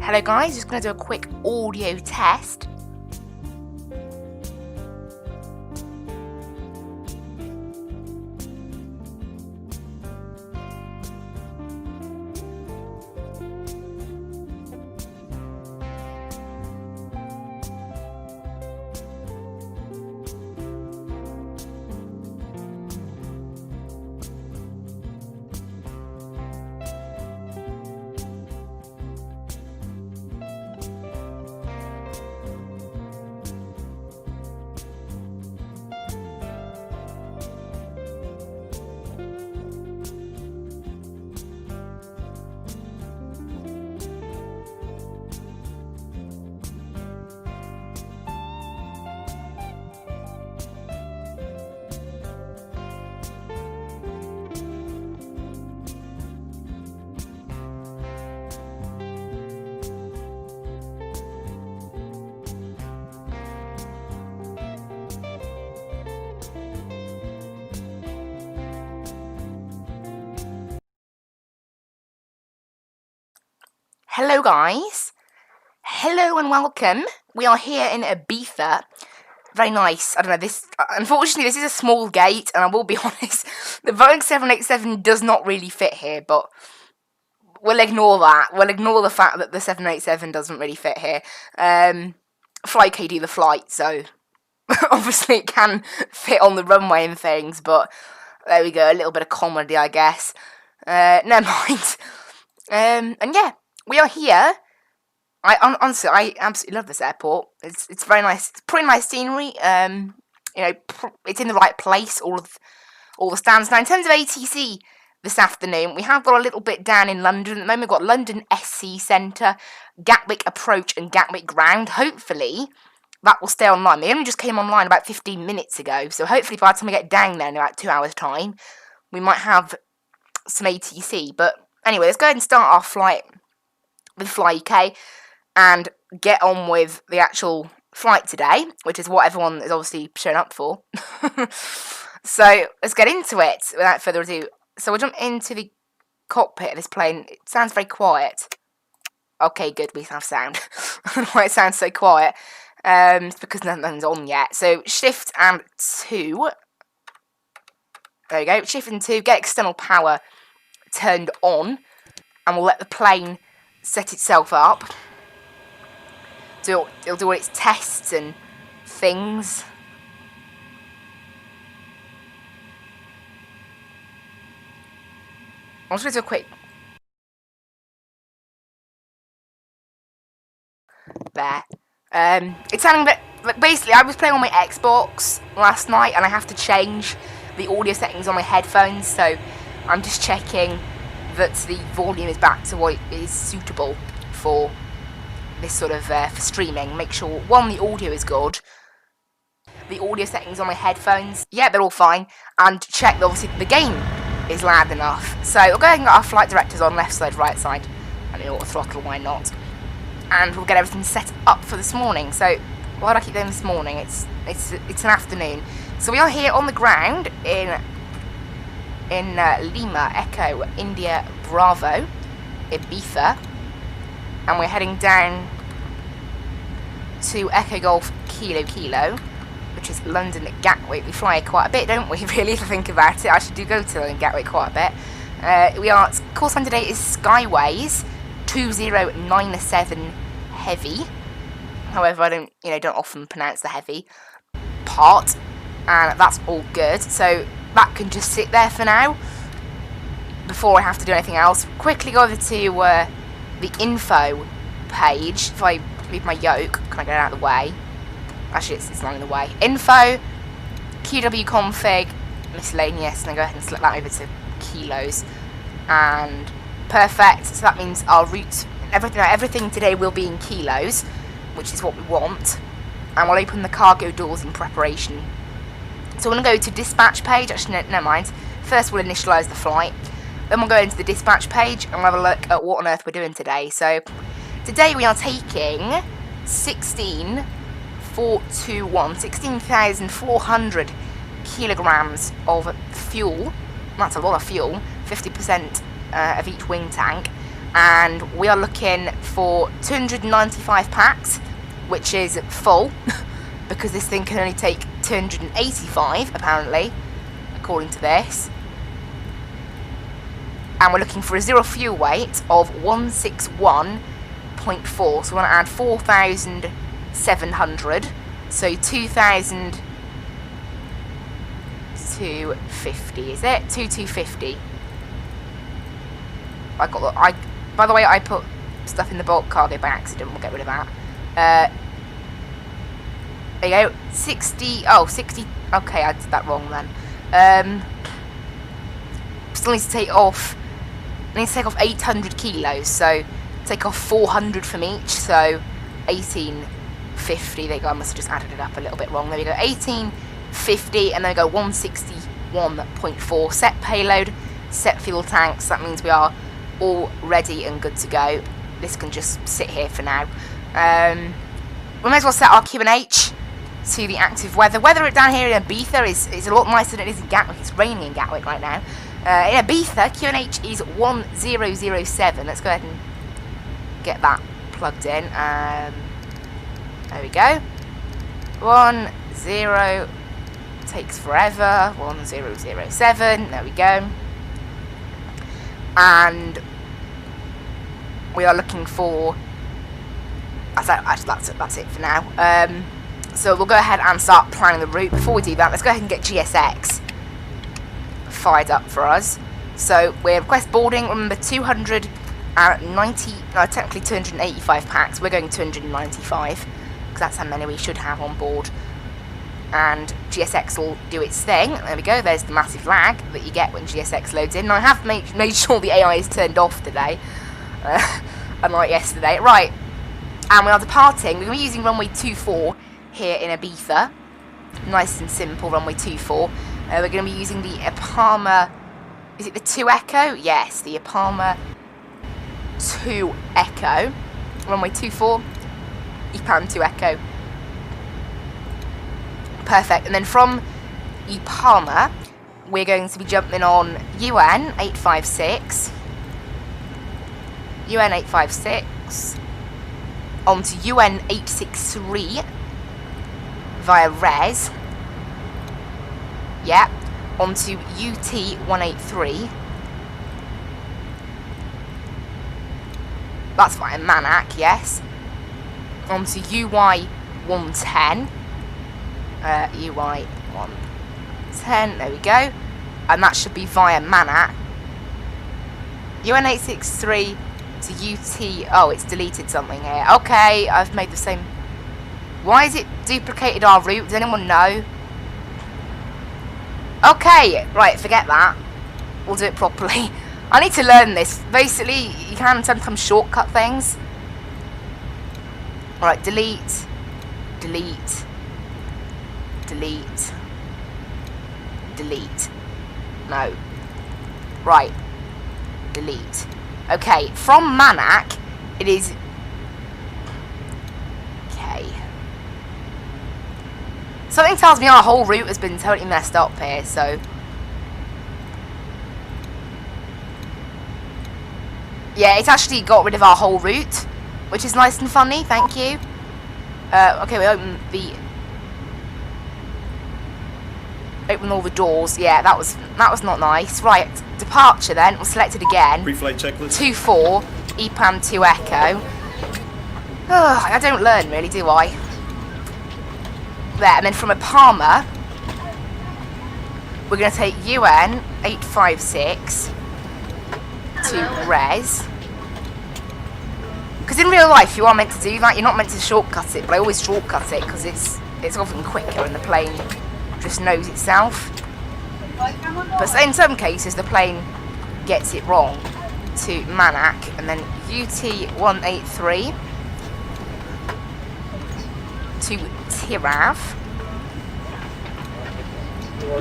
Hello guys, just going to do a quick audio test. Hello guys, hello and welcome. We are here in Ibiza. Very nice. I don't know, this, unfortunately this is a small gate, and I will be honest, the Boeing 787 does not really fit here, but we'll ignore that. We'll ignore the fact that the 787 doesn't really fit here. Fly2 do the flight, so obviously it can fit on the runway and things, but there we go, a little bit of comedy, I guess. Never mind. And yeah. We are here. Honestly, I absolutely love this airport. It's very nice. It's pretty nice scenery. It's in the right place. All the stands. Now, in terms of ATC this afternoon, we have got a little bit down in London. At the moment, we've got London SC Centre, Gatwick Approach, and Gatwick Ground. Hopefully, that will stay online. They only just came online about 15 minutes ago, so hopefully, by the time we get down there in about 2 hours' time, we might have some ATC. But anyway, let's go ahead and start our flight with Fly UK and get on with the actual flight today, which is what everyone is obviously showing up for. So let's get into it without further ado. So we'll jump into the cockpit of this plane. It sounds very quiet. Okay, good, we have sound. I don't know why it sounds so quiet. It's because nothing's on yet. So shift and 2. There we go. Shift and 2. Get external power turned on, and we'll let the plane set itself up. It'll do all its tests and things. I'm just going to do a quick. There. It's sounding a bit. But basically, I was playing on my Xbox last night, and I have to change the audio settings on my headphones, so I'm just checking that the volume is back to what is suitable for this sort of for streaming. Make sure, one, the audio is good. The audio settings on my headphones, yeah, they're all fine. And check that obviously the game is loud enough. So we'll go ahead and get our flight directors on left side, right side. I mean, auto throttle, why not? And we'll get everything set up for this morning. So why do I keep doing this morning? It's an afternoon. So we are here on the ground in Lima, Echo, India, Bravo, Ibiza, and we're heading down to Echo Golf Kilo Kilo, which is London Gatwick. We fly quite a bit, don't we, really, if I think about it. I actually do go to London Gatwick quite a bit. Call sign today is Skyways 2097 Heavy. However, I don't often pronounce the heavy part, and that's all good. So that can just sit there for now before I have to do anything else. Quickly go over to the info page. If I move my yoke, can I get it out of the way? Actually, it's not in the way. Info, QW config, miscellaneous, and then go ahead and select that over to kilos. And perfect. So that means our route, everything today will be in kilos, which is what we want. And we'll open the cargo doors in preparation. So we're going to go to dispatch page. Actually, never mind. First we'll initialise the flight. Then we'll go into the dispatch page and we'll have a look at what on earth we're doing today. So today we are taking 16,400 kilograms of fuel. That's a lot of fuel. 50% of each wing tank. and we are looking for 295 packs, which is full because this thing can only take 285 apparently, according to this. And we're looking for a zero fuel weight of 161.4. So we want to add 4,700. So 2,250, is it? 2,250. By the way, I put stuff in the bulk cargo by accident. We'll get rid of that. There you go. 60. Oh, 60. Okay, I did that wrong then. Still need to take off. I need to take off 800 kilos. So take off 400 from each. So 1850. There you go. I must have just added it up a little bit wrong. There we go. 1850, and then we go 161.4. Set payload. Set fuel tanks. That means we are all ready and good to go. This can just sit here for now. We may as well set our QNH to the active weather. Weather down here in Ibiza is a lot nicer than it is in Gatwick. It's raining in Gatwick right now. In Ibiza, QNH is 1007. Let's go ahead and get that plugged in. There we go. 10 takes forever. 1007. There we go. And we are looking for. That's it for now. So we'll go ahead and start planning the route. Before we do that, let's go ahead and get GSX fired up for us. So we request boarding. Remember, 290. No, technically 285 packs. We're going 295 because that's how many we should have on board. And GSX will do its thing. There we go. There's the massive lag that you get when GSX loads in. Now I have made sure the AI is turned off today, unlike yesterday. Right, and we are departing. We're going to be using runway 24 here in Ibiza. Nice and simple, runway 24. We're going to be using the Ipama. Is it the 2 Echo? Yes, the Ipama 2 Echo. Runway 24. Ipama 2 Echo. Perfect. And then from Ipama, we're going to be jumping on UN 856. UN 856. Onto UN 863 via Res. Yep. Onto UT 183. That's via Manac, yes. Onto UI 110. UI 110, there we go. And that should be via Manac. UN 863 to UT. Oh, it's deleted something here. Okay, I've made the same. Why is it duplicated our route? Does anyone know? Okay, right, forget that. We'll do it properly. I need to learn this. Basically, you can sometimes shortcut things. Alright, delete. Delete. Delete. Delete. No. Right. Delete. Okay, from Manac, it is. Okay. Something tells me our whole route has been totally messed up here, so. Yeah, it's actually got rid of our whole route, which is nice and funny, thank you. Okay, we open all the doors. Yeah, that was not nice. Right, departure then. We'll select it again. Pre-flight checklist. 24 EPAM 2 Echo. Oh, I don't learn really, do I? There, and then from Ipama, we're going to take UN 856 to Res. Because in real life, you are meant to do that. You're not meant to shortcut it, but I always shortcut it because it's often quicker and the plane just knows itself. But in some cases the plane gets it wrong. To Manac and then UT 183 to Tirav.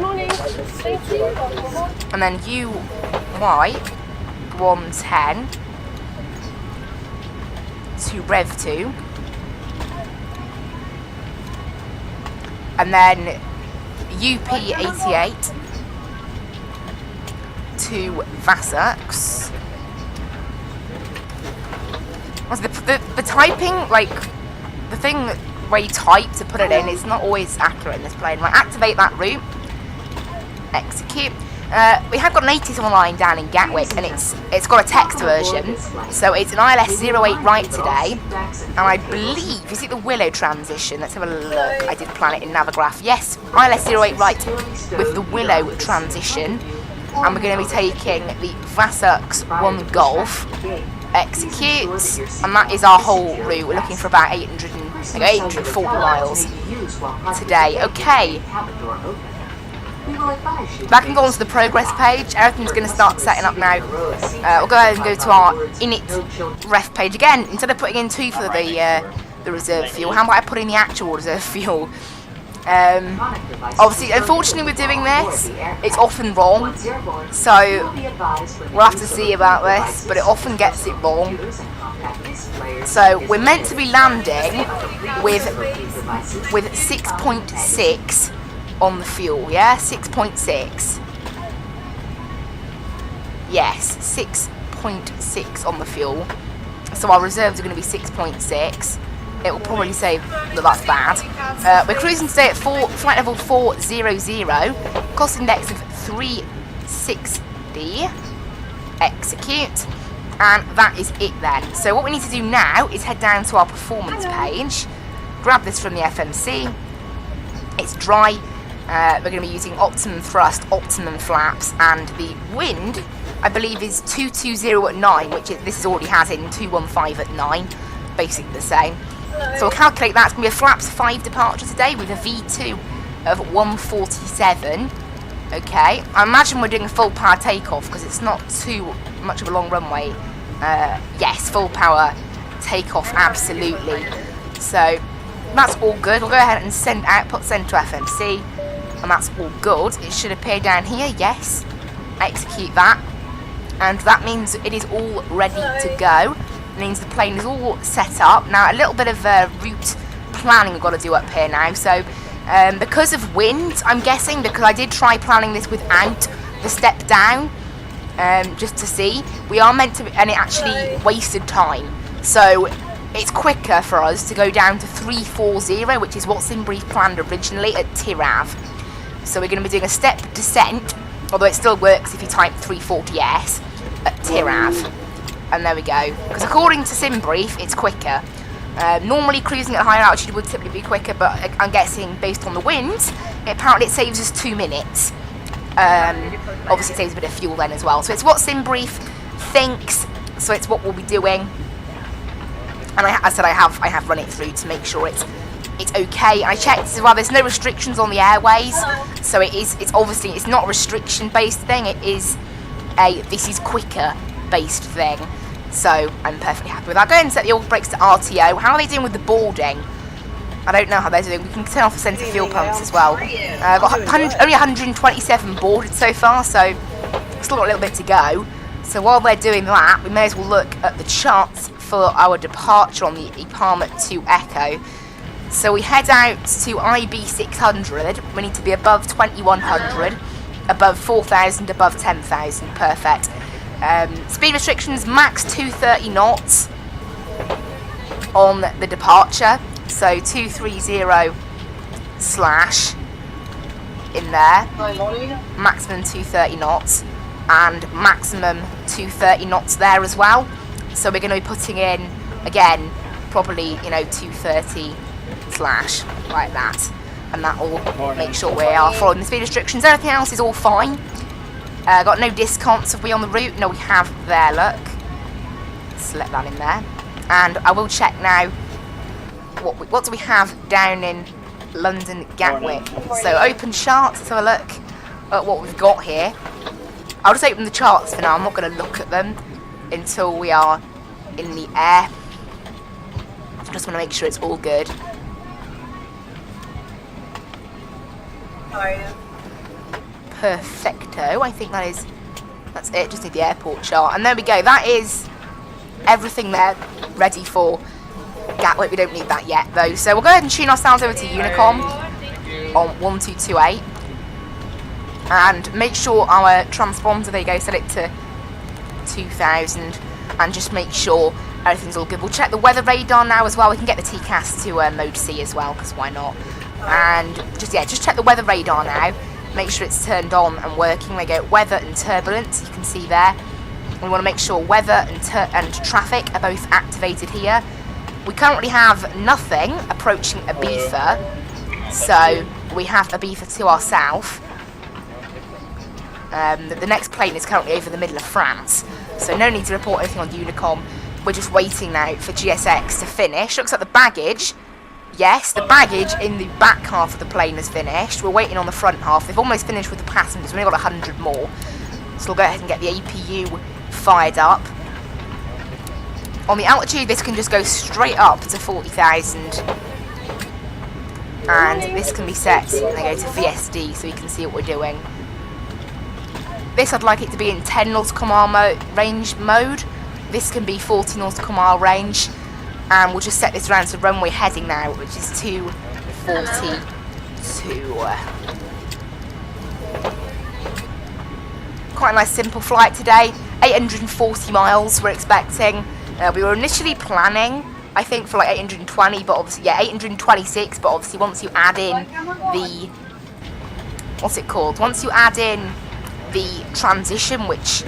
Morning. Thank you. And then UY 110 to Rev 2. And then UP88 to FSX The typing, like, the thing where you type to put it in is not always accurate in this plane. Right, activate that route. Execute. We have got an 87 line down in Gatwick, and it's got a text version, so it's an ILS-08 right today, and I believe, is it the Willow transition? Let's have a look. I did plan it in Navigraph. Yes, ILS-08 right with the Willow transition, and we're going to be taking the FSX 1 Golf. Execute, and that is our whole route. We're looking for about 840 miles today. Okay. That can go onto the progress page. Everything's going to start setting up now. We'll go ahead and go to our init ref page again. Instead of putting in 2 for the reserve fuel, how about I put in the actual reserve fuel? Obviously, unfortunately, with doing this, it's often wrong. So we'll have to see about this, but it often gets it wrong. So we're meant to be landing with 6.6 on the fuel, yeah? 6.6. Yes, 6.6 on the fuel. So our reserves are going to be 6.6. It will probably say that that's bad. We're cruising today at flight level 400, cost index of 360. Execute. And that is it then. So what we need to do now is head down to our performance page, grab this from the FMC. It's dry. We're going to be using optimum thrust, optimum flaps, and the wind, I believe, is 220 at 9, which this already has in 215 at 9, basically the same. So we'll calculate that. It's going to be a flaps 5 departure today with a V2 of 147. Okay, I imagine we're doing a full power takeoff because it's not too much of a long runway. Yes, full power takeoff, absolutely. So that's all good. We'll go ahead and send to FMC, and that's all good. It should appear down here, yes. Execute that, and that means it is all ready to go. It means the plane is all set up. Now, a little bit of route planning we've got to do up here now. So, because of wind, I'm guessing, because I did try planning this without the step down, just to see. We are meant to, and it actually wasted time. So, it's quicker for us to go down to 340, which is what Simbrief planned originally at Tirav. So we're going to be doing a step descent, although it still works if you type 340S at Tirav. And there we go. Because according to Simbrief, it's quicker. Normally cruising at higher altitude would typically be quicker, but I'm guessing based on the wind, apparently it saves us 2 minutes. Obviously it saves a bit of fuel then as well. So it's what Simbrief thinks, so it's what we'll be doing. And I said I have run it through to make sure it's okay. I checked as well. There's no restrictions on the airways, so it's obviously it's not a restriction based thing. It is this is quicker based thing. So I'm perfectly happy with that. Go ahead and set the oil brakes to RTO. How are they doing with the boarding? I don't know how they're doing. We can turn off the centre fuel pumps as well. Got only 127 boarded so far, so still got a little bit to go. So while they're doing that, we may as well look at the charts for our departure on the Ipama 2 Echo. So we head out to IB600. We need to be above 2100, above 4000, above 10,000. Perfect. Speed restrictions max 230 knots on the departure. So 230 slash in there. Maximum 230 knots. And maximum 230 knots there as well. So we're going to be putting in, again, probably, 230 slash, like that. And that will make sure we are following the speed restrictions. Everything else is all fine. Got no discounts have we on the route? No, we have there, look. Select that in there. And I will check now, what do we have down in London Gatwick? So open charts, let's have a look at what we've got here. I'll just open the charts for now. I'm not going to look at them until we are in the air. Just want to make sure it's all good. Perfecto. I think that's it. Just need the airport chart. And there we go. That is everything there ready for Gatwick. We don't need that yet though. So we'll go ahead and tune ourselves over to Unicom on 1228. And make sure our transponder, there you go, set it to 2000, and just make sure Everything's all good. We'll check the weather radar now as well. We can get the TCAS to mode C as well, because why not? And just check the weather radar now. Make sure it's turned on and working. They go weather and turbulence, you can see there. We want to make sure weather and traffic are both activated here. We currently have nothing approaching Ibiza, so we have Ibiza to our south. The next plane is currently over the middle of France, so no need to report anything on Unicom. We're just waiting now for GSX to finish. Looks like the baggage, yes, the baggage in the back half of the plane has finished. We're waiting on the front half. They've almost finished with the passengers. We've only got 100 more, so we'll go ahead and get the APU fired up. On the altitude, this can just go straight up to 40,000. And this can be set, and go to VSD so you can see what we're doing. This I'd like it to be in 10 nautical mile range mode. This can be 40 nautical mile range. And we'll just set this around to runway heading now, which is 242. Quite a nice simple flight today. 840 miles we're expecting. We were initially planning, I think, for like 820, but obviously, yeah, 826, but obviously once you add in the, what's it called? Once you add in the transition, which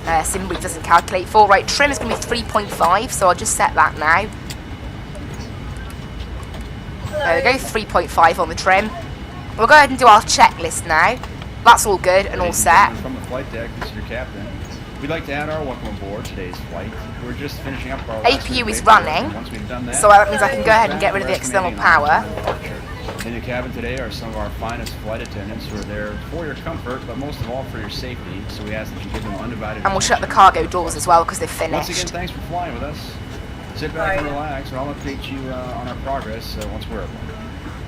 Simbrief doesn't calculate for, right, trim is going to be 3.5, so I'll just set that now. There we go, 3.5 on the trim. We'll go ahead and do our checklist now. That's all good and all set. From the flight deck, this is your captain. We'd like to add our welcome aboard today's flight. We're just finishing up our APU is running, once we've done that, so that means I can go ahead and get rid of the external power. In the cabin today are some of our finest flight attendants who are there for your comfort, but most of all for your safety, so we ask that you give them undivided And we'll shut the cargo doors as well because they've Once finished. again, thanks for flying with us. Sit back and relax, and I'll update you on our progress once we're aboard.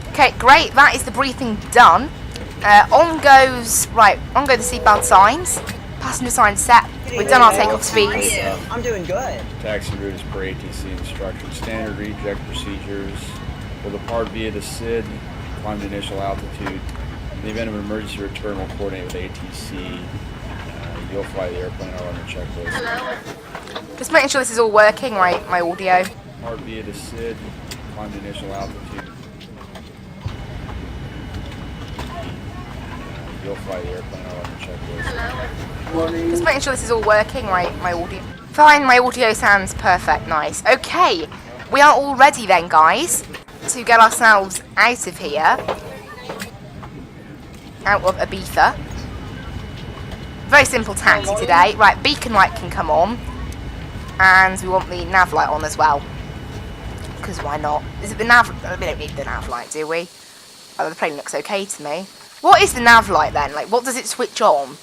Okay, great. That is the briefing done. On go the seatbelt signs. Passenger signs set. We've done our takeoff speeds. I'm doing good. Taxi route is per ATC instruction. Standard reject procedures. Will depart via the SID, climb to initial altitude. In the event of an emergency return, we'll coordinate with ATC. You'll fly the airplane out on your checklist. Just making sure this is all working, right? My audio. Depart via the SID, climb to initial altitude. You'll fly the airplane out on your checklist. Just making sure this is all working, right? My audio. Fine, my audio sounds perfect. Nice. Okay, we are all ready then, guys, to get ourselves out of here, out of Ibiza. Very simple taxi today. Right, beacon light can come on, and we want the nav light on as well, because why not? Is it the nav? We don't need the nav light, do we? Oh, the plane looks okay to me. What is the nav light then? Like, what does it switch on?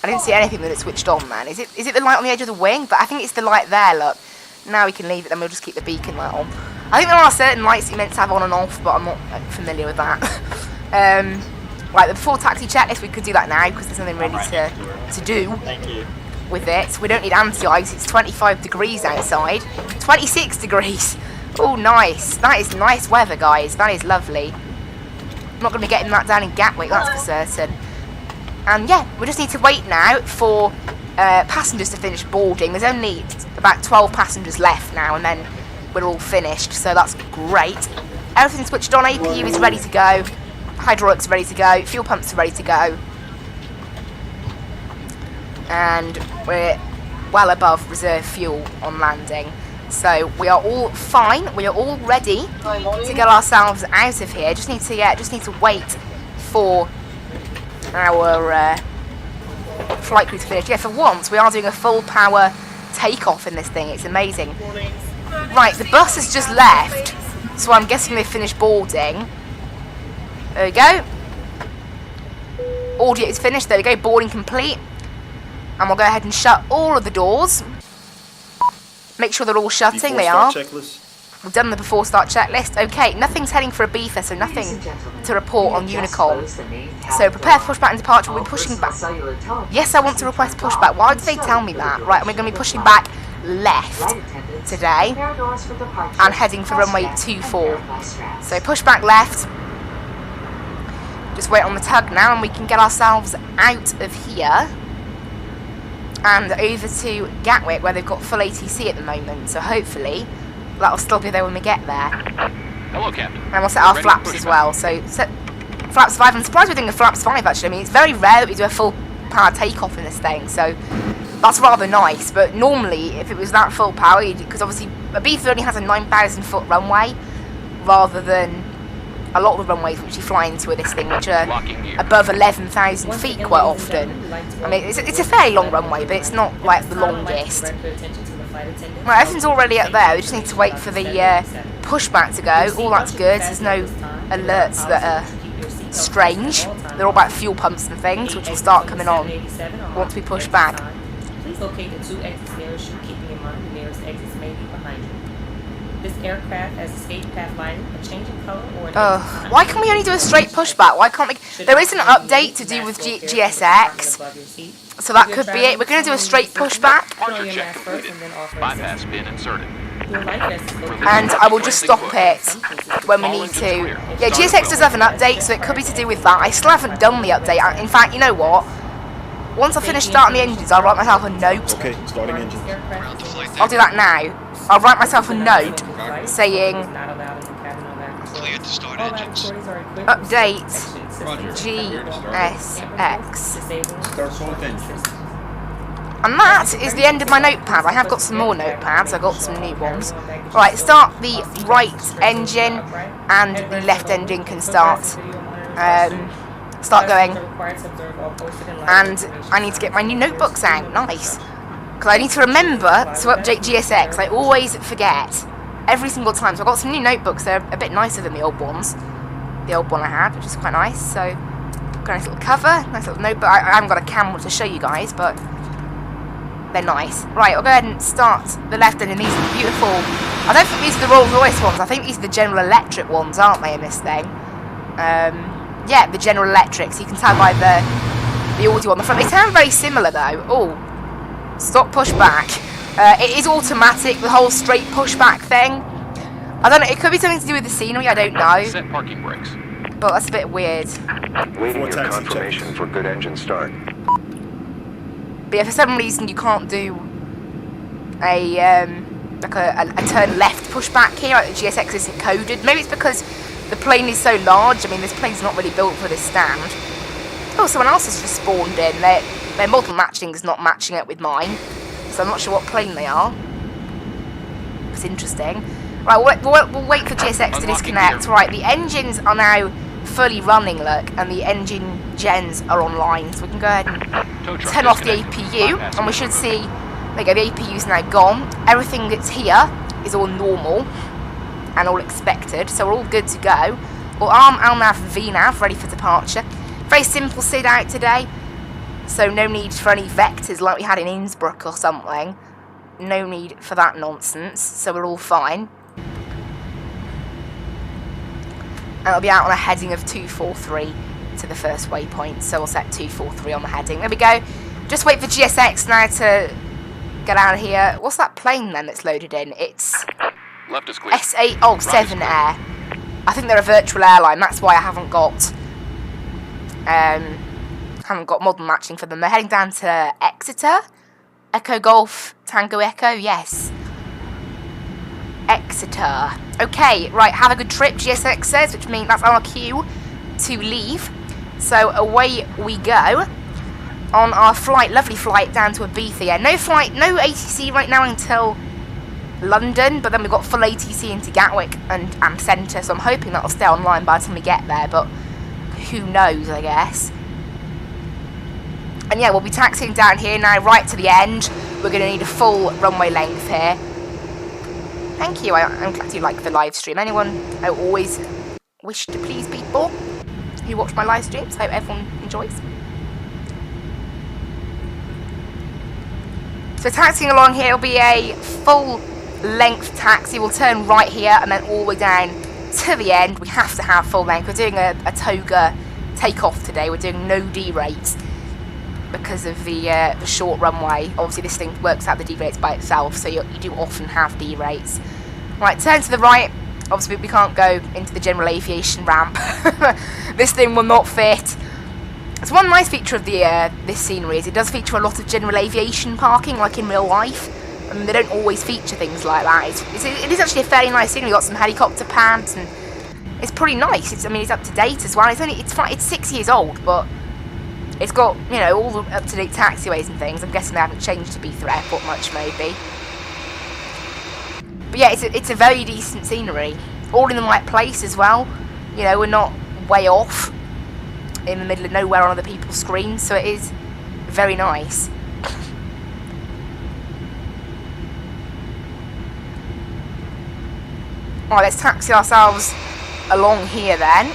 I didn't see anything that it switched on, man. Is it the light on the edge of the wing? But I think it's the light there, look. Now we can leave it, then we'll just keep the beacon light on. I think there are certain lights you're meant to have on and off, but I'm not familiar with that. Right, the before taxi checklist, we could do that now, because there's nothing really to do with it. We don't need anti-ice, it's 25 degrees outside. 26 degrees! Oh, nice. That is nice weather, guys. That is lovely. I'm not going to be getting that down in Gatwick, that's for certain. And yeah, we just need to wait now for passengers to finish boarding. There's only about 12 passengers left now, and then we're all finished, so that's great. Everything's switched on, APU is ready to go, hydraulics are ready to go, fuel pumps are ready to go. And we're well above reserve fuel on landing. So we are all fine, we are all ready to get ourselves out of here. Just need to wait for our flight crew to finish. Yeah, for once we are doing a full power takeoff in this thing. It's amazing. Right, the bus has just left, so I'm guessing they've finished boarding. There we go. Audio is finished. There we go. Boarding complete. And we'll go ahead and shut all of the doors. Make sure they're all shutting. They are. We've done the before start checklist. Okay, nothing's heading for Ibiza, so nothing to report on Unicom. So prepare for pushback and departure. We'll be pushing back. Yes, I want to request pushback. Why did they tell me that? Right, we're going to be pushing back left today and heading for runway 24. So push back left. Just wait on the tug now and we can get ourselves out of here. and over to Gatwick, where they've got full ATC at the moment. So hopefully that'll still be there when we get there. Hello, Captain. And we'll set our Ready flaps to as push well. So set flaps 5. I'm surprised we're doing a flaps 5 actually. I mean, it's very rare that we do a full power takeoff in this thing. So that's rather nice. But normally, if it was that full power, because obviously Ibiza only has a 9,000 foot runway, rather than a lot of the runways which you fly into with this thing, which are above 11,000 feet quite often. I mean, it's a fairly long runway, but it's not like the longest. Right, everything's already up there. We just need to wait for the pushback to go. All that's good. There's no alerts that are strange. They're all about fuel pumps and things, which will start coming on once we push back. Please locate the 2 exits nearest you, keeping in mind the nearest exits may be behind you. This aircraft has escape path lighting, a change in color, or an why can we only do a straight pushback? Why can't we? There is an update to do with GSX, so that could be it. We're going to do a straight pushback, Departure check completed. Bypass bin inserted. and I will just stop it when we need to. Yeah, GSX does have an update, so it could be to do with that. I still haven't done the update. In fact, you know what? Once I finish starting the engines, I'll write myself a note. Okay, starting engines. I'll do that now. I'll write myself a note saying Cleared to start engines. update Start GSX. both engines. And that is the end of my notepad. I have got some more notepads. I've got some new ones. Right, start the right engine, and the left engine can start going. And I need to get my new notebooks out. Nice. Because I need to remember to update GSX. I always forget. Every single time. So I've got some new notebooks. They're a bit nicer than the old ones. The old one I had, which is quite nice. So, got a nice little cover, nice little notebook. I haven't got a camera to show you guys, but they're nice. Right, I'll go ahead and start the left end, and these are beautiful. I don't think these are the Rolls Royce ones. I think these are the General Electric ones, aren't they, in this thing? Yeah, the General Electric. So you can tell by the audio on the front. They sound very similar, though. Oh. Stop pushback. It is automatic, the whole straight pushback thing. I don't know, it could be something to do with the scenery, I don't know. Set parking brakes. But that's a bit weird. Waiting your confirmation for good engine start. But yeah, for some reason you can't do a turn left pushback here. Like the GSX isn't coded. Maybe it's because the plane is so large. I mean, this plane's not really built for this stand. Oh, someone else has just spawned in. Their model matching is not matching up with mine, so I'm not sure what plane they are. It's interesting. Right, we'll wait for GSX to disconnect. Right, the engines are now fully running, look, and the engine gens are online, so we can go ahead and turn off the APU, and we should see, there you go, the APU's now gone. Everything that's here is all normal and all expected, so we're all good to go. Well, ARM, LNAV, and VNAV ready for departure. Very simple SID out today. So no need for any vectors like we had in Innsbruck or something. No need for that nonsense. So we're all fine. And it'll be out on a heading of 243 to the first waypoint. So we'll set 243 on the heading. There we go. Just wait for GSX now to get out of here. What's that plane then that's loaded in? It's Left is clear. S8, oh, 7 Air. I think they're a virtual airline. That's why I haven't got model matching for them. They're heading down to Exeter. Echo Golf Tango Echo, yes. Exeter. Okay, right, have a good trip, GSX says, which means that's our cue to leave. So away we go on our flight, lovely flight down to Ibiza. Yeah, no flight, no ATC right now until London, but then we've got full ATC into Gatwick and Centre, so I'm hoping that'll stay online by the time we get there, but who knows, I guess. And yeah, we'll be taxiing down here now, right to the end. We're going to need a full runway length here. Thank you, I'm glad you like the live stream. Anyone, I always wish to please people who watch my live streams. Hope everyone enjoys. So taxiing along here will be a full length taxi. We'll turn right here and then all the way down to the end. We have to have full length. We're doing a toga takeoff today. We're doing no D-rates because of the short runway. Obviously this thing works out the D-rates by itself, so you do often have D-rates. Right, turn to the right. Obviously we can't go into the general aviation ramp. This thing will not fit. So one nice feature of the this scenery is it does feature a lot of general aviation parking, like in real life. I mean, they don't always feature things like that. It is actually a fairly nice scenery. We've got some helicopter pads, and it's pretty nice. I mean, it's up to date as well. It's 6 years old, but it's got, you know, all the up to date taxiways and things. I'm guessing they haven't changed Ibiza Airport much, maybe. But yeah, it's a very decent scenery. All in the right place as well. You know, we're not way off in the middle of nowhere on other people's screens, so it is very nice. Alright, let's taxi ourselves along here then.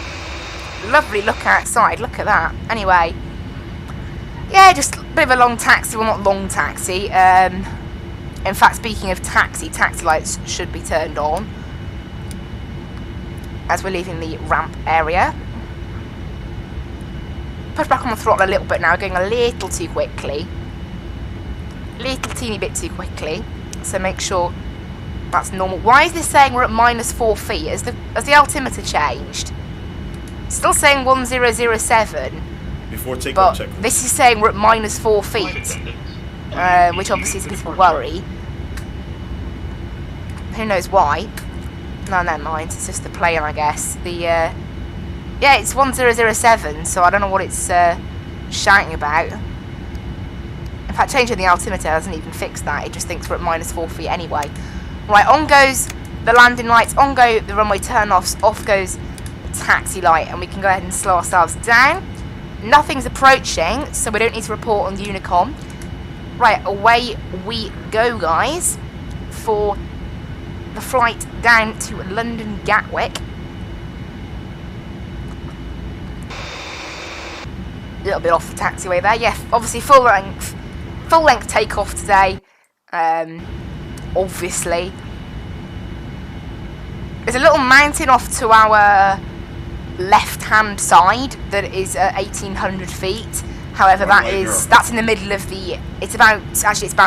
Lovely look outside, look at that. Anyway, yeah, just a bit of a long taxi, well, not long taxi. In fact, speaking of taxi lights should be turned on as we're leaving the ramp area. Push back on the throttle a little bit now, going a little too quickly. Little teeny bit too quickly. So make sure that's normal. Why is this saying we're at -4 feet? Has the altimeter changed? Still saying 1007. Before takeoff check. This is saying we're at -4 feet. Which obviously is a bit of a worry. Who knows why? No, never mind. It's just the plane, I guess. Yeah, it's 1007, so I don't know what it's shouting about. In fact, changing the altimeter doesn't even fix that. It just thinks we're at -4 feet anyway. Right, on goes the landing lights, on go the runway turn-offs, off goes the taxi light, and we can go ahead and slow ourselves down. Nothing's approaching, so we don't need to report on the Unicom. Right, away we go, guys, for the flight down to London Gatwick. A little bit off the taxiway there. Yeah, obviously full length takeoff today. Obviously, there's a little mountain off to our left-hand side that is at 1,800 feet. However, that's in the middle of the. It's about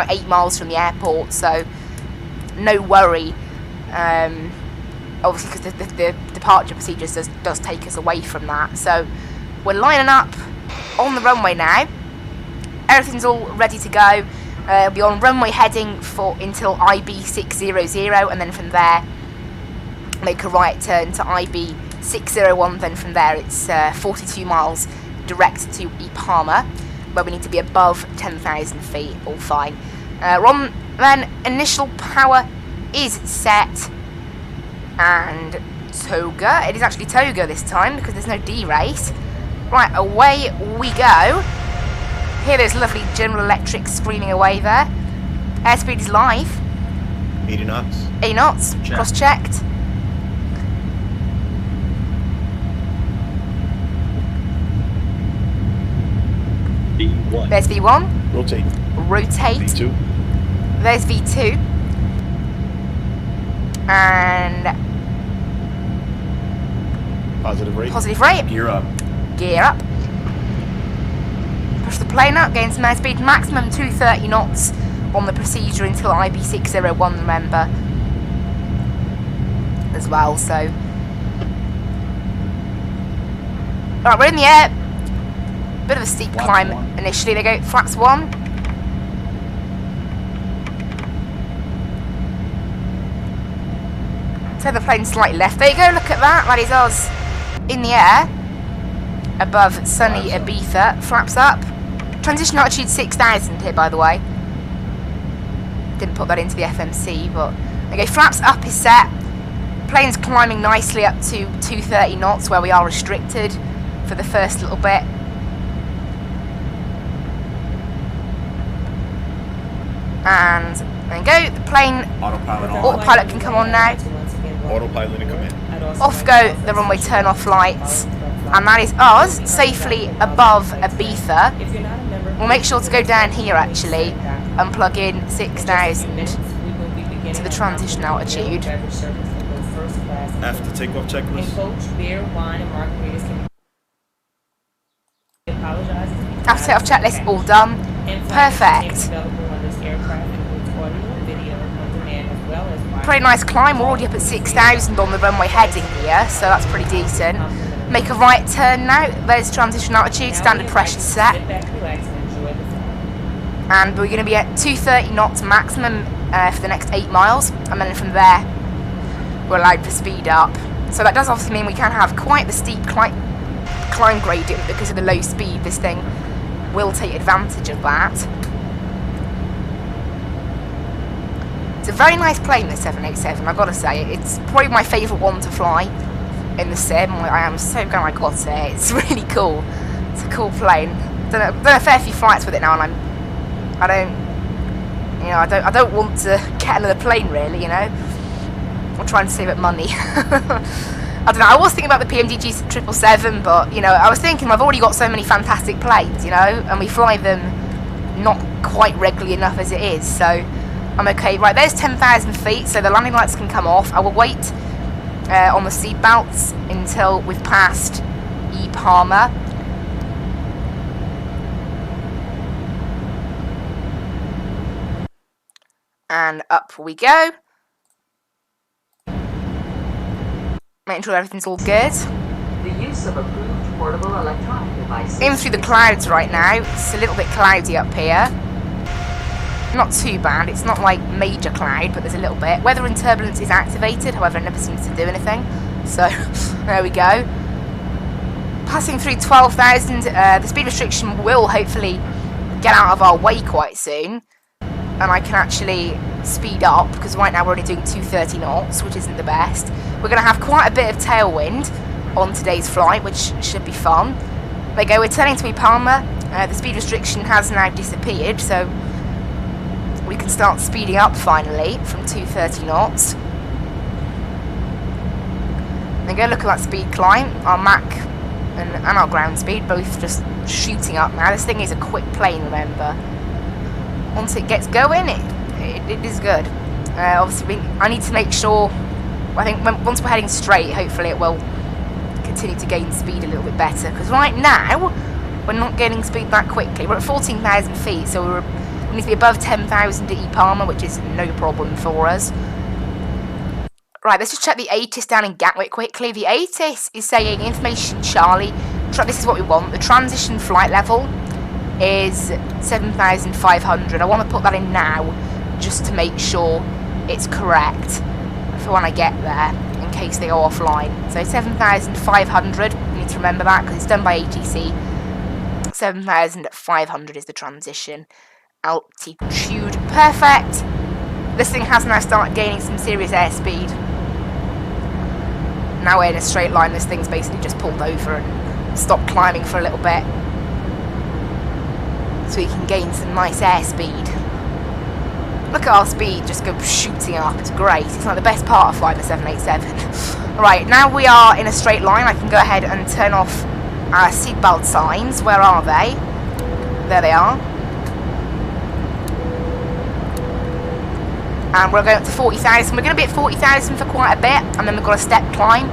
8 miles from the airport, so no worry. Obviously, because the departure procedures does take us away from that. So we're lining up on the runway now. Everything's all ready to go. We'll be on runway heading until IB600, and then from there make a right turn to IB601. Then from there it's 42 miles direct to Palma, where we need to be above 10,000 feet. All fine. Then initial power is set, and toga. It is actually toga this time because there's no D-race. Right, away we go. Hear those lovely General Electric screaming away there. Airspeed is live. 80 knots. 80 knots. Check. Cross-checked. V1. There's V1. Rotate. Rotate. V2. There's V2. And Positive rate. positive rate. Gear up. Gear up. Push the plane up, gain some airspeed, maximum 230 knots on the procedure until IB601, remember, as well, so. Alright, we're in the air. Bit of a steep climb initially. They go flaps 1. Turn the plane slightly left. There you go, look at that. That is us in the air above sunny Ibiza. Flaps up. Transition altitude 6,000 here, by the way. Didn't put that into the FMC, but okay. Flaps up is set. Plane's climbing nicely up to 230 knots, where we are restricted for the first little bit. And there you go. The plane autopilot can come on now. Autopilot and come in. Off go the runway turn-off lights, and that is us safely above Ibiza. We'll make sure to go down here actually and plug in 6,000 to the transition altitude. After takeoff checklist. After takeoff checklist, all done. Perfect. Pretty nice climb. We're already up at 6,000 on the runway heading here, so that's pretty decent. Make a right turn now. There's transition altitude, standard pressure set. Sit back, relax, and enjoy the flight. And we're going to be at 230 knots maximum for the next 8 miles. And then from there, we're allowed to speed up. So that does obviously mean we can have quite the steep climb gradient because of the low speed. This thing will take advantage of that. It's a very nice plane, the 787, I've got to say. It's probably my favourite one to fly in the sim. I am so glad I got it. It's really cool. It's a cool plane. Done a fair few flights with it now, and I don't want to get another plane, really, you know. I'm trying to save up money. I don't know, I was thinking about the PMDG 777, but, you know, I was thinking I've already got so many fantastic planes, you know, and we fly them not quite regularly enough as it is, so I'm okay. Right, there's 10,000 feet, so the landing lights can come off. I will wait on the seat belts until we've passed E Palmer. And up we go. Making sure everything's all good. The use of approved portable electronic devices. In through the clouds right now. It's a little bit cloudy up here. Not too bad. It's not like major cloud, but there's a little bit. Weather and turbulence is activated, however, it never seems to do anything. So, there we go. Passing through 12,000. The speed restriction will hopefully get out of our way quite soon. And I can actually speed up, because right now we're only doing 230 knots, which isn't the best. We're going to have quite a bit of tailwind on today's flight, which should be fun. There we go, we're turning to E Palmer. The speed restriction has now disappeared, so we can start speeding up finally from 230 knots. There we go, look at that speed climb. Our Mach and our ground speed both just shooting up now. This thing is a quick plane, remember. Once it gets going, it is good. Obviously, I need to make sure, I think once we're heading straight, hopefully it will continue to gain speed a little bit better. Because right now, we're not gaining speed that quickly. We're at 14,000 feet, so we need to be above 10,000 at E Palmer, which is no problem for us. Right, let's just check the ATIS down in Gatwick quickly. The ATIS is saying information Charlie. This is what we want. The transition flight level is 7,500. I want to put that in now just to make sure it's correct for when I get there, in case they go offline. So 7,500, you need to remember that because it's done by ATC. 7,500 is the transition altitude. Perfect. This thing has now started gaining some serious airspeed. Now we're in a straight line. This thing's basically just pulled over and stopped climbing for a little bit, so you can gain some nice airspeed. Look at our speed just go shooting up. It's great. It's like the best part of flying the 787. Right, now we are in a straight line. I can go ahead and turn off our seatbelt signs. Where are they? There they are. And we're going up to 40,000. We're going to be at 40,000 for quite a bit, and then we've got a step climb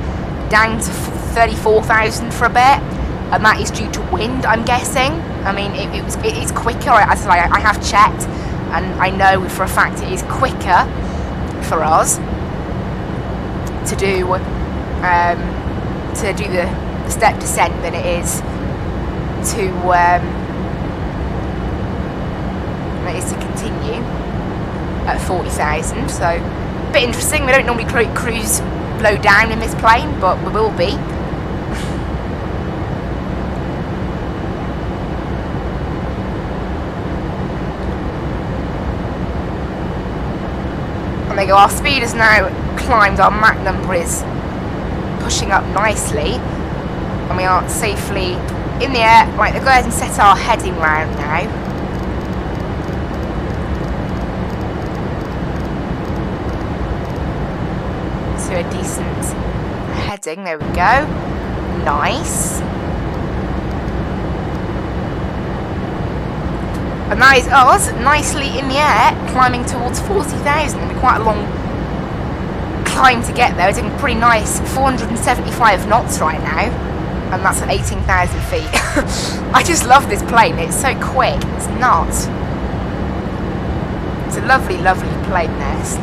down to 34,000 for a bit, and that is due to wind, I'm guessing. I mean, it is quicker. As I have checked, and I know for a fact it is quicker for us to do the step descent than it is to continue at 40,000. So a bit interesting. We don't normally cruise low down in this plane, but we will be. And there you go, our speed has now climbed, our Mach number is pushing up nicely, and we are safely in the air. Right, let's go ahead and set our heading round now. To a decent heading, there we go. Nice. And that is us nicely in the air, climbing towards 40,000. It'll be quite a long climb to get there. We're doing pretty nice 475 knots right now, and that's at 18,000 feet. I just love this plane. It's so quick. It's nuts. It's a lovely, lovely plane, this.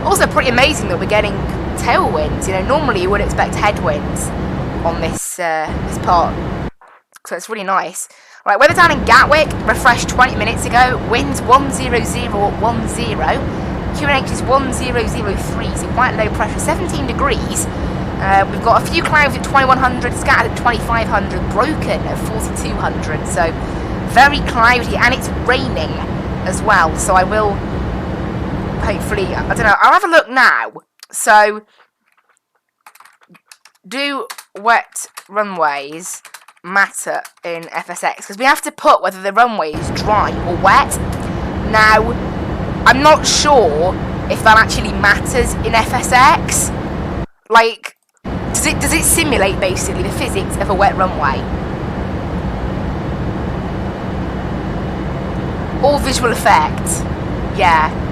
Also pretty amazing that we're getting tailwinds. You know, normally you would expect headwinds on this this part, so it's really nice. Right, weather down in Gatwick, refreshed 20 minutes ago. Winds 10010. QNH is 1003, so quite low pressure, 17 degrees. We've got a few clouds at 2100, scattered at 2500, broken at 4200. So very cloudy, and it's raining as well. So I will hopefully, I don't know, I'll have a look now. So, do wet runways matter in FSX? Because we have to put whether the runway is dry or wet. Now, I'm not sure if that actually matters in FSX. Like, does it simulate basically the physics of a wet runway? Or visual effects? Yeah.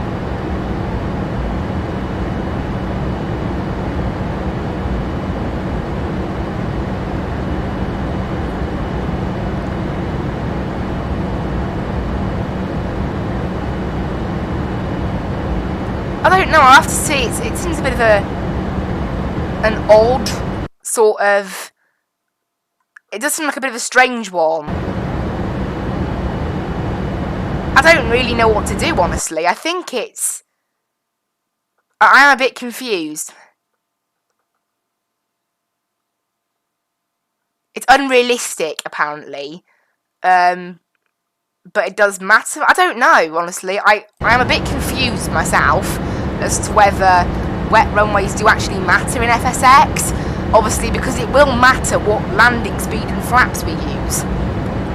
I don't know, I'll have to see. It seems a bit of an odd sort of... It does seem like a bit of a strange one. I don't really know what to do, honestly. I think it's... I am a bit confused. It's unrealistic, apparently. But it does matter. I don't know, honestly. I am a bit confused myself as to whether wet runways do actually matter in FSX. Obviously, because it will matter what landing speed and flaps we use,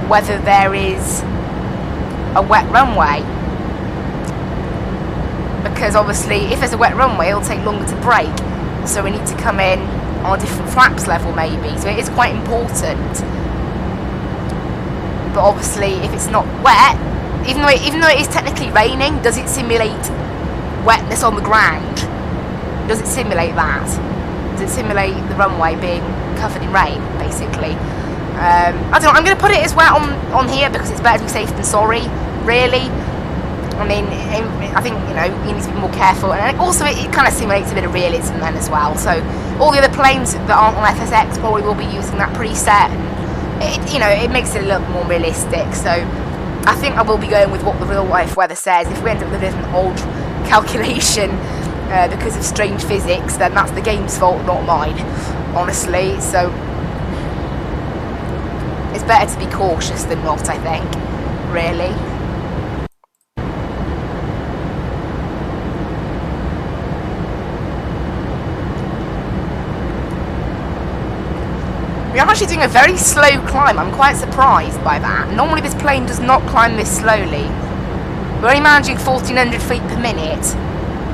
whether there is a wet runway. Because obviously, if there's a wet runway, it'll take longer to brake. So we need to come in on a different flaps level, maybe. So it is quite important. But obviously, if it's not wet, even though it is technically raining, does it simulate wetness on the ground? Does it simulate that? Does it simulate the runway being covered in rain, basically? I don't know, I'm going to put it as wet on here because it's better to be safe than sorry, really. I mean, I think, you know, you need to be more careful. And also, it kind of simulates a bit of realism then as well. So, all the other planes that aren't on FSX probably will be using that preset. You know, it makes it a little more realistic. So, I think I will be going with what the real life weather says. If we end up with an old calculation because of strange physics, then that's the game's fault, not mine, honestly. So, it's better to be cautious than not, I think, really. We're actually doing a very slow climb. I'm quite surprised by that. Normally this plane does not climb this slowly. We're only managing 1400 feet per minute.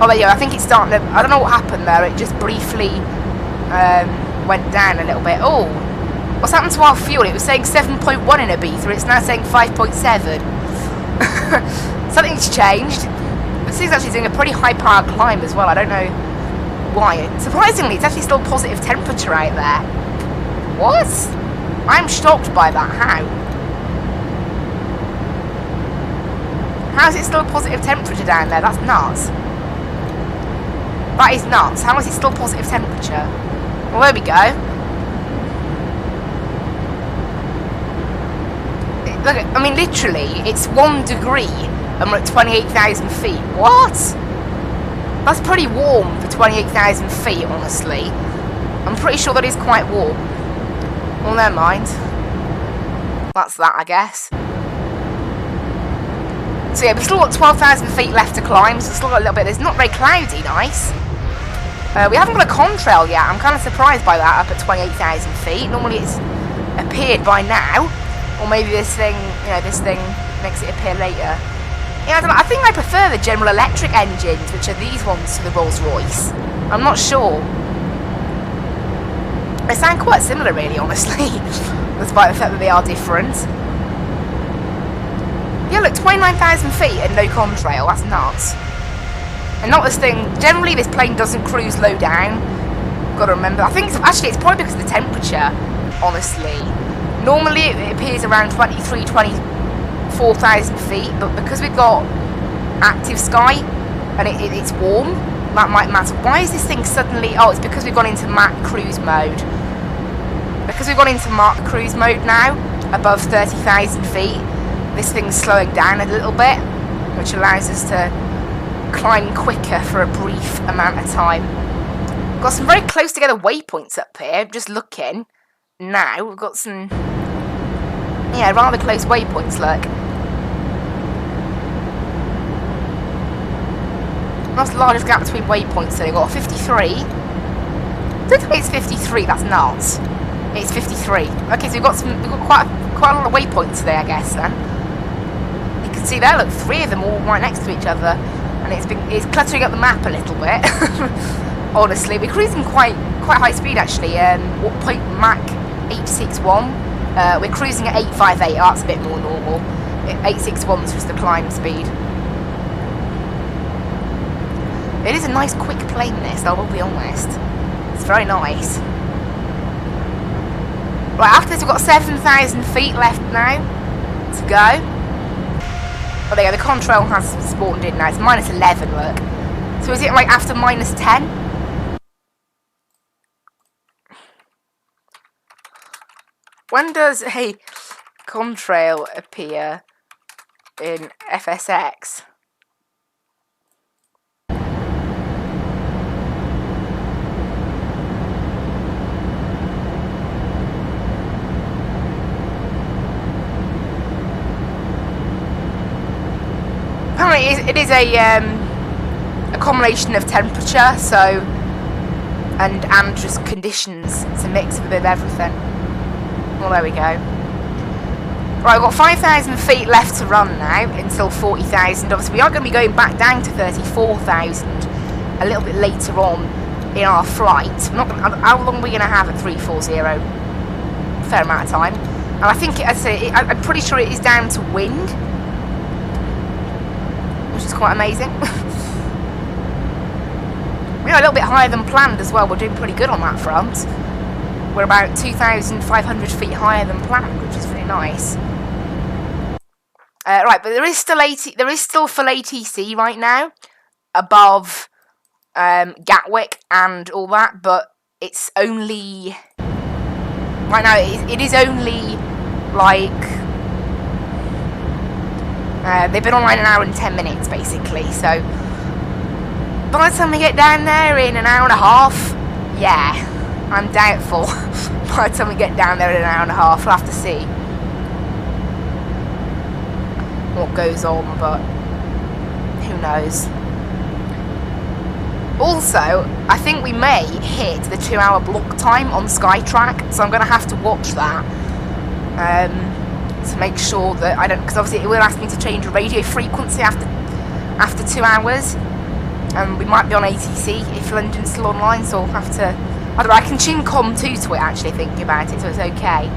Oh, there you go. I think it's starting to... I don't know what happened there. It just briefly went down a little bit. Oh, what's happened to our fuel? It was saying 7.1 in Ibiza. It's now saying 5.7. Something's changed. This thing's actually doing a pretty high power climb as well. I don't know why. Surprisingly, it's actually still positive temperature out there. What? I'm shocked by that. How? How is it still positive temperature down there? That's nuts. That is nuts. How is it still positive temperature? Well, there we go. Look, I mean, literally, it's 1 degree and we're at 28,000 feet. What? That's pretty warm for 28,000 feet, honestly. I'm pretty sure that is quite warm. Well, never mind. That's that, I guess. So yeah, we've still got 12,000 feet left to climb, so we've still got a little bit. It's not very cloudy, nice. We haven't got a contrail yet. I'm kind of surprised by that, up at 28,000 feet. Normally it's appeared by now. Or maybe this thing, you know, this thing makes it appear later. Yeah, I don't know. I think I prefer the General Electric engines, which are these ones to the Rolls-Royce. I'm not sure. They sound quite similar, really, honestly, despite the fact that they are different. Yeah, look, 29,000 feet and no contrail. That's nuts. And not this thing. Generally, this plane doesn't cruise low down. Got to remember. I think it's probably because of the temperature, honestly. Normally, it appears around 23, 24,000 feet, but because we've got active sky and it's warm, That might matter. Why is this thing suddenly... Oh, it's because we've gone into Mach cruise mode. Because we've gone into Mach cruise mode now, above 30,000 feet, this thing's slowing down a little bit, which allows us to climb quicker for a brief amount of time. We've got some very close together waypoints up here, just looking. Now, we've got some... Yeah, rather close waypoints, look. That's the largest gap between waypoints, so we've got 53. I don't think it's 53, that's nuts. It's 53. Okay, so we've got quite a lot of waypoints today, I guess, then. You can see there, look, 3 of them all right next to each other. And it's cluttering up the map a little bit. Honestly, we're cruising quite high speed, actually. Point Mach 861. We're cruising at 858, that's a bit more normal. 861 is just the climb speed. It is a nice quick plane, this, I will be honest. It's very nice. Right, after this we've got 7,000 feet left now to go. Oh, there you go, the contrail has spawned in now. It's minus 11, look. So is it like after minus 10? When does a contrail appear in FSX? Apparently it is a combination of temperature, so and just conditions. It's a mix of a bit of everything. Well, there we go. Right, we've got 5,000 feet left to run now until 40,000. Obviously, we are going to be going back down to 34,000 a little bit later on in our flight. How long are we going to have at 340? Fair amount of time. And I think, I'm pretty sure it is down to wind, which is quite amazing. We're a little bit higher than planned as well. We're doing pretty good on that front. We're about 2,500 feet higher than planned, which is really nice. Right, but there is still full ATC right now above Gatwick and all that, but it's only right now. It is only like they've been online an hour and 10 minutes basically. So by the time we get down there in an hour and a half, yeah. I'm doubtful by the time we get down there in an hour and a half. We'll have to see what goes on, but who knows. Also, I think we may hit the 2-hour block time on Skytrack, so I'm going to have to watch that to make sure that I don't, because obviously it will ask me to change the radio frequency after 2 hours, and we might be on ATC if London's still online, so I'll have to. I don't know, I can tune COM2 to it actually, thinking about it, so it's okay.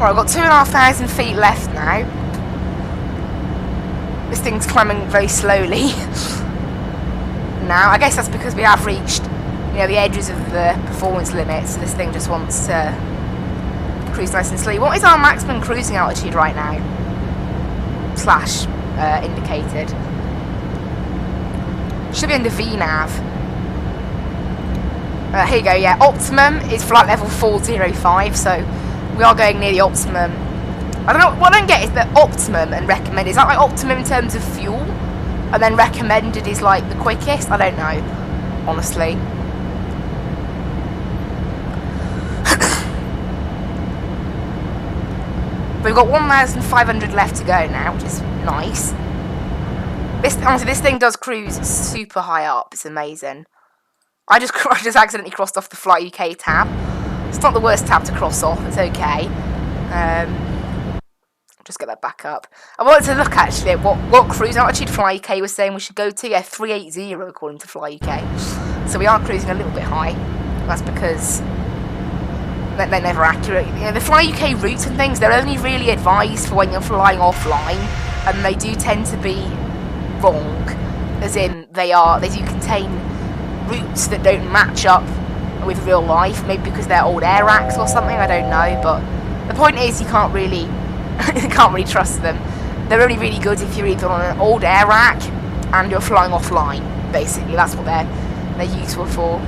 Right, I've got 2,500 feet left now. This thing's climbing very slowly. Now, I guess that's because we have reached, you know, the edges of the performance limit, so this thing just wants to cruise nice and slowly. What is our maximum cruising altitude right now? Slash indicated. Should be under VNAV. Here you go, yeah. Optimum is flight level 405, so we are going near the optimum. I don't know, what I don't get is the optimum and recommended. Is that like optimum in terms of fuel? And then recommended is like the quickest? I don't know, honestly. We've got 1,500 left to go now, which is nice. Honestly, this thing does cruise super high up. It's amazing. I just accidentally crossed off the Fly UK tab. It's not the worst tab to cross off. It's okay. Just get that back up. I wanted to look actually at what cruise altitude Fly UK was saying we should go to. Yeah, 380 according to Fly UK. So we are cruising a little bit high. That's because they're never accurate. You know, the Fly UK routes and things, they're only really advised for when you're flying offline, and they do tend to be wrong, as in they do contain routes that don't match up with real life, maybe because they're old air racks or something, I don't know, but the point is you can't really trust them. They're only really good if you're either on an old air rack and you're flying offline, basically. That's what they're useful for.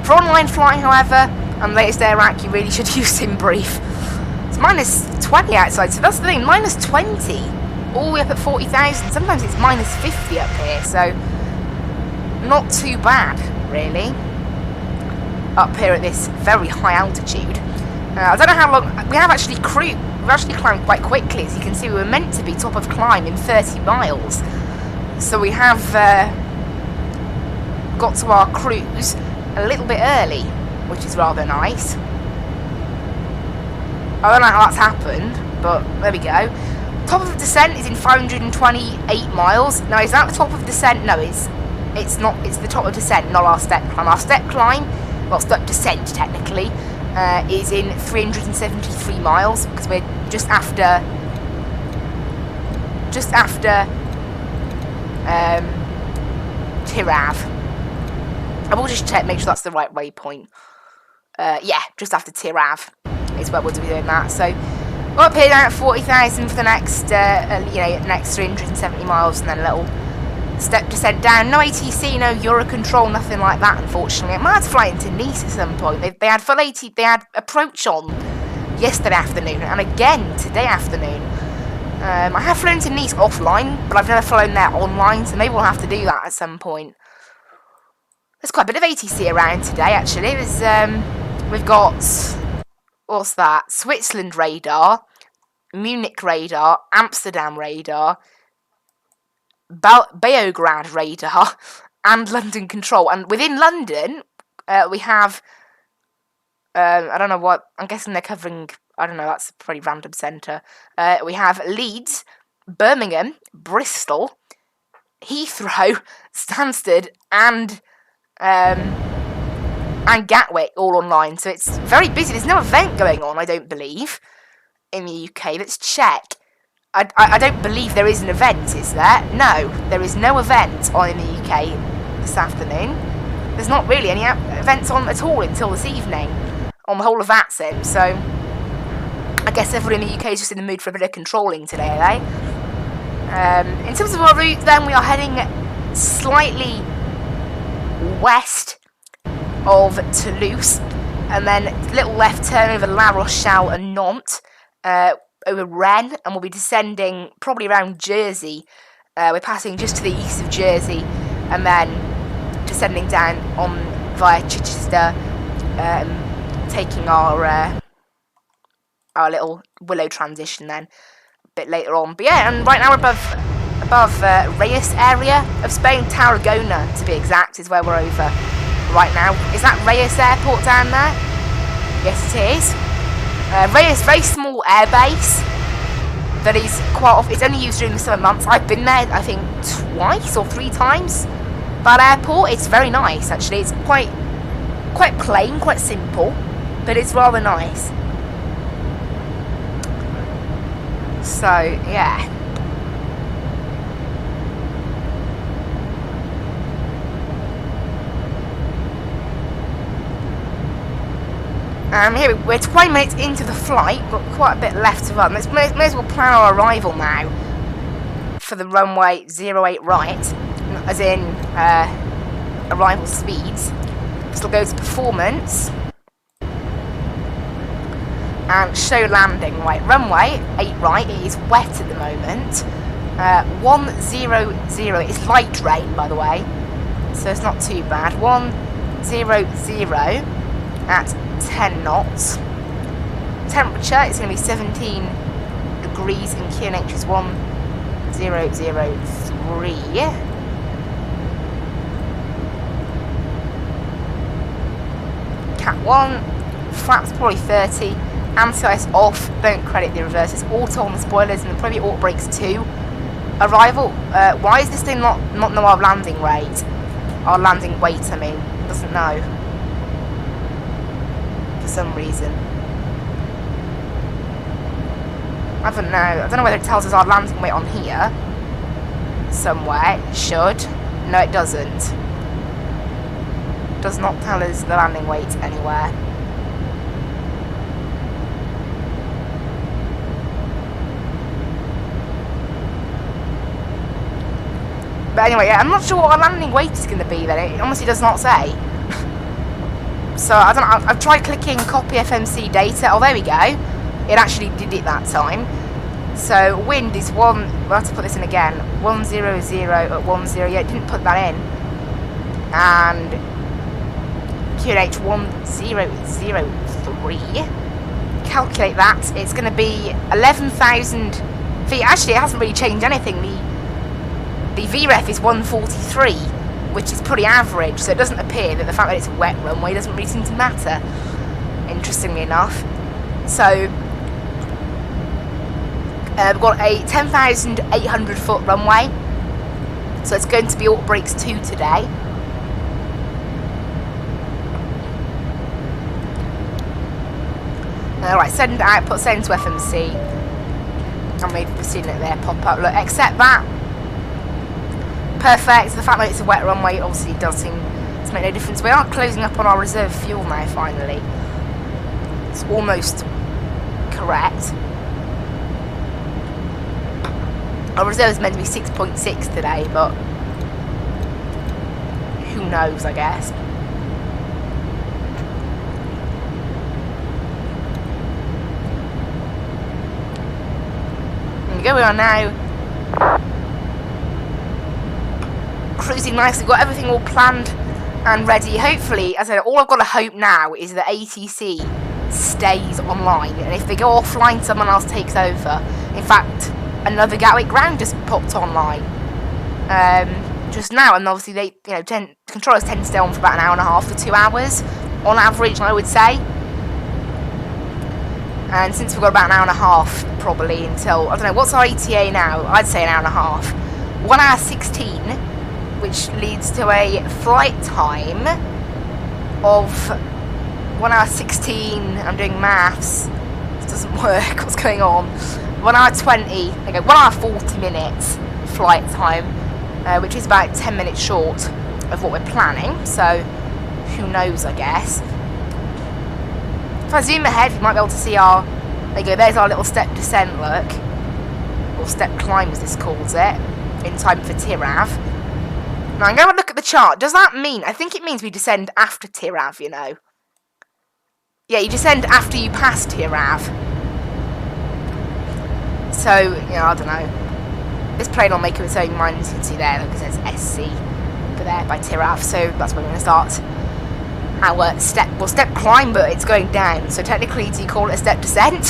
For online flying, however, and the latest air rack, you really should use SimBrief. It's minus 20 outside, so that's the thing, minus 20 all the way up at 40,000. Sometimes it's minus 50 up here, so not too bad, really, up here at this very high altitude. I don't know how long we have actually we've actually climbed quite quickly. As you can see, we were meant to be top of climb in 30 miles, so we have got to our cruise a little bit early, which is rather nice. I don't know how that's happened, but there we go. Top of descent is in 528 miles. Now, is that the top of descent? No, it's not. It's the top of descent, not our step climb. Our step climb, well, step descent technically, is in 373 miles because we're just after Tirav. I will just check, make sure that's the right waypoint. Yeah, just after Tirav is where we'll be doing that. So we're up here down at 40,000 for the next, next 370 miles, and then a little step descent down. No ATC, no Eurocontrol, nothing like that, unfortunately. I might have to fly into Nice at some point. They had full AT, they had approach on yesterday afternoon, and again today afternoon. I have flown to Nice offline, but I've never flown there online, so maybe we'll have to do that at some point. There's quite a bit of ATC around today, actually. There's, we've got, what's that? Switzerland radar, Munich radar, Amsterdam radar, Beograd radar, and London control. And within London, we have, I don't know what, I'm guessing they're covering, I don't know, that's a pretty random centre. We have Leeds, Birmingham, Bristol, Heathrow, Stansted, and Gatwick all online, so it's very busy. There's no event going on, I don't believe, in the UK. Let's check. I don't believe there is an event, is there? No, there is no event on in the UK this afternoon. There's not really any events on at all until this evening on the whole of Vatsim, so I guess everyone in the UK is just in the mood for a bit of controlling today, are they? In terms of our route, then, we are heading slightly west of Toulouse, and then a little left turn over La Rochelle and Nantes, over Rennes, and we'll be descending probably around Jersey. We're passing just to the east of Jersey, and then descending down on via Chichester, taking our little Willow transition then a bit later on. But yeah, and right now we're above Reyes area of Spain. Tarragona, to be exact, is where we're over right now. Is that Reyes Airport down there? Yes, it is. Reyes, very small air base that is quite off. It's only used during the summer months. I've been there, I think, twice or 3 times. That airport, it's very nice, actually. It's quite plain, quite simple, but it's rather nice. So, yeah. Here we're 20 minutes into the flight, got quite a bit left to run. Let's may as well plan our arrival now for the runway 08 right, as in arrival speeds. So we'll go to performance and show landing. Right, runway 8 right. It is wet at the moment. 100. It's light rain, by the way, so it's not too bad. 100 at 10 knots. Temperature is going to be 17 degrees and QNH is 1003. Cat 1, flaps probably 30, anti-ice off, don't credit the reverses, auto on the spoilers, and probably auto brakes too. Arrival, why is this thing not know our landing rate? Our landing weight, I mean, doesn't know. For some reason. I don't know. I don't know whether it tells us our landing weight on here. Somewhere. It should. No, it doesn't. Does not tell us the landing weight anywhere. But anyway, yeah, I'm not sure what our landing weight is going to be then. It honestly does not say. So, I don't know. I've tried clicking copy FMC data. Oh, there we go. It actually did it that time. So, wind is we'll have to put this in again. 100 at 10. Yeah, it didn't put that in. And QNH 1003. Calculate that. It's going to be 11,000 feet. Actually, it hasn't really changed anything. The VREF is 143, which is pretty average, so it doesn't appear that the fact that it's a wet runway doesn't really seem to matter, interestingly enough. So, we've got a 10,800 foot runway, so it's going to be auto brakes 2 today. Alright, send output, send to FMC. And we've seen it there pop up. Look, accept that. Perfect. The fact that it's a wet runway obviously does seem to make no difference. We are closing up on our reserve fuel now, finally. It's almost correct. Our reserve is meant to be 6.6 today, but who knows, I guess. There we go, we are now cruising nicely. Got everything all planned and ready. Hopefully, as I said, all I've got to hope now is that ATC stays online, and if they go offline, someone else takes over. In fact, another Gatwick ground just popped online just now, and obviously they, controllers tend to stay on for about an hour and a half to 2 hours on average, I would say. And since we've got about an hour and a half probably until, I don't know, what's our ETA now? I'd say an hour and a half. 1 hour 16, which leads to a flight time of 1 hour 16. I'm doing maths. This doesn't work. What's going on? 1 hour 20. Okay, 1 hour 40 minutes flight time, which is about 10 minutes short of what we're planning. So, who knows, I guess. If I zoom ahead, we might be able to see our... There you go, there's our little step descent, look. Or step climb, as this calls it. In time for Tirav. Now, I'm going to look at the chart. Does that mean... I think it means we descend after Tirav, you know. Yeah, you descend after you pass Tirav. So, I don't know. This plane will make up its own mind, as you can see there. Look, it says SC over there by Tirav. So, that's where we're going to start our step climb, but it's going down. So, technically, do you call it a step descent?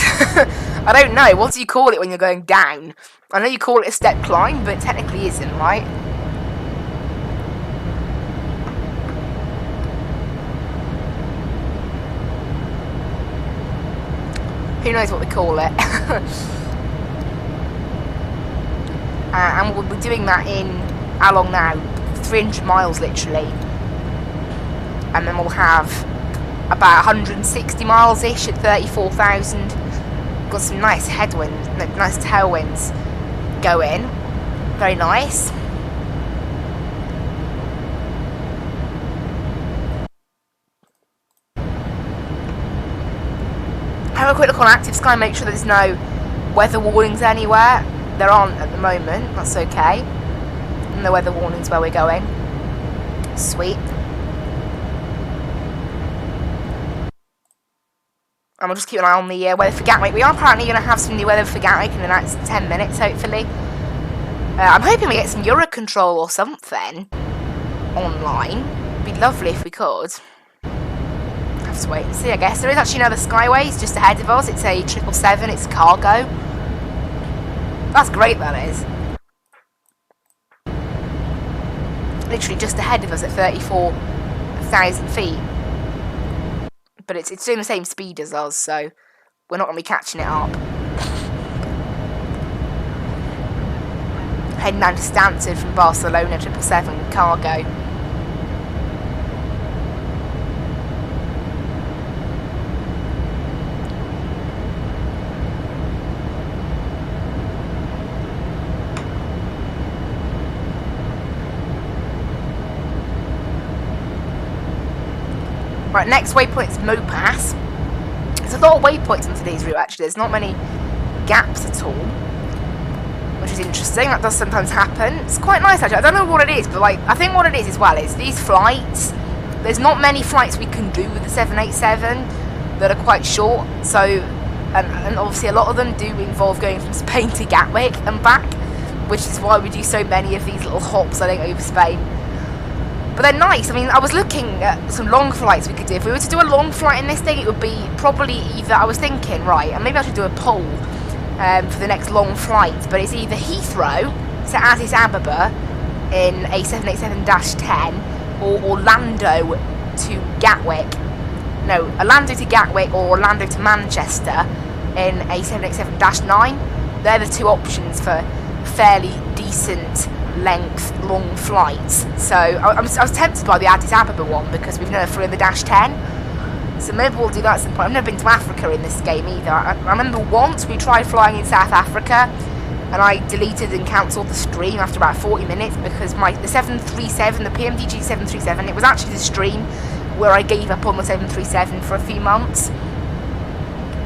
I don't know. What do you call it when you're going down? I know you call it a step climb, but it technically isn't, right? Who knows what we call it? And we'll be doing that in, how long now? 300 miles, literally. And then we'll have about 160 miles-ish at 34,000. Got some nice headwinds, nice tailwinds going. Very nice. Have a quick look on Active Sky, make sure there's no weather warnings anywhere. There aren't at the moment, that's okay. No weather warnings where we're going. Sweet. And we'll just keep an eye on the weather for Gatwick. We are apparently going to have some new weather for Gatwick in the next 10 minutes, hopefully. I'm hoping we get some Eurocontrol or something online. It'd be lovely if we could. Have to wait and see, I guess. There is actually another Skyways just ahead of us. It's a 777, it's cargo. That's great, that is. Literally just ahead of us at 34,000 feet. But it's doing the same speed as us, so we're not going to be catching it up. Heading down to Stansted from Barcelona, 777 cargo. Right, next waypoint is Mopass. There's a lot of waypoints on today's route, actually. There's not many gaps at all, which is interesting. That does sometimes happen. It's quite nice, actually. I don't know what it is, but like, I think what it is as well is these flights, there's not many flights we can do with the 787 that are quite short, so, and obviously a lot of them do involve going from Spain to Gatwick and back, which is why we do so many of these little hops, I think, over Spain. But they're nice. I mean, I was looking at some long flights we could do. If we were to do a long flight in this thing, it would be probably either, I was thinking, right, and maybe I should do a poll for the next long flight, but it's either Heathrow to Addis Ababa in a 787-10 or Orlando to Gatwick. No, Orlando to Gatwick or Orlando to Manchester in a 787-9. They're the two options for fairly decent length long flights. So I was tempted by the Addis Ababa one because we've never flown the -10. So maybe we'll do that at some point. I've never been to Africa in this game either. I remember once we tried flying in South Africa and I deleted and cancelled the stream after about 40 minutes because the 737, the PMDG 737, it was actually the stream where I gave up on the 737 for a few months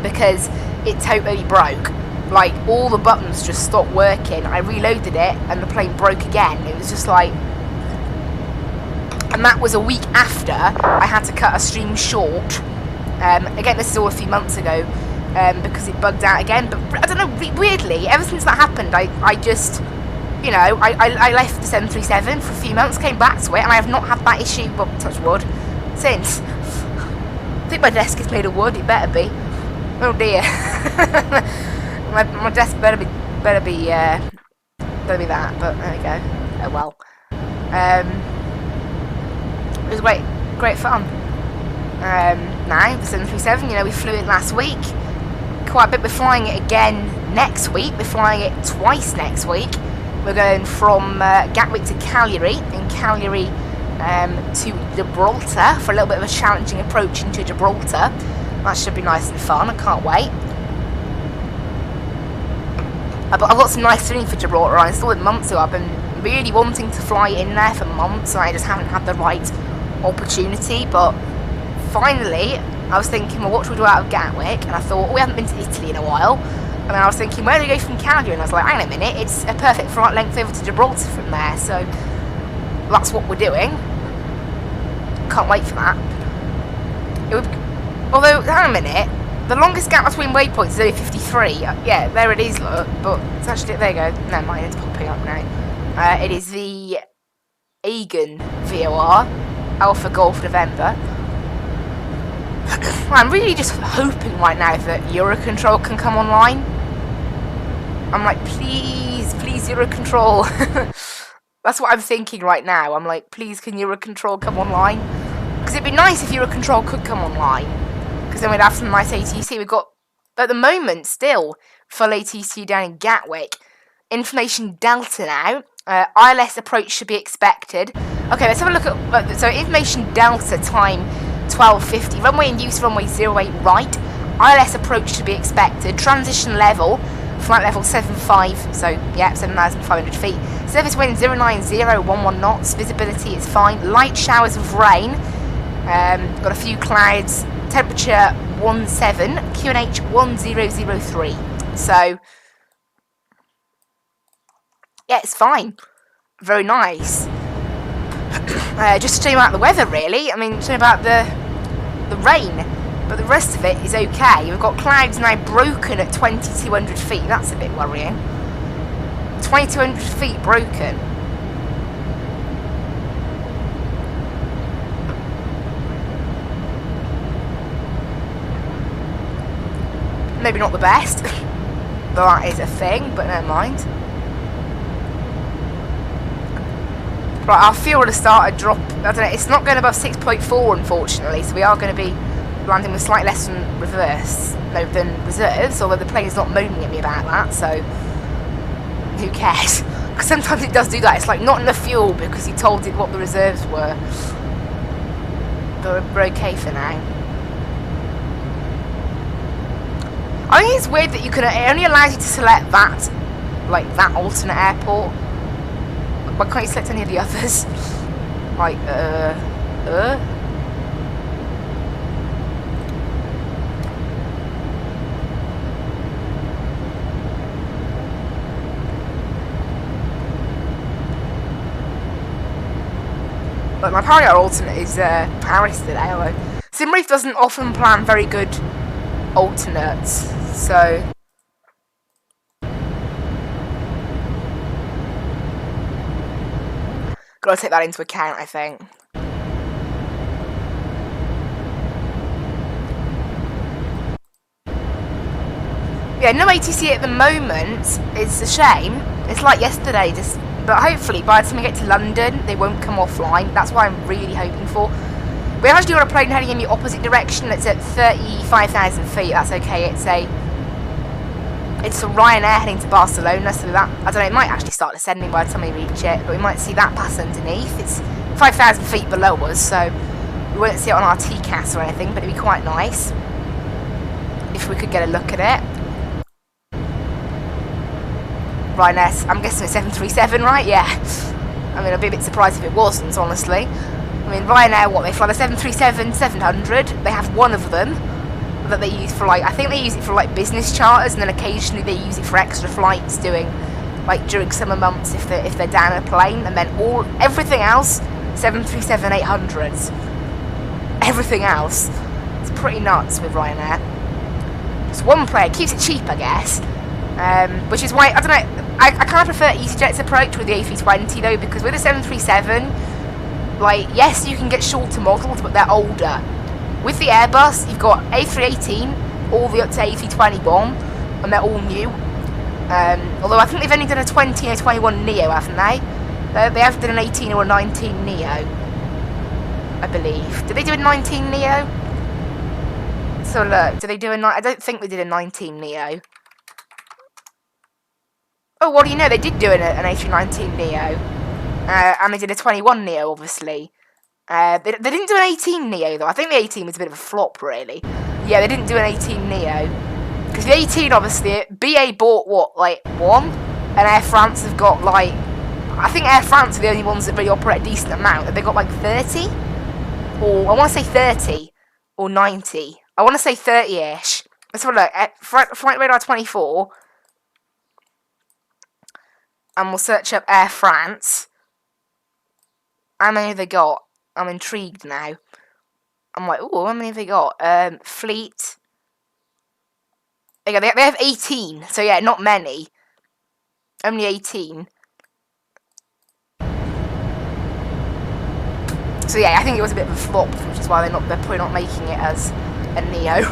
because it totally broke. Like, all the buttons just stopped working. I reloaded it and the plane broke again. It was just like... And that was a week after I had to cut a stream short. Again, this is all a few months ago because it bugged out again. But I don't know, weirdly, ever since that happened, I just... You know, I left the 737 for a few months, came back to it, and I have not had that issue, well, touch wood, since. I think my desk is made of wood, it better be. Oh dear. My desk better be that, but there we go. Oh well. It was great fun. Now the 737, you know, we flew it last week. Quite a bit. We're flying it again next week. We're flying it twice next week. We're going from Gatwick to Cagliari, and Cagliari to Gibraltar for a little bit of a challenging approach into Gibraltar. That should be nice and fun. I can't wait. I've got some nice feeling for Gibraltar. I installed it months ago. I've been really wanting to fly in there for months, and I just haven't had the right opportunity. But finally, I was thinking, well, what should we do out of Gatwick? And I thought, we haven't been to Italy in a while. And then I was thinking, where do we go from Cagliari? And I was like, hang on a minute, it's a perfect flight length over to Gibraltar from there. So that's what we're doing. Can't wait for that. Although, hang on a minute. The longest gap between waypoints is only 53. Yeah, there it is, look. But it's actually, there you go. Never mind, it's popping up now. It is the Egan VOR, Alpha Golf November. I'm really just hoping right now that Eurocontrol can come online. I'm like, please, Eurocontrol. That's what I'm thinking right now. I'm like, please, can Eurocontrol come online? Because it'd be nice if Eurocontrol could come online. Because then we'd have some nice ATC. We've got, at the moment, still, full ATC down in Gatwick. Information Delta now. ILS approach should be expected. Okay, let's have a look at... So, Information Delta time 12:50. Runway in use, runway 08 right. ILS approach should be expected. Transition level, flight level 75. So, yeah, 7,500 feet. Surface wind 09011 knots. Visibility is fine. Light showers of rain. Got a few clouds. Temperature 17, QNH 1003. So, yeah, it's fine. Very nice. Just to show you about the weather, really. I mean, show you about the rain. But the rest of it is okay. We've got clouds now broken at 2,200 feet. That's a bit worrying. 2,200 feet broken. Maybe not the best, but that is a thing, but never mind. Right, our fuel has started drop. I don't know, it's not going above 6.4 unfortunately, so we are going to be landing with slightly less than reserves, although the plane is not moaning at me about that, so who cares? Because sometimes it does do that. It's like not enough fuel because he told it what the reserves were. But we're okay for now. I think it's weird that you can, it only allows you to select that, like that alternate airport. Why can't you select any of the others? Like, But my prior alternate is Paris today, although Simreef doesn't often plan very good alternates, so... Gotta take that into account, I think. Yeah, no ATC at the moment. It's a shame. It's like yesterday, but hopefully by the time we get to London, they won't come offline. That's what I'm really hoping for. We're actually on a plane heading in the opposite direction. It's at 35,000 feet. That's okay. It's a Ryanair heading to Barcelona, so that, I don't know, it might actually start descending by the time we reach it, but we might see that pass underneath. It's 5,000 feet below us, so we won't see it on our TCAS or anything, but it'd be quite nice if we could get a look at it. Ryanair, I'm guessing it's 737, right? Yeah. I mean, I'd be a bit surprised if it wasn't, honestly. I mean, Ryanair, what, they fly the 737-700, they have one of them that they use for, like, I think they use it for, like, business charters, and then occasionally they use it for extra flights during summer months if they're down a plane, and then everything else, 737-800s. Everything else. It's pretty nuts with Ryanair. It's one player, keeps it cheap, I guess. Which is why, I don't know, I kind of prefer EasyJet's approach with the A320 though, because with the 737, like, yes, you can get shorter models, but they're older. With the Airbus, you've got A318 all the way up to A320 bomb, and they're all new. Although I think they've only done a 20 and a 21 Neo, haven't they? They have done an 18 or a 19 Neo, I believe. Did they do a 19 Neo? So look, did they do I don't think they did a 19 Neo. Oh, what do you know? They did do an A319 Neo. And they did a 21 Neo, obviously. They didn't do an 18 Neo, though. I think the 18 was a bit of a flop, really. Yeah, they didn't do an 18 Neo. Because the 18, obviously, BA bought, what, like, one? And Air France have got, like... I think Air France are the only ones that really operate a decent amount. They got, like, 30? Or, I want to say 30. Or 90. I want to say 30-ish. Let's have a look. Flight Radar 24... and we'll search up Air France. How many have they got? I'm intrigued now. I'm like, ooh, how many have they got? Fleet. They have 18. So yeah, not many. Only 18. So yeah, I think it was a bit of a flop, which is why they're probably not making it as a Neo.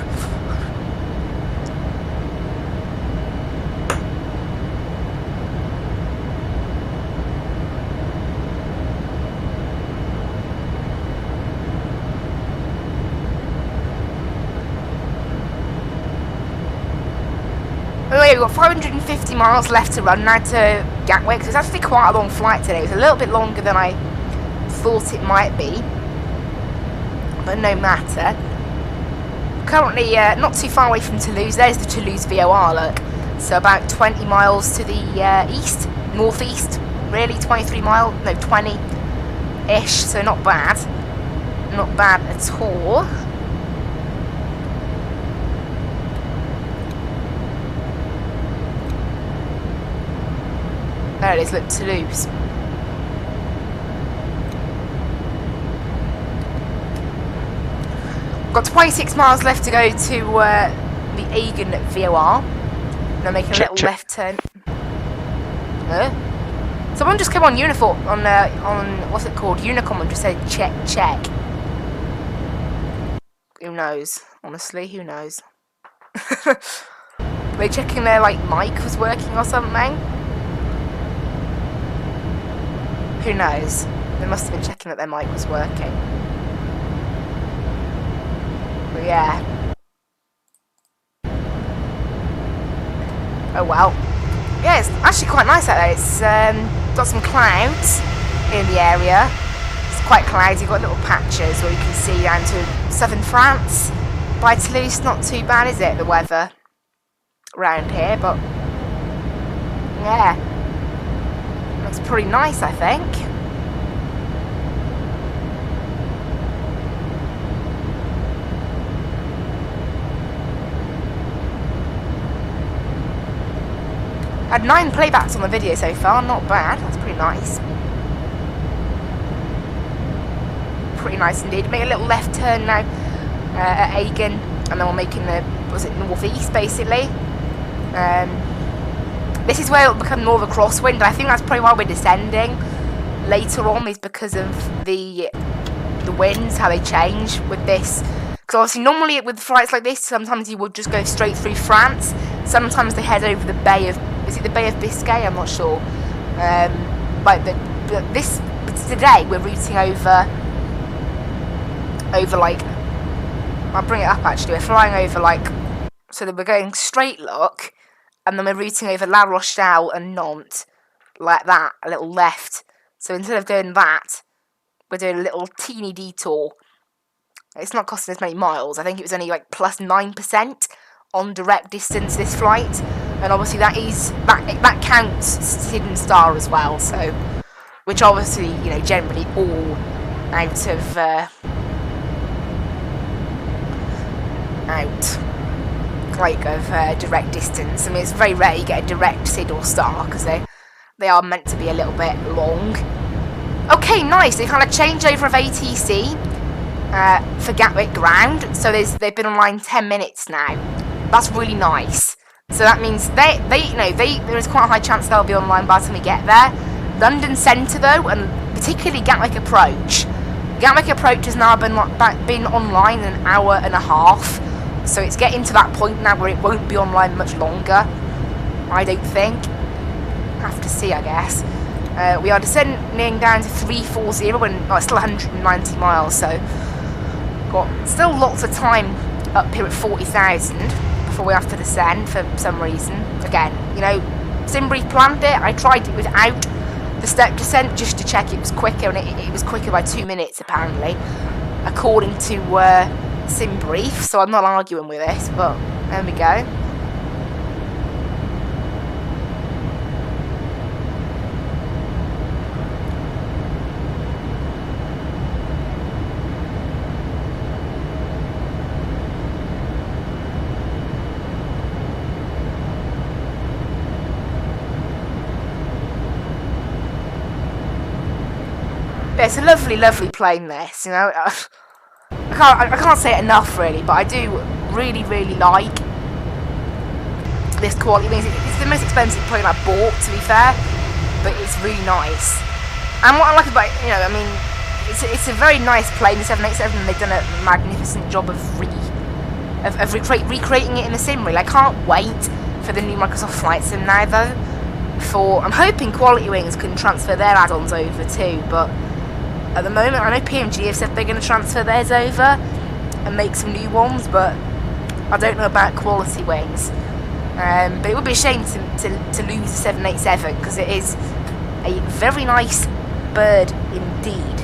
Anyway, we've got 550 miles left to run now to Gatwick, so it's actually quite a long flight today. It was a little bit longer than I thought it might be, but no matter. Currently not too far away from Toulouse. There's the Toulouse VOR, look. So about 20 miles to the east, northeast, really, 23 miles, no, 20-ish, so not bad. Not bad at all. There it is, look, Toulouse. Got 26 miles left to go to the Agen VOR. And I'm making a little left turn. Someone just came on uniform on what's it called? Unicom and just said check. Who knows? Honestly, who knows? Were they checking their mic was working or something? Who knows? They must have been checking that their mic was working. But yeah. Oh well. Yeah, it's actually quite nice out there. It's got some clouds in the area. It's quite cloudy. You've got little patches where you can see down to southern France. By Toulouse, not too bad, is it, the weather around here? But yeah. Looks pretty nice, I think. Had 9 playbacks on the video so far, not bad. That's pretty nice. pretty nice indeed. Make a little left turn now at Agen, and then we're making the, northeast basically. This is where it'll become more of a crosswind. I think that's probably why we're descending later on, is because of the winds, how they change with this. Because obviously normally with flights like this, sometimes you would just go straight through France. Sometimes they head over the Bay of, is it the Bay of Biscay? I'm not sure. But today we're routing over like, I'll bring it up actually, we're flying over like, so that we're going straight look, and then we're routing over La Rochelle and Nantes, like that, a little left. So instead of doing that, we're doing a little teeny detour. It's not costing us many miles. I think it was only like plus 9% on direct distance this flight, and obviously that counts SID and Star as well. So, which obviously, you know, generally all out of direct distance. I mean, it's very rare you get a direct SID or Star because they are meant to be a little bit long. Okay, nice. They've had a changeover of ATC for Gatwick ground, so they've been online 10 minutes now. That's really nice. So that means there is quite a high chance they'll be online by the time we get there. London Centre though, and particularly Gatwick Approach. Gatwick Approach has now been online an hour and a half, so it's getting to that point now where it won't be online much longer, I don't think. Have to see, I guess. We are descending down to 340 and it's still 190 miles, so got still lots of time up here at 40,000 before we have to descend for some reason. Again, you know, Simbrief planned it. I tried it without the step descent just to check it was quicker, and it was quicker by 2 minutes apparently, according to Simbrief. So I'm not arguing with this, but there we go. Yeah, it's a lovely, lovely plane, this, you know. I can't say it enough, really, but I do really, really like this quality. I mean, it's the most expensive plane I've bought, to be fair, but it's really nice. And what I like about it, you know, I mean, it's a very nice plane, the 787, and they've done a magnificent job of recreating it in the sim, really. I can't wait for the new Microsoft Flight Sim now, though. I'm hoping Quality Wings can transfer their add-ons over too, but at the moment, I know PMG have said they're going to transfer theirs over and make some new ones, but I don't know about Quality Wings. But it would be a shame to lose the 787, because it is a very nice bird indeed.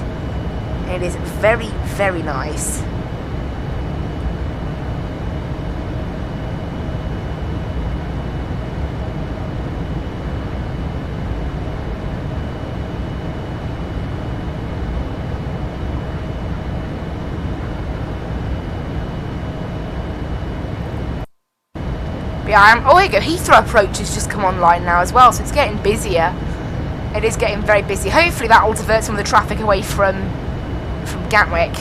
It is very, very nice. Yeah, oh, here you go. Heathrow Approach has just come online now as well, so it's getting busier. It is getting very busy. Hopefully that will divert some of the traffic away from Gatwick.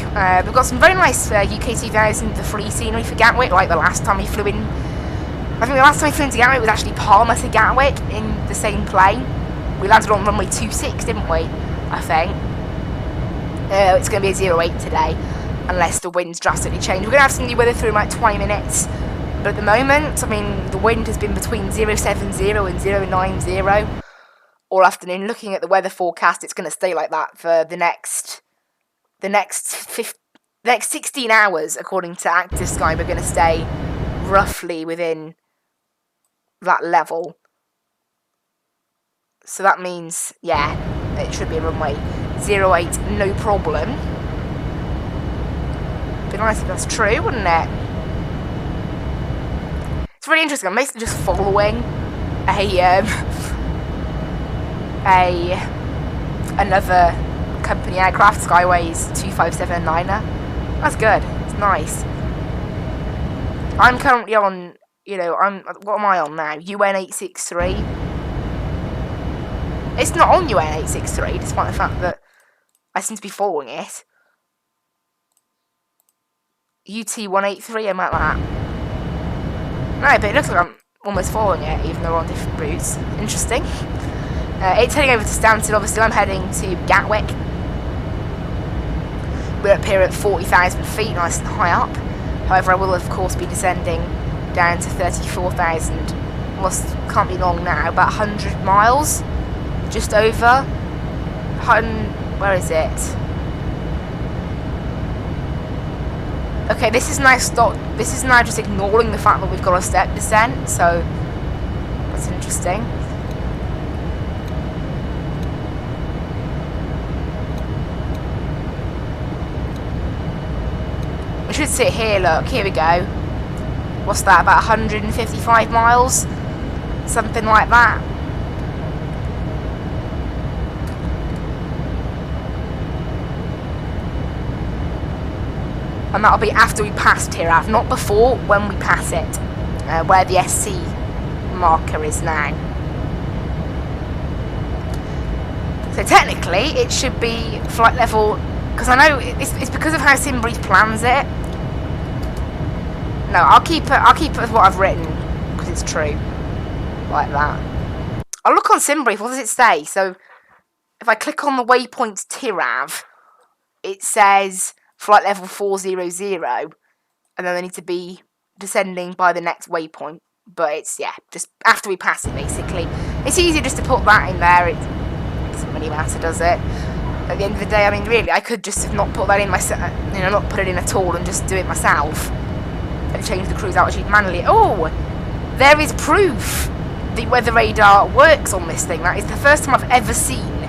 We've got some very nice UK 2000, the free scenery for Gatwick, like the last time we flew in. I think the last time we flew into Gatwick was actually Palma to Gatwick in the same plane. We landed on runway 26, didn't we? I think. It's going to be a 08 today, unless the winds drastically change. We're going to have some new weather through in like 20 minutes. But at the moment, I mean, the wind has been between 070 and 090 all afternoon. Looking at the weather forecast, it's going to stay like that for the next 16 hours, according to Active Sky. We're going to stay roughly within that level. So that means, yeah, it should be a runway 08, no problem. Be nice if that's true, wouldn't it? It's really interesting. I'm basically just following another company aircraft, Skyways 257-9er. That's good. It's nice. I'm currently on, you know, what am I on now? UN863. It's not on UN863, despite the fact that I seem to be following it. UT183, I'm like that. No, but it looks like I'm almost following it, even though we're on different routes. Interesting. It's heading over to Stansted, obviously. I'm heading to Gatwick. We're up here at 40,000 feet, nice and high up. However, I will, of course, be descending down to 34,000. Can't be long now, about 100 miles. Just over. Where is it? Okay, this is now just ignoring the fact that we've got a step descent, so that's interesting. We should sit here, look, here we go. What's that, about 155 miles? Something like that. And that'll be after we pass Tirav, not before, when we pass it, where the SC marker is now. So technically, it should be flight level, because I know it's because of how Simbreeze plans it. No, I'll keep it as what I've written, because it's true, like that. I'll look on Simbreeze, what does it say? So, if I click on the waypoint Tirav, it says flight level 400, and then they need to be descending by the next waypoint. But it's, yeah, just after we pass it, basically. It's easier just to put that in there. It doesn't really matter, does it? At the end of the day, I mean, really, I could just have not put that in myself, not put it in at all and just do it myself. And change the cruise altitude manually. Oh, there is proof the weather radar works on this thing. That is the first time I've ever seen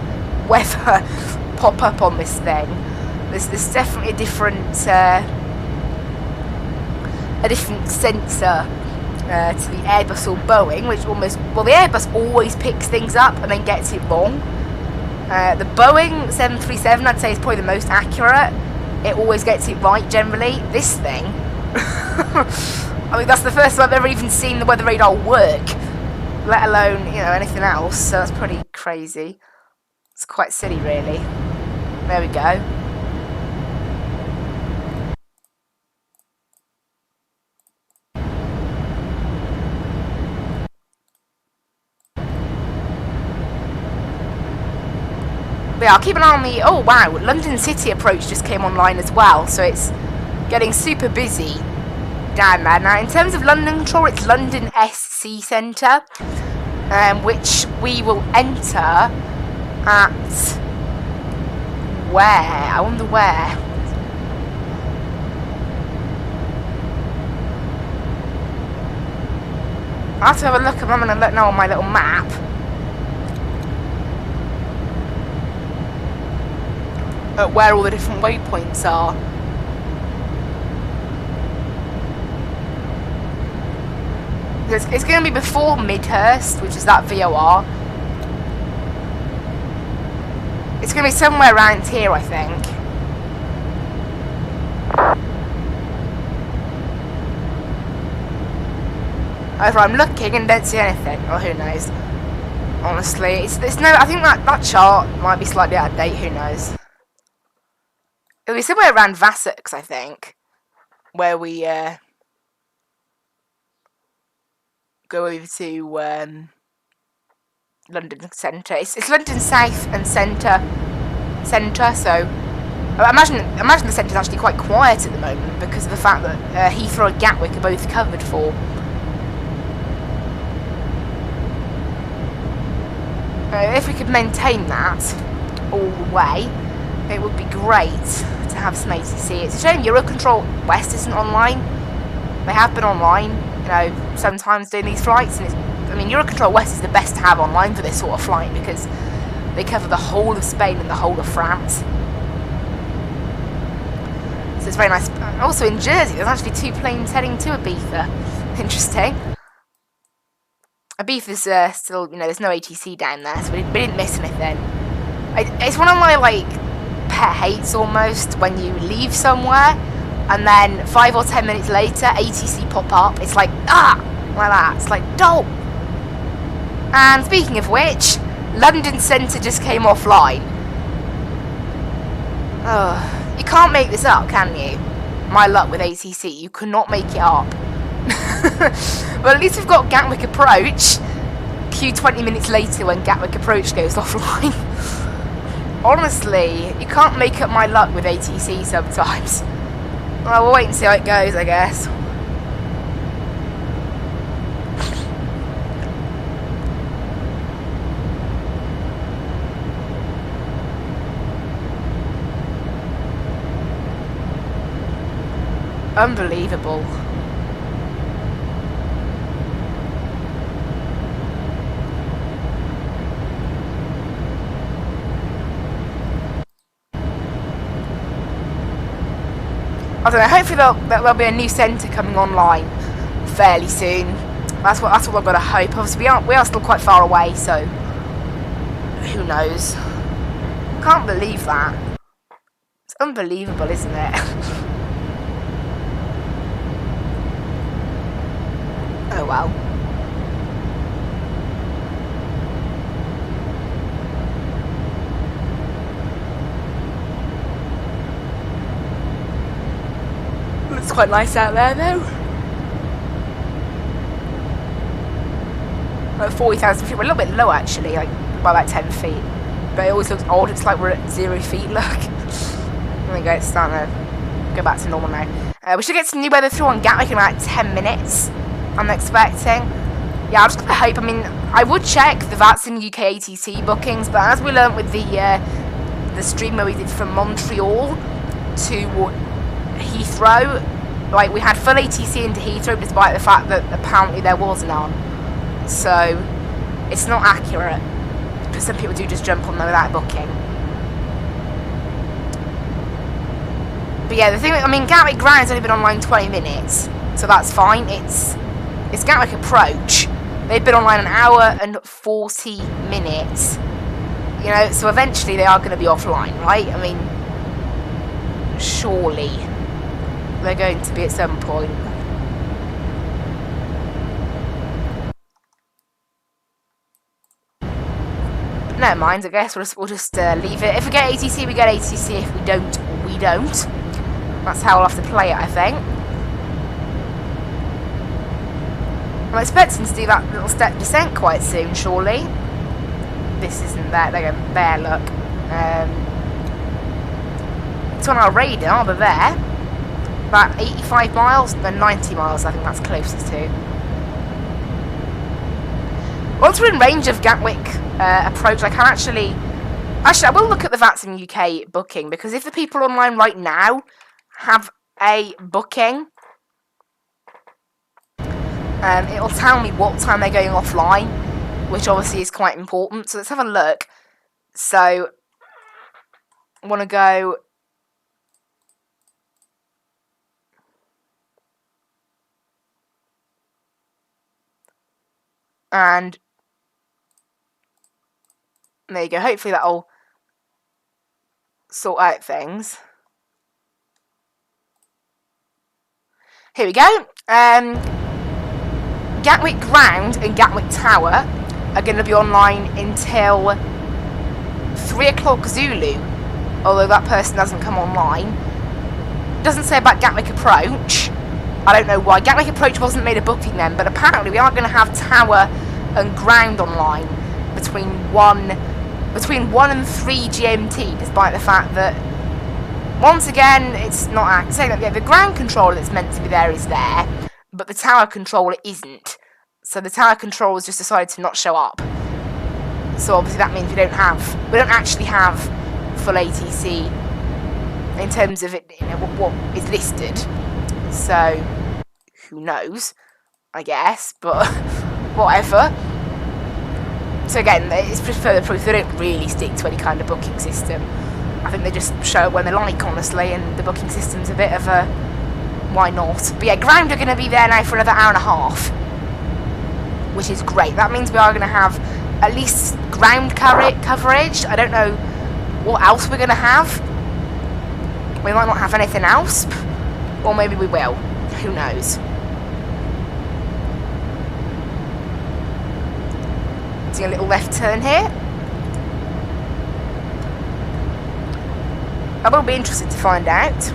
weather pop up on this thing. There's definitely a different sensor to the Airbus or Boeing, which the Airbus always picks things up and then gets it wrong. The Boeing 737, I'd say, is probably the most accurate. It always gets it right, generally. This thing, I mean, that's the first time I've ever even seen the weather radar work, let alone, anything else, so that's pretty crazy. It's quite silly, really. There we go. But yeah, I'll keep an eye on the... Oh, wow, London City approach just came online as well, so it's getting super busy down there. Now, in terms of London control, it's London SC Centre, which we will enter at... Where? I wonder where. I'll have to have a look. I'm having a look now on my little map. At where all the different waypoints are. It's going to be before Midhurst, which is that VOR. It's going to be somewhere around here, I think. However, I'm looking and don't see anything. Oh, who knows? Honestly, it's no. I think that chart might be slightly out of date. Who knows? It'll be somewhere around FSX, I think, where we go over to London Centre. It's London South and Centre, so I imagine the centre's actually quite quiet at the moment because of the fact that Heathrow and Gatwick are both covered for. If we could maintain that all the way, it would be great to have some ATC. It's a shame Eurocontrol West isn't online. They have been online, sometimes doing these flights, and Eurocontrol West is the best to have online for this sort of flight because they cover the whole of Spain and the whole of France. So it's very nice. Also in Jersey, there's actually 2 planes heading to Ibiza. Interesting. Ibiza's still, there's no ATC down there, so we didn't miss anything. It's one of my, pet hates almost, when you leave somewhere, and then 5 or 10 minutes later, ATC pop up. It's like, like that. It's like, dope. And speaking of which, London Centre just came offline. Oh, you can't make this up, can you? my luck with ATC. You cannot make it up. Well, at least we've got Gatwick Approach. Queue 20 minutes later when Gatwick Approach goes offline. Honestly, you can't make up my luck with ATC sometimes. Well, we'll wait and see how it goes, I guess. Unbelievable. I don't know, hopefully there'll be a new centre coming online fairly soon. That's what I've got to hope. Obviously we are still quite far away, so who knows. Can't believe that. It's unbelievable, isn't it? Oh well. Looks quite nice out there though. At 40,000 feet, we're a little bit low actually, like by about 10 feet. But it always looks odd, it's like we're at 0 feet, look. There we go, it's starting to go back to normal now. We should get some new weather through on Gatwick in about 10 minutes, I'm expecting. Yeah, I'm just gonna hope, I mean, I would check the Vatsim UK ATC bookings, but as we learnt with the stream where we did from Montreal to Heathrow, like we had full ATC into Heathrow despite the fact that apparently there was none. So it's not accurate because some people do just jump on there without booking. But yeah, the thing, I mean, Gatwick Ground's only been online 20 minutes, so that's fine. It's Gatwick Approach. They've been online an hour and 40 minutes. You know, so eventually they are going to be offline, right? I mean, surely they're going to be at some point. Never mind, I guess we'll just leave it. If we get ATC, we get ATC. If we don't, we don't. That's how we'll have to play it, I think. I'm expecting to do that little step descent quite soon, surely. This isn't there. There, look. It's on our radar, but there. About 85 miles, then 90 miles, I think that's closest to. Once we're in range of Gatwick Approach, I can actually, I will look at the Vatsim UK booking, because if the people online right now have a booking, it'll tell me what time they're going offline, which obviously is quite important. So let's have a look. So I want to go. And there you go. Hopefully that'll sort out things. Here we go. Gatwick Ground and Gatwick Tower are going to be online until 3 o'clock Zulu. Although that person doesn't come online. It doesn't say about Gatwick Approach. I don't know why. Gatwick Approach wasn't made a booking then, but apparently we are going to have Tower and Ground online between 1 and 3 GMT, despite the fact that, once again, it's not saying that the ground controller that's meant to be there is there, but the tower controller isn't. So the tower controller's just decided to not show up. So obviously that means we don't actually have full ATC in terms of it, you know, what is listed. So who knows, I guess, but whatever. So again, it's just further proof they don't really stick to any kind of booking system. I think they just show it when they like, honestly, and the booking system's a bit of a why not. But yeah, Ground are going to be there now for another hour and a half, which is great. That means we are going to have at least ground coverage. I don't know what else we're going to have. We might not have anything else, or maybe we will. Who knows? Doing a little left turn here. I will be interested to find out.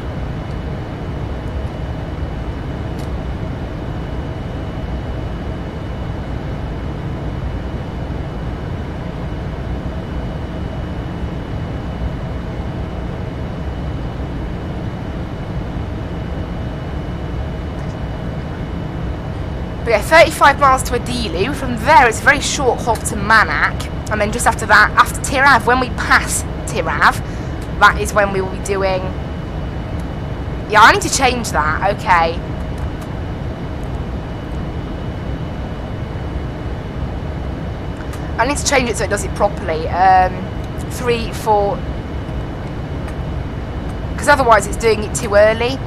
But yeah, 35 miles to Adilu. From there, it's a very short hop to Manak. And then just after that, after Tirav, when we pass Tirav, that is when we will be doing... Yeah, I need to change that. Okay. I need to change it so it does it properly. 3, 4... Because otherwise it's doing it too early.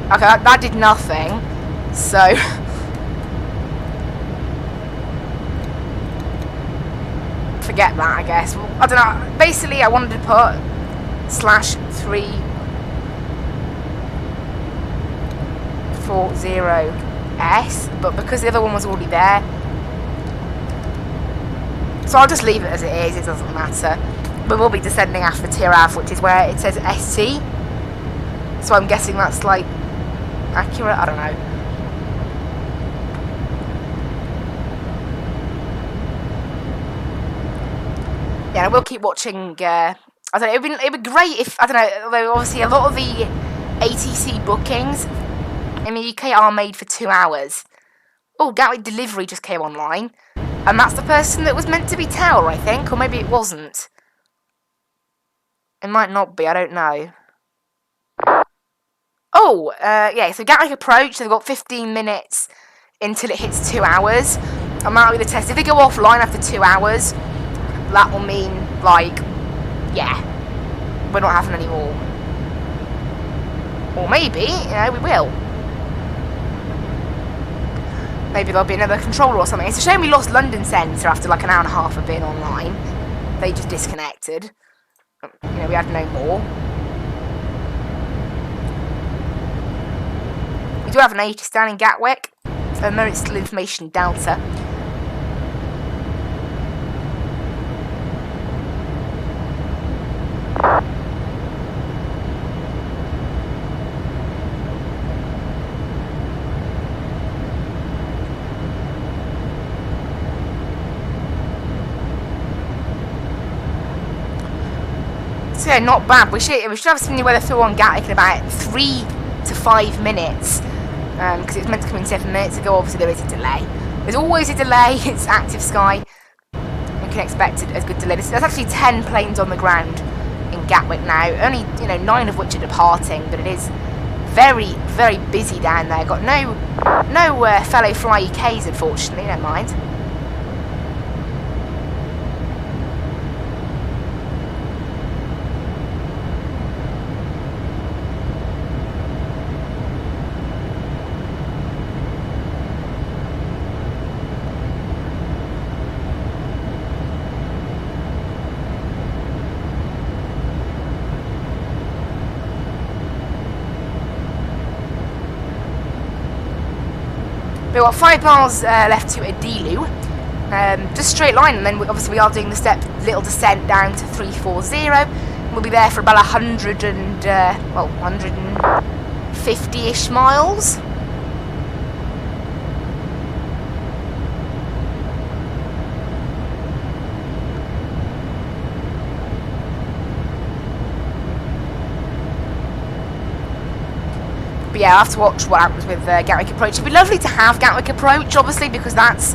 Okay, that did nothing. So... forget that, I guess. Well, I don't know. Basically, I wanted to put /340S, but because the other one was already there, so I'll just leave it as it is. It doesn't matter. We will be descending after Tirav, which is where it says ST. So I'm guessing that's like accurate. I don't know. Yeah, I will keep watching. I don't know. It'd be great if, I don't know. Although obviously a lot of the ATC bookings in the UK are made for 2 hours. Oh, Gatwick delivery just came online, and that's the person that was meant to be Tower, I think, or maybe it wasn't. It might not be. I don't know. Oh, yeah. So Gatwick approach. They've got 15 minutes until it hits 2 hours. And that'll be the test. If they go offline after 2 hours, that will mean, like, yeah, we're not having any more. Or maybe, you know, we will. Maybe there'll be another controller or something. It's a shame we lost London Centre after like an hour and a half of being online. They just disconnected. You know, we had no more. We do have an ATC down in Gatwick. No, it's still information Delta. So yeah, not bad. We should have seen the weather through on Gatwick in about 3 to 5 minutes. Because it was meant to come in 7 minutes ago. Obviously there is a delay. There's always a delay. It's active sky. You can expect a good delay. There's actually 10 planes on the ground in Gatwick now. Only, you know, 9 of which are departing, but it is very, very busy down there. Got no fellow Fly UKs, unfortunately. Never mind. We've got 5 miles left to Adilu, just straight line, and then obviously we are doing the little descent down to 340. We'll be there for about 150-ish miles. But yeah, I'll have to watch what happens with Gatwick Approach. It'd be lovely to have Gatwick Approach, obviously, because that's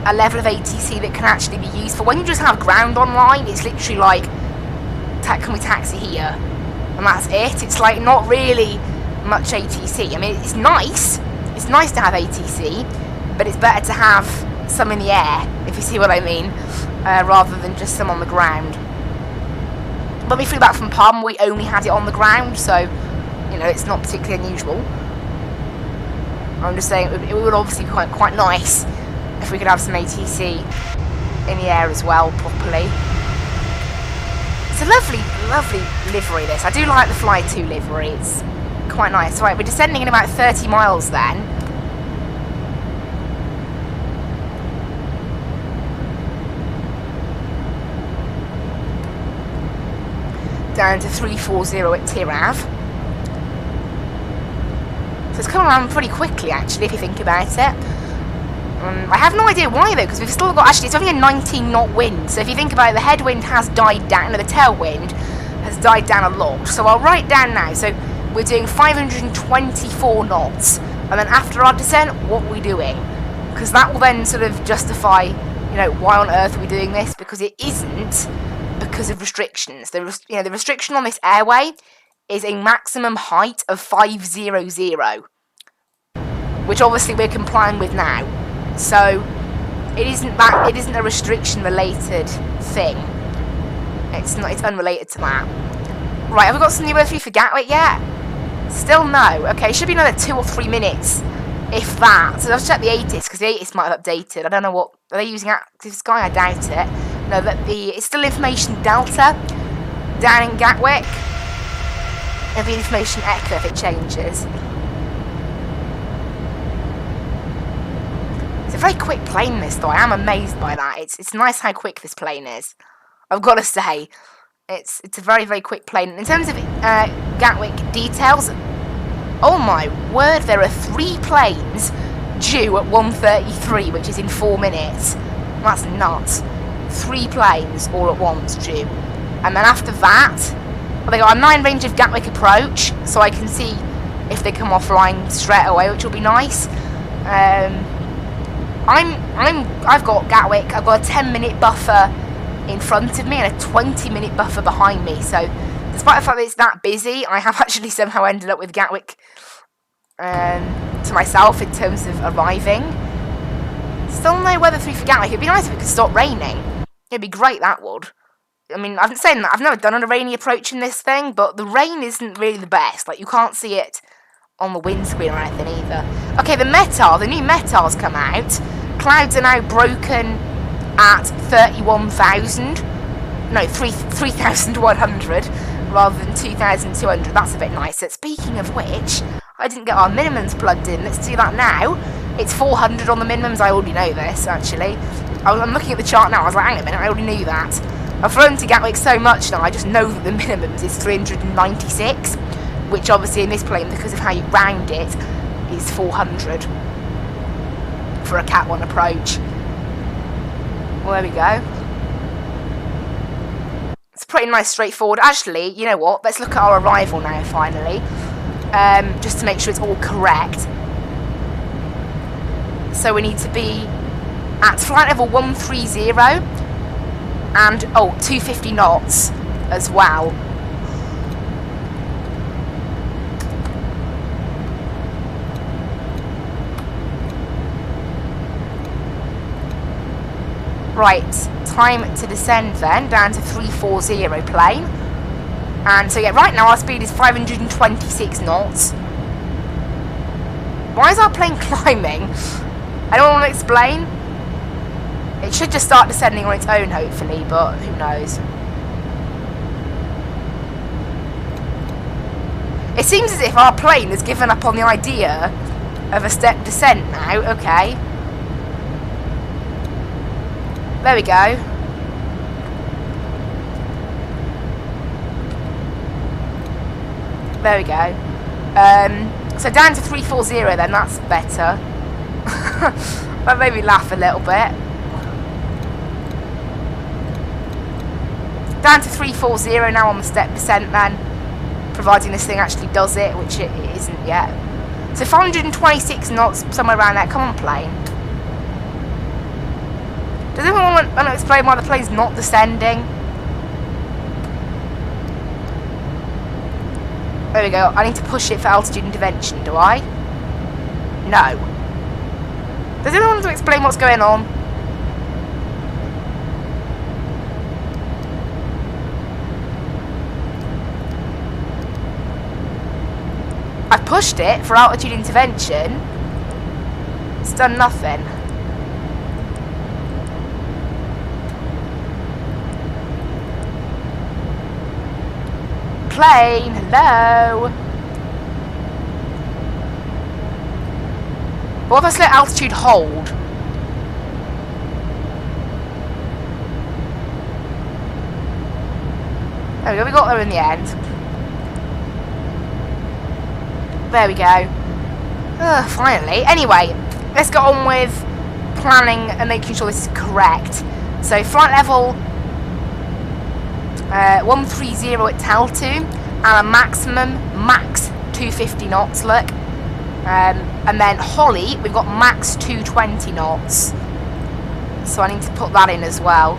a level of ATC that can actually be used for. When you just have ground online, it's literally like, can we taxi here? And that's it. It's like not really much ATC. I mean, it's nice. It's nice to have ATC, but it's better to have some in the air, if you see what I mean, rather than just some on the ground. When we flew back from Palm, we only had it on the ground, so you know, it's not particularly unusual. I'm just saying it would obviously be quite nice if we could have some ATC in the air as well, properly. It's a lovely, lovely livery, this. I do like the Fly2 livery. It's quite nice. Right, we're descending in about 30 miles then. Down to 340 at Tirav. So it's coming around pretty quickly, actually, if you think about it. I have no idea why though, because we've still got, actually it's only a 19 knot wind, so if you think about it, the headwind has died down, the tailwind has died down a lot. So I'll write down now, so we're doing 524 knots, and then after our descent, what are we doing? Because that will then sort of justify, you know, why on earth are we doing this, because it isn't because of restrictions. The restriction on this airway is a maximum height of 500, which obviously we're complying with now. So it isn't a restriction related thing. It's unrelated to that. Right, have we got some new weather for Gatwick yet? Still no. Okay, it should be another 2 or 3 minutes, if that. So I'll check the ATIS, because the ATIS might have updated. I don't know what, are they using Active Sky? I doubt it. No, but it's still information Delta down in Gatwick. It'll be information Echo if it changes. It's a very quick plane, this, though. I am amazed by that. It's nice how quick this plane is. I've got to say. It's a very, very quick plane. In terms of Gatwick details, oh my word, there are 3 planes due at 1:33, which is in 4 minutes. That's nuts. 3 planes all at once due. And then after that, well, they got a 9 range of Gatwick approach, so I can see if they come offline straight away, which will be nice. I've got Gatwick. I've got a 10-minute buffer in front of me and a 20-minute buffer behind me. So, despite the fact that it's that busy, I have actually somehow ended up with Gatwick to myself in terms of arriving. Still no weather through for Gatwick. It'd be nice if it could stop raining. It'd be great, that would. I mean, I'm saying that I've never done a rainy approach in this thing, but the rain isn't really the best. Like, you can't see it on the windscreen or anything either. Okay, the new METAR's come out. Clouds are now broken at 31,000. No, 3,100 rather than 2,200. That's a bit nicer. Speaking of which, I didn't get our minimums plugged in. Let's do that now. It's 400 on the minimums. I already know this, actually. I'm looking at the chart now. I was like, hang on a minute, I already knew that. I've flown to Gatwick so much now, I just know that the minimums is 396, which obviously in this plane, because of how you round it, is 400 for a Cat 1 approach. Well, there we go. It's pretty nice, straightforward. Actually, you know what? Let's look at our arrival now, finally. Just to make sure it's all correct. So we need to be at flight level 130 and, 250 knots as well. Right, time to descend then, down to 340 plane. And so yeah, right now our speed is 526 knots. Why is our plane climbing? Anyone want to explain? It should just start descending on its own, hopefully, but who knows. It seems as if our plane has given up on the idea of a step descent now. Okay. There we go. There we go. So down to 340 then, that's better. That made me laugh a little bit. Down to 340 now on the step descent then, providing this thing actually does it, which it isn't yet. So 526 knots, somewhere around there. Come on, plane. Does anyone want to explain why the plane's not descending? There we go. I need to push it for altitude intervention, do I? No. Does anyone want to explain what's going on? I've pushed it for altitude intervention. It's done nothing. Plane, hello. What if I let altitude hold? There we go, we got there in the end. There we go. Finally. Anyway, let's get on with planning and making sure this is correct. So flight level 130 at Tal2 and a max 250 knots, look. And then Holly, we've got max 220 knots. So I need to put that in as well.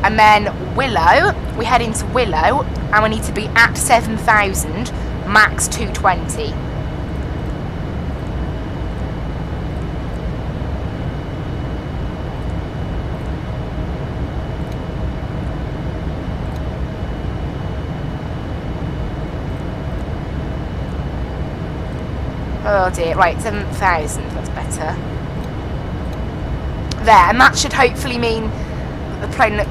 And then Willow, we head into Willow and we need to be at 7,000, max 220. Oh dear, right, 7,000, that's better. There, and that should hopefully mean that the plane...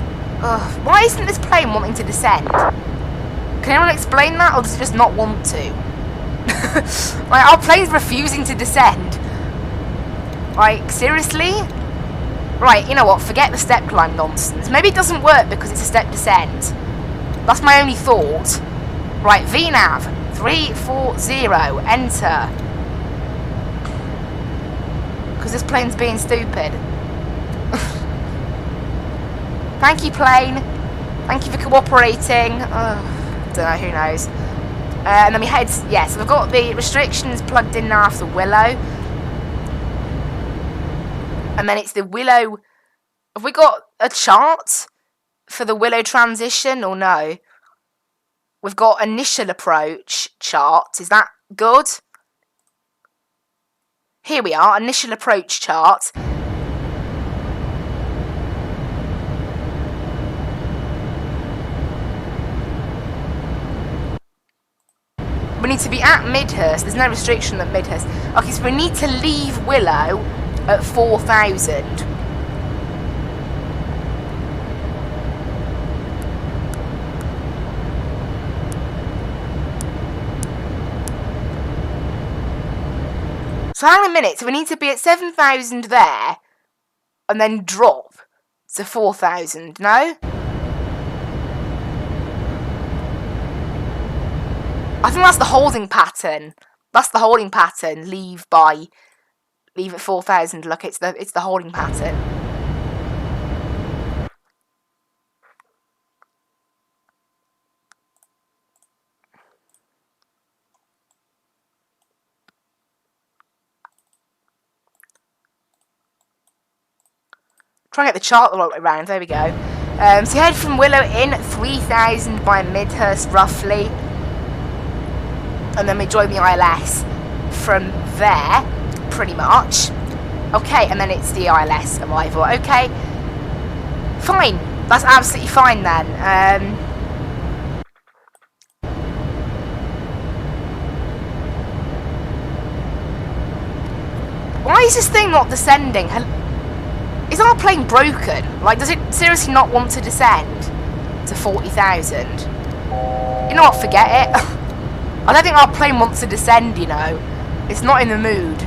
why isn't this plane wanting to descend? Can anyone explain that, or does it just not want to? Like, our plane's refusing to descend. Like, seriously? Right, you know what, forget the step climb nonsense. Maybe it doesn't work because it's a step descent. That's my only thought. Right, VNAV, 340, enter. Because this plane's being stupid. Thank you, plane. Thank you for cooperating. Don't know, who knows. And then we head... Yes, we've got the restrictions plugged in now after Willow. And then it's the Willow... Have we got a chart for the Willow transition or no? We've got initial approach chart. Is that good? Here we are, initial approach chart. We need to be at Midhurst. There's no restriction at Midhurst. Okay, so we need to leave Willow at 4,000. So hang on a minute, so we need to be at 7,000 there, and then drop to 4,000, no? I think that's the holding pattern. That's the holding pattern, leave at 4,000, look, it's the holding pattern. Try and get the chart the right way around. There we go. So you head from Willow in 3,000 by Midhurst roughly, and then we join the ILS from there, pretty much. Okay, and then it's the ILS arrival. Okay, fine. That's absolutely fine then. Why is this thing not descending? Is our plane broken? Like, does it seriously not want to descend to 40,000? You know what, forget it. I don't think our plane wants to descend, you know. It's not in the mood.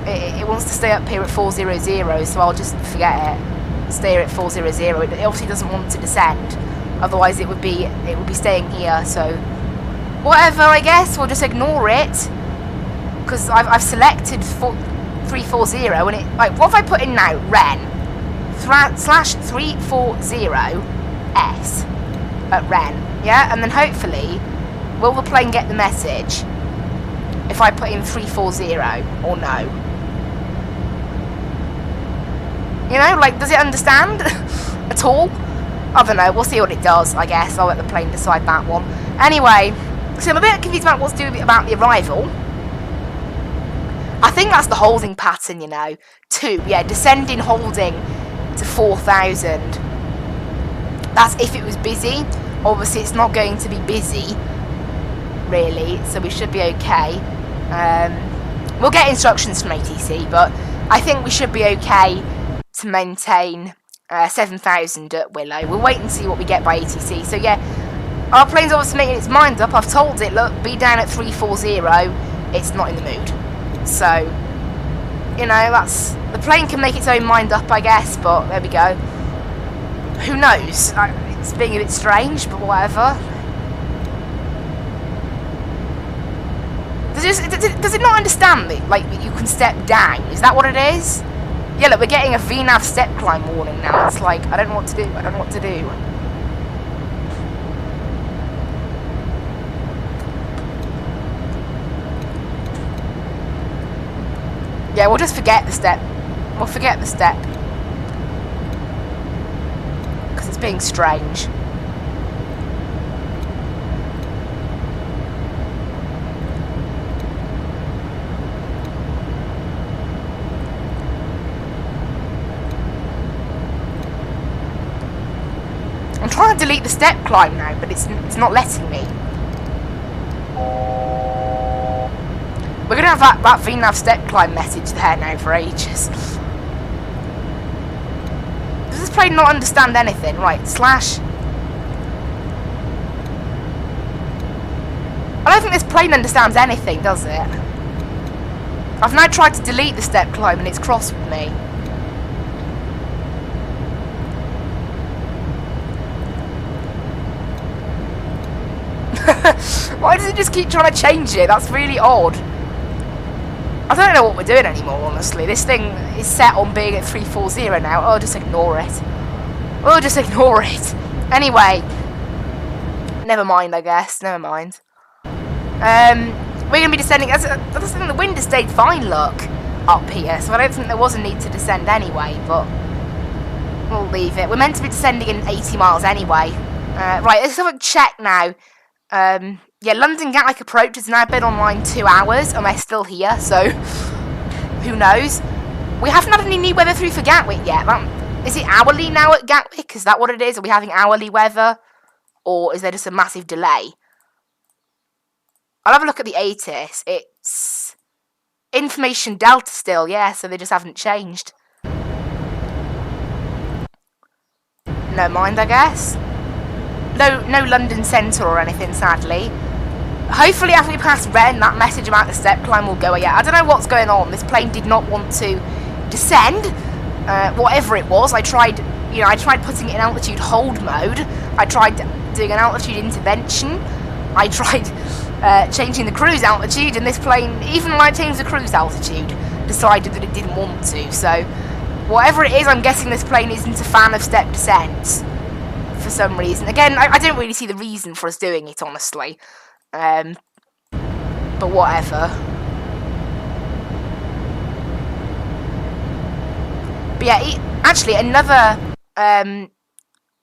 It wants to stay up here at 400, so I'll just forget it. Stay here at 400. It obviously doesn't want to descend. Otherwise it would be staying here, so whatever, I guess. We'll just ignore it. Because I've selected 340 and it, like, what have I put in now? Ren /340S at Ren, yeah, and then hopefully will the plane get the message if I put in 340 or no? You know, like, does it understand at all? I don't know, we'll see what it does, I guess. I'll let the plane decide that one. Anyway, so I'm a bit confused about what to do about the arrival. I think that's the holding pattern, you know. 2, yeah, descending, holding to 4,000. That's if it was busy. Obviously, it's not going to be busy, really, so we should be okay. We'll get instructions from ATC, but I think we should be okay to maintain 7,000 at Willow. We'll wait and see what we get by ATC. So, yeah, our plane's obviously making its mind up. I've told it, look, be down at 340. It's not in the mood. So, you know, that's... The plane can make its own mind up, I guess, but there we go. Who knows? It's being a bit strange, but whatever. Does it not understand that, like, you can step down? Is that what it is? Yeah, look, we're getting a VNAV step climb warning now. It's like, I don't know what to do. I don't know what to do. Yeah, we'll just forget the step. We'll forget the step. Because it's being strange. I'm trying to delete the step climb now, but it's not letting me. We're going to have that VNAV step climb message there now for ages. Does this plane not understand anything? Right, slash. I don't think this plane understands anything, does it? I've now tried to delete the step climb and it's cross with me. Why does it just keep trying to change it? That's really odd. I don't know what we're doing anymore, honestly. This thing is set on being at 340 now. Oh, just ignore it. Oh, just ignore it. Anyway. Never mind, I guess. Never mind. We're going to be descending. I think the wind has stayed fine, look, up here. So I don't think there was a need to descend anyway, but we'll leave it. We're meant to be descending in 80 miles anyway. Right, let's have a check now. Yeah, London Gatwick approach has now been online 2 hours, and they're still here, so who knows? We haven't had any new weather through for Gatwick yet. Is it hourly now at Gatwick? Is that what it is? Are we having hourly weather? Or is there just a massive delay? I'll have a look at the ATIS. It's information Delta still, yeah, so they just haven't changed. No mind, I guess. No London Centre or anything, sadly. Hopefully after we pass Ren, that message about the step climb will go away. I don't know what's going on. This plane did not want to descend. Whatever it was, I tried putting it in altitude hold mode. I tried doing an altitude intervention. I tried changing the cruise altitude, and this plane, even when I changed the cruise altitude, decided that it didn't want to. So, whatever it is, I'm guessing this plane isn't a fan of step descents for some reason. Again, I don't really see the reason for us doing it, honestly. But whatever. But yeah, actually, another there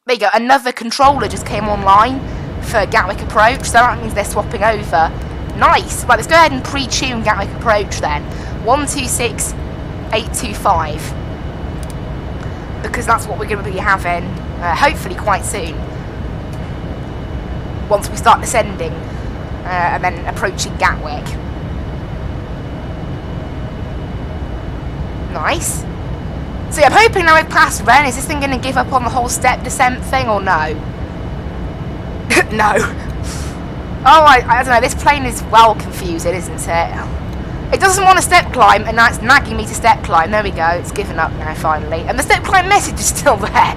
you go. Another controller just came online for Gatwick approach, so that means they're swapping over. Nice. Right, let's go ahead and pre-tune Gatwick approach then. 126825, because that's what we're going to be having hopefully quite soon. Once we start descending and then approaching Gatwick. Nice. So yeah, I'm hoping now we've passed Ren. Is this thing going to give up on the whole step descent thing or no? No. Oh, I don't know. This plane is well confusing, isn't it? It doesn't want a step climb, and now it's nagging me to step climb. There we go. It's given up now, finally. And the step climb message is still there.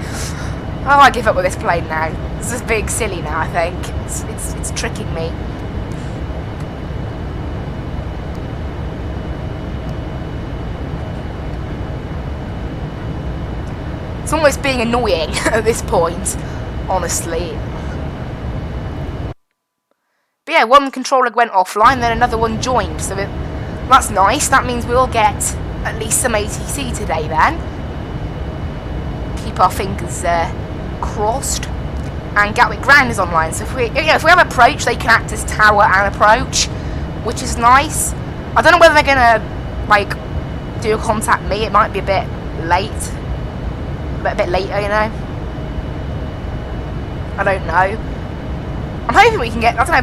Oh, I give up with this plane now. This is being silly now, I think. It's tricking me. It's almost being annoying at this point, honestly. But yeah, one controller went offline, then another one joined, so that's nice. That means we'll get at least some ATC today then. Keep our fingers crossed. And Gatwick Ground is online, so if we have approach, they can act as tower and approach, which is nice. I don't know whether they're gonna like do a contact me. It might be a bit late, but a bit later, you know. I don't know. I'm hoping we can get, I don't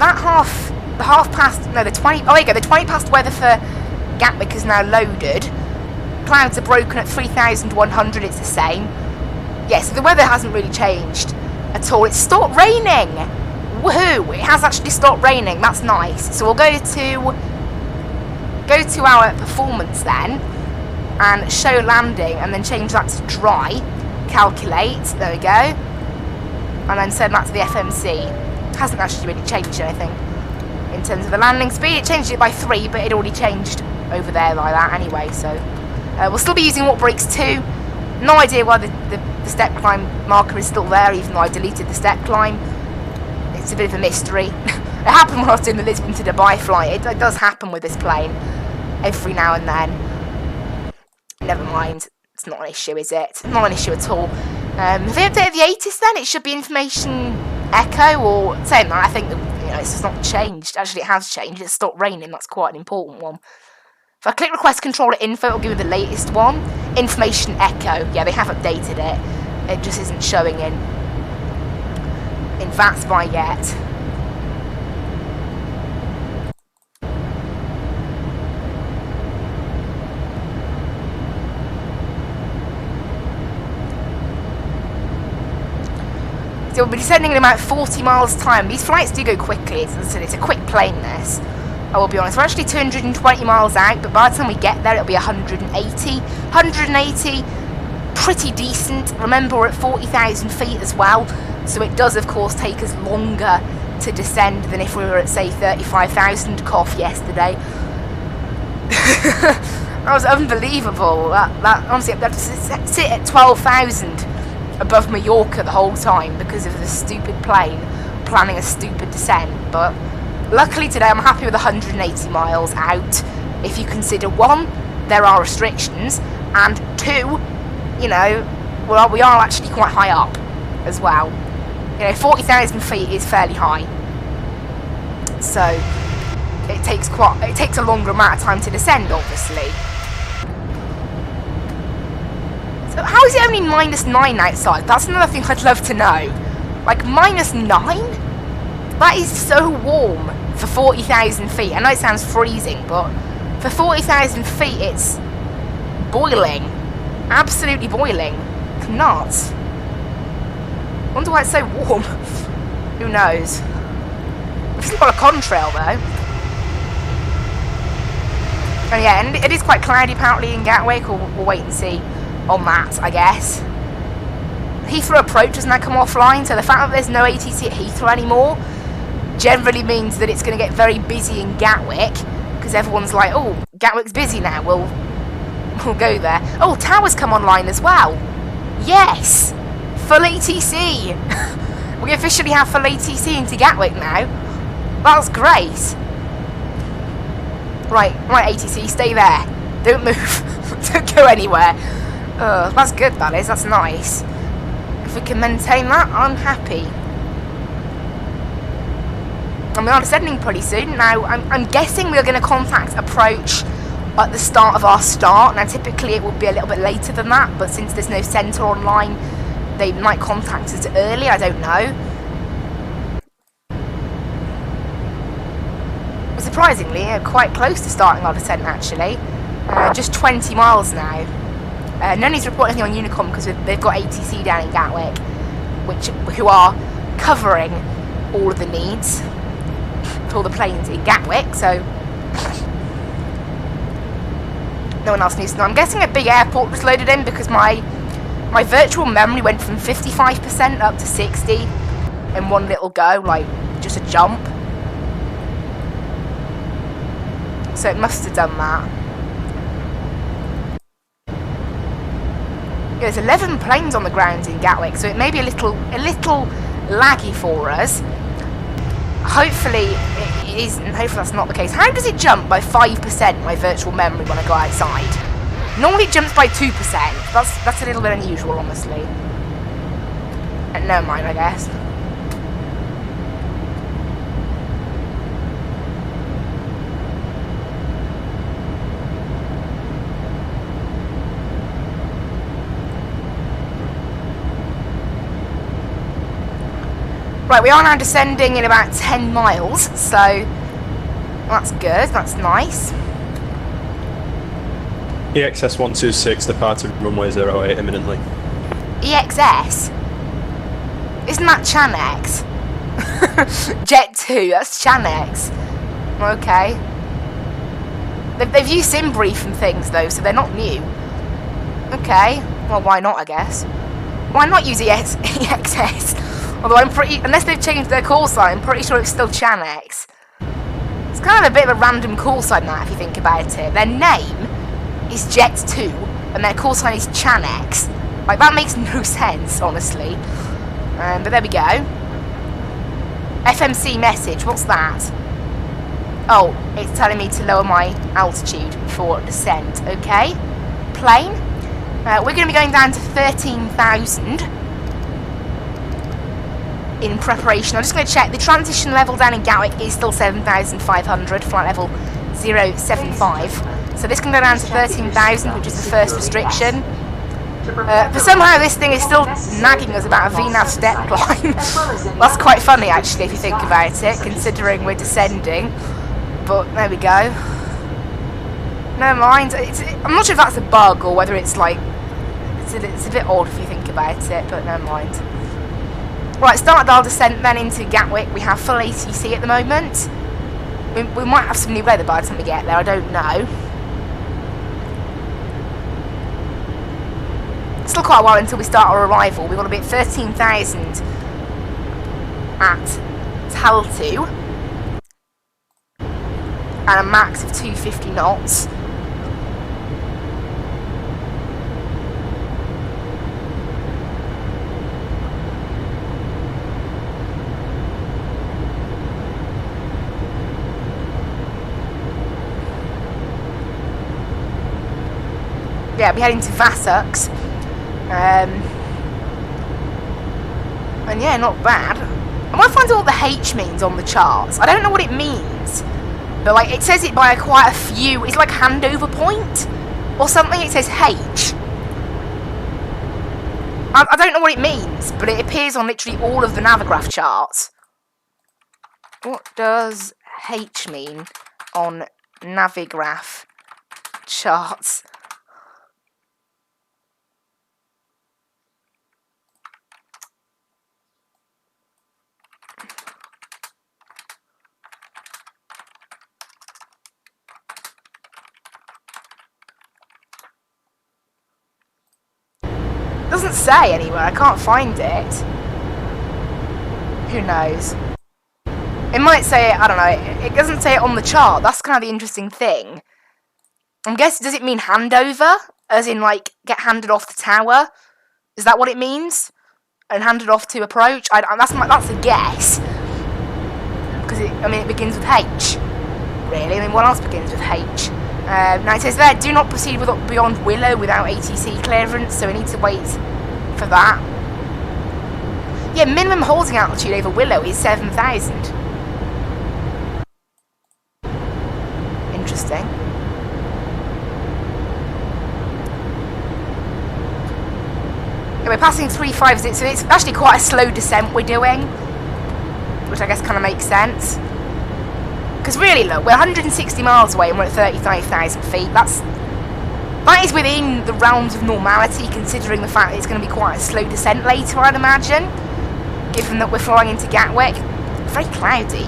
know, the 20 past weather for Gatwick is now loaded. Clouds are broken at 3,100, it's the same. Yeah, so the weather hasn't really changed at all. It's stopped raining! Woohoo! It has actually stopped raining, that's nice. So we'll go to our performance then, and show landing, and then change that to dry. Calculate, there we go. And then send that to the FMC. Hasn't actually really changed anything in terms of the landing speed. It changed it by 3, but it already changed over there like that anyway, so we'll still be using warp brakes 2. No idea why the step climb marker is still there, even though I deleted the step climb. It's a bit of a mystery. It happened when I was doing the Lisbon to Dubai flight. It does happen with this plane every now and then. Never mind. It's not an issue, is it? Not an issue at all. Have they updated the ATIS then? It should be information echo, or saying that, I think that, it's just not changed. Actually, it has changed. It's stopped raining. That's quite an important one. If I click request controller info, it'll give me the latest one. Information echo. Yeah, they have updated it. It just isn't showing in Vatsim yet. So we'll be descending in about 40 miles time. These flights do go quickly. It's a quick plane, this. I will be honest. We're actually 220 miles out, but by the time we get there, it'll be 180. 180, pretty decent. Remember, we're at 40,000 feet as well, so it does, of course, take us longer to descend than if we were at, say, 35,000. Cough yesterday. That was unbelievable. That honestly, I had to sit at 12,000 above Mallorca the whole time because of the stupid plane planning a stupid descent. But luckily today I'm happy with 180 miles out, if you consider 1, there are restrictions, and 2, well, we are actually quite high up as well. 40,000 feet is fairly high, so it takes a longer amount of time to descend, obviously. So how is it only -9 outside? That's another thing I'd love to know. Like, -9? That is so warm for 40,000 feet. I know it sounds freezing, but for 40,000 feet, it's boiling. Absolutely boiling. It's nuts. Wonder why it's so warm. Who knows? We've still got a contrail, though. And yeah, and it is quite cloudy apparently in Gatwick. We'll wait and see on that, I guess. Heathrow approach doesn't now come offline, so the fact that there's no ATC at Heathrow anymore generally means that it's going to get very busy in Gatwick, because everyone's like, oh, Gatwick's busy now, we'll go there. Oh, Tower's come online as well. Yes! Full ATC! We officially have full ATC into Gatwick now. That's great. Right, ATC, stay there. Don't move. Don't go anywhere. That's good, that is. That's nice. If we can maintain that, I'm happy. And we are descending pretty soon. Now, I'm guessing we're going to contact approach at the start of our start. Now, typically it would be a little bit later than that, but since there's no centre online, they might contact us early. I don't know. Surprisingly, quite close to starting our descent, actually. Just 20 miles now. No need to report anything on Unicom because they've got ATC down in Gatwick, who are covering all of the needs for all the planes in Gatwick, so no one else needs to know. I'm guessing a big airport was loaded in because my virtual memory went from 55% up to 60 in one little go, like just a jump. So it must have done that. Yeah, there's 11 planes on the ground in Gatwick, so it may be a little laggy for us. Hopefully it isn't. Hopefully that's not the case. How does it jump by 5%, my virtual memory, when I go outside? Normally it jumps by 2%. That's a little bit unusual, honestly. And never mind, I guess. Right, we are now descending in about 10 miles, so that's good, that's nice. EXS 126, departing runway 08 imminently. EXS? Isn't that Chanex? Jet 2, that's Chanex. Okay. They've used SimBrief and things though, so they're not new. Okay, well why not, I guess. Why not use EXS? Although I'm unless they've changed their call sign, I'm pretty sure it's still Chanex. It's kind of a bit of a random call sign that, if you think about it. Their name is Jet2, and their call sign is Chanex. Like, that makes no sense, honestly. But there we go. FMC message, what's that? Oh, it's telling me to lower my altitude for descent. Okay. Plane. We're going to be going down to 13,000 in preparation. I'm just going to check. The transition level down in Gatwick is still 7,500, flight level 075. So this can go down to 13,000, which is the first restriction. But somehow this thing is still nagging us about a VNAV step climb. That's quite funny, actually, if you think about it, considering we're descending. But there we go. Never mind. I'm not sure if that's a bug or whether it's like... It's a bit odd if you think about it, but never mind. Right, start our descent then into Gatwick. We have full ATC at the moment. We might have some new weather by the time we get there, I don't know. Still quite a while until we start our arrival. We've got to be at 13,000 at Tal2 and a max of 250 knots. Yeah, we're heading to FSX. And yeah, not bad. I want to find out what the H means on the charts. I don't know what it means, but like it says it by quite a few. It's like handover point or something. It says H. I don't know what it means, but it appears on literally all of the Navigraph charts. What does H mean on Navigraph charts? Doesn't say anywhere. I can't find it. Who knows? It might say it, I don't know. It doesn't say it on the chart. That's kind of the interesting thing. I'm guessing, does it mean handover? As in, like, get handed off the tower? Is that what it means? And handed off to approach? That's a guess. Because, it begins with H. Really? I mean, what else begins with H? Now it says there, do not proceed beyond Willow without ATC clearance, so we need to wait for that. Yeah, minimum holding altitude over Willow is 7,000. Interesting. Yeah, we're passing 350, so it's actually quite a slow descent we're doing, which I guess kind of makes sense. Because really, look, we're 160 miles away and we're at 35,000 feet. That is within the realms of normality, considering the fact that it's going to be quite a slow descent later, I'd imagine. Given that we're flying into Gatwick. Very cloudy.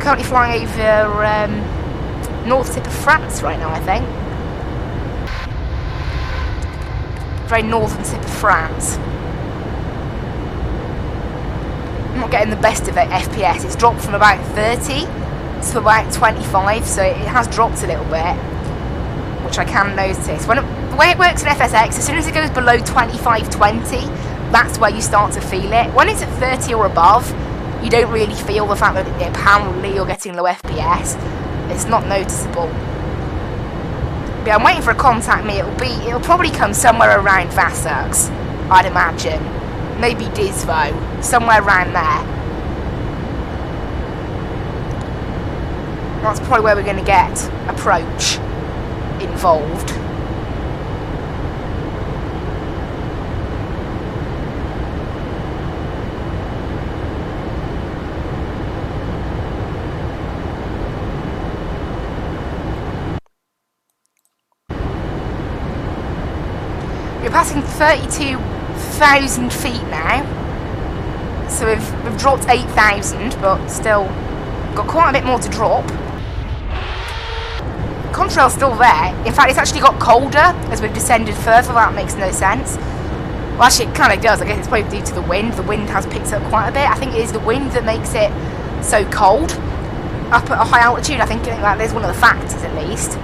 Currently flying over north tip of France right now, I think. Very northern tip of France. I'm not getting the best of it, FPS. It's dropped from about 30 to about 25, so it has dropped a little bit, which I can notice. The way it works in FSX, as soon as it goes below 25-20, that's where you start to feel it. When it's at 30 or above, you don't really feel the fact that apparently you're getting low FPS. It's not noticeable. But I'm waiting for a contact me. It'll probably come somewhere around FSX, I'd imagine. Maybe Disvo, somewhere around there. That's probably where we're going to get approach involved. We're passing 32,000 feet now, so we've dropped 8,000, but still got quite a bit more to drop. Contrail's still there. In fact, it's actually got colder as we've descended further. That makes no sense. Well, actually, it kind of does. I guess it's probably due to the wind. The wind has picked up quite a bit. I think it is the wind that makes it so cold. up at a high altitude. I think that is one of the factors, at least.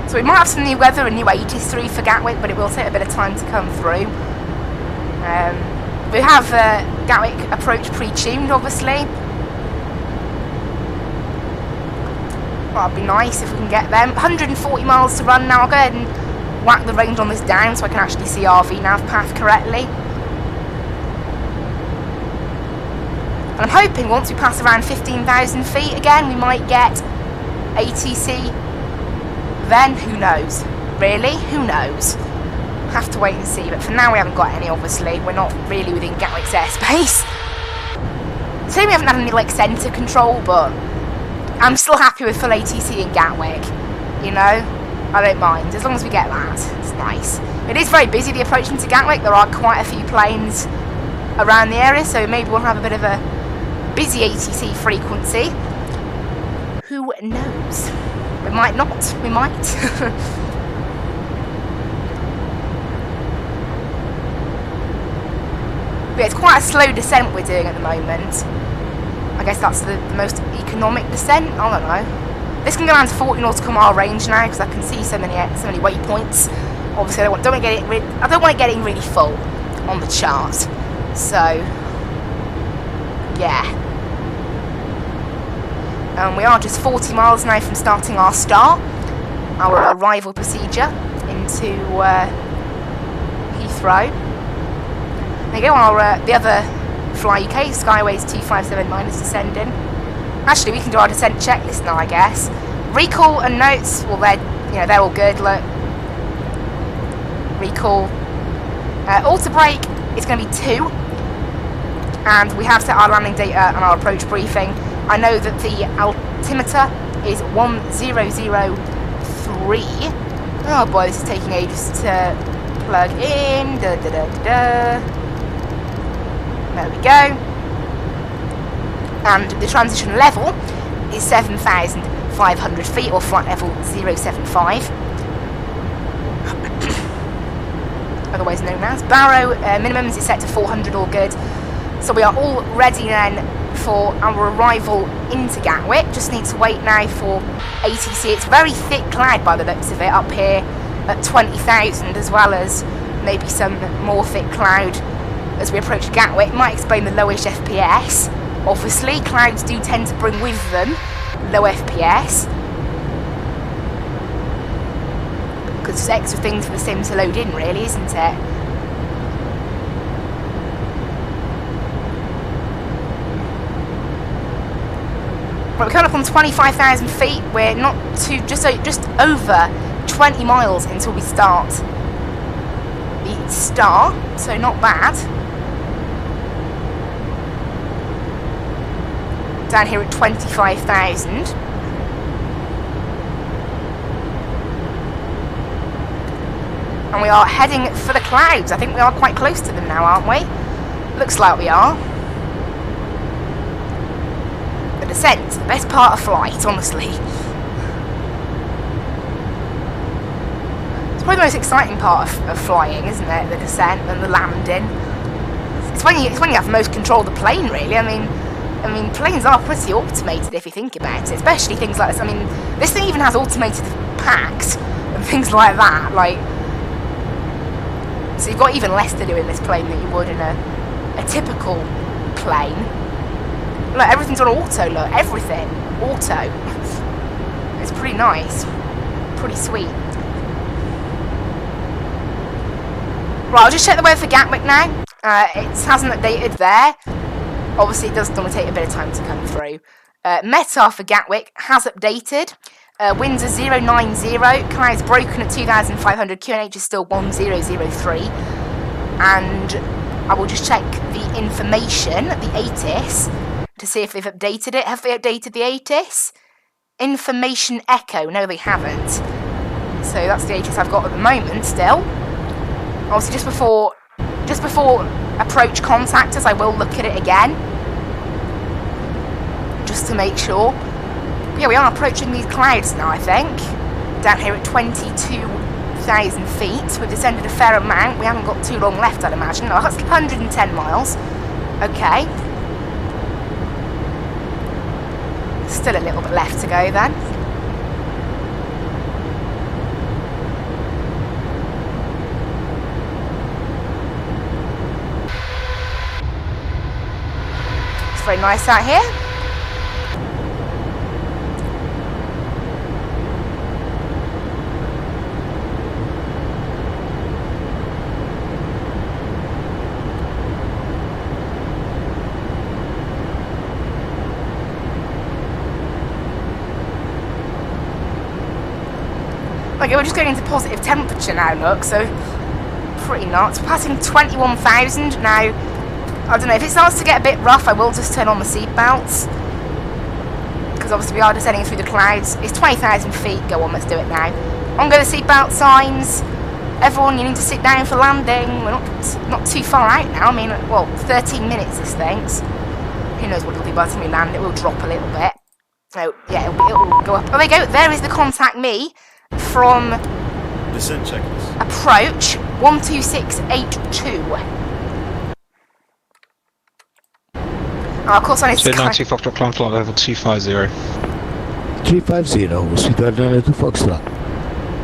So we might have some new weather and new 83 for Gatwick, but it will take a bit of time to come through. We have Gatwick approach pre-tuned, obviously. Well, that'd be nice if we can get them. 140 miles to run now. I'll go ahead and whack the range on this down so I can actually see RV nav path correctly. And I'm hoping once we pass around 15,000 feet again, we might get ATC. Then, who knows? Really? Who knows? Have to wait and see, but for now we haven't got any, obviously. We're not really within Gatwick's airspace. So we haven't had any, like, centre control, but I'm still happy with full ATC in Gatwick. You know? I don't mind, as long as we get that. It's nice. It is very busy, the approach into Gatwick. There are quite a few planes around the area, so maybe we'll have a bit of a busy ATC frequency. Who knows? We might not. We might. But it's quite a slow descent we're doing at the moment. I guess that's the most economic descent. I don't know. This can go down to 40 nautical mile range now because I can see so many waypoints. Obviously, I don't want it getting really full on the chart. So, yeah. We are just 40 miles now from starting our arrival procedure into Heathrow. There you go, the other Fly UK, Skyways 257 is descending. Actually, we can do our descent checklist now, I guess. Recall and notes, well, they're all good, look. Recall. Auto brake is going to be 2. And we have set our landing data and our approach briefing. I know that the altimeter is 1003. Oh boy, this is taking ages to plug in. There we go. And the transition level is 7,500 feet, or flight level 075. Otherwise known as. Barrow minimums is set to 400, all good. So we are all ready then for our arrival into Gatwick. Just need to wait now for ATC. It's very thick cloud by the looks of it up here at 20,000, as well as maybe some more thick cloud as we approach Gatwick. Might explain the lowish FPS. Obviously, clouds do tend to bring with them low FPS, because it's extra things for the sim to load in, really, isn't it? We're coming up on 25,000 feet. We're not too, just over 20 miles until we start the star, so not bad. Down here at 25,000. And we are heading for the clouds. I think we are quite close to them now, aren't we? Looks like we are. The descent, the best part of flight, honestly. It's probably the most exciting part of flying, isn't it? The descent and the landing. It's when you have the most control of the plane, really. I mean, planes are pretty automated if you think about it, especially things like this. I mean, this thing even has automated packs and things like that. Like, so you've got even less to do in this plane than you would in a typical plane. Look, everything's on auto. Look, everything auto. It's pretty nice, pretty sweet. Right, I'll just check the weather for Gatwick now. It hasn't updated there. Obviously, it does normally take a bit of time to come through. METAR for Gatwick has updated. Winds are 090. Clouds broken at 2,500. QNH is still 1003. And I will just check the information, the ATIS, to see if they've updated it. Have they updated the ATIS? Information Echo. No, they haven't. So that's the ATIS I've got at the moment still. Obviously, just before approach contact us, I will look at it again, just to make sure. Yeah, we are approaching these clouds now, I think. Down here at 22,000 feet. We've descended a fair amount. We haven't got too long left, I'd imagine. Oh, that's 110 miles. Okay. Still a little bit left to go then. It's very nice out here. Okay, we're just going into positive temperature now, look, so pretty nuts. We're passing 21,000 now. I don't know, if it starts to get a bit rough, I will just turn on the seatbelts. Because obviously we are descending through the clouds. It's 20,000 feet. Go on, let's do it now. On go the seatbelt signs. Everyone, you need to sit down for landing. We're not too far out now. I mean, well, 13 minutes this thing's. Who knows what it'll be by the time we land. It will drop a little bit. Oh, yeah, it'll go up. Oh, there we go. There is the contact me from descent checklist. Approach 12682. Oh, of course I need to... 90 Foxtrot, climb flight level 250. 350, Sweetheart 92 Foxtrot.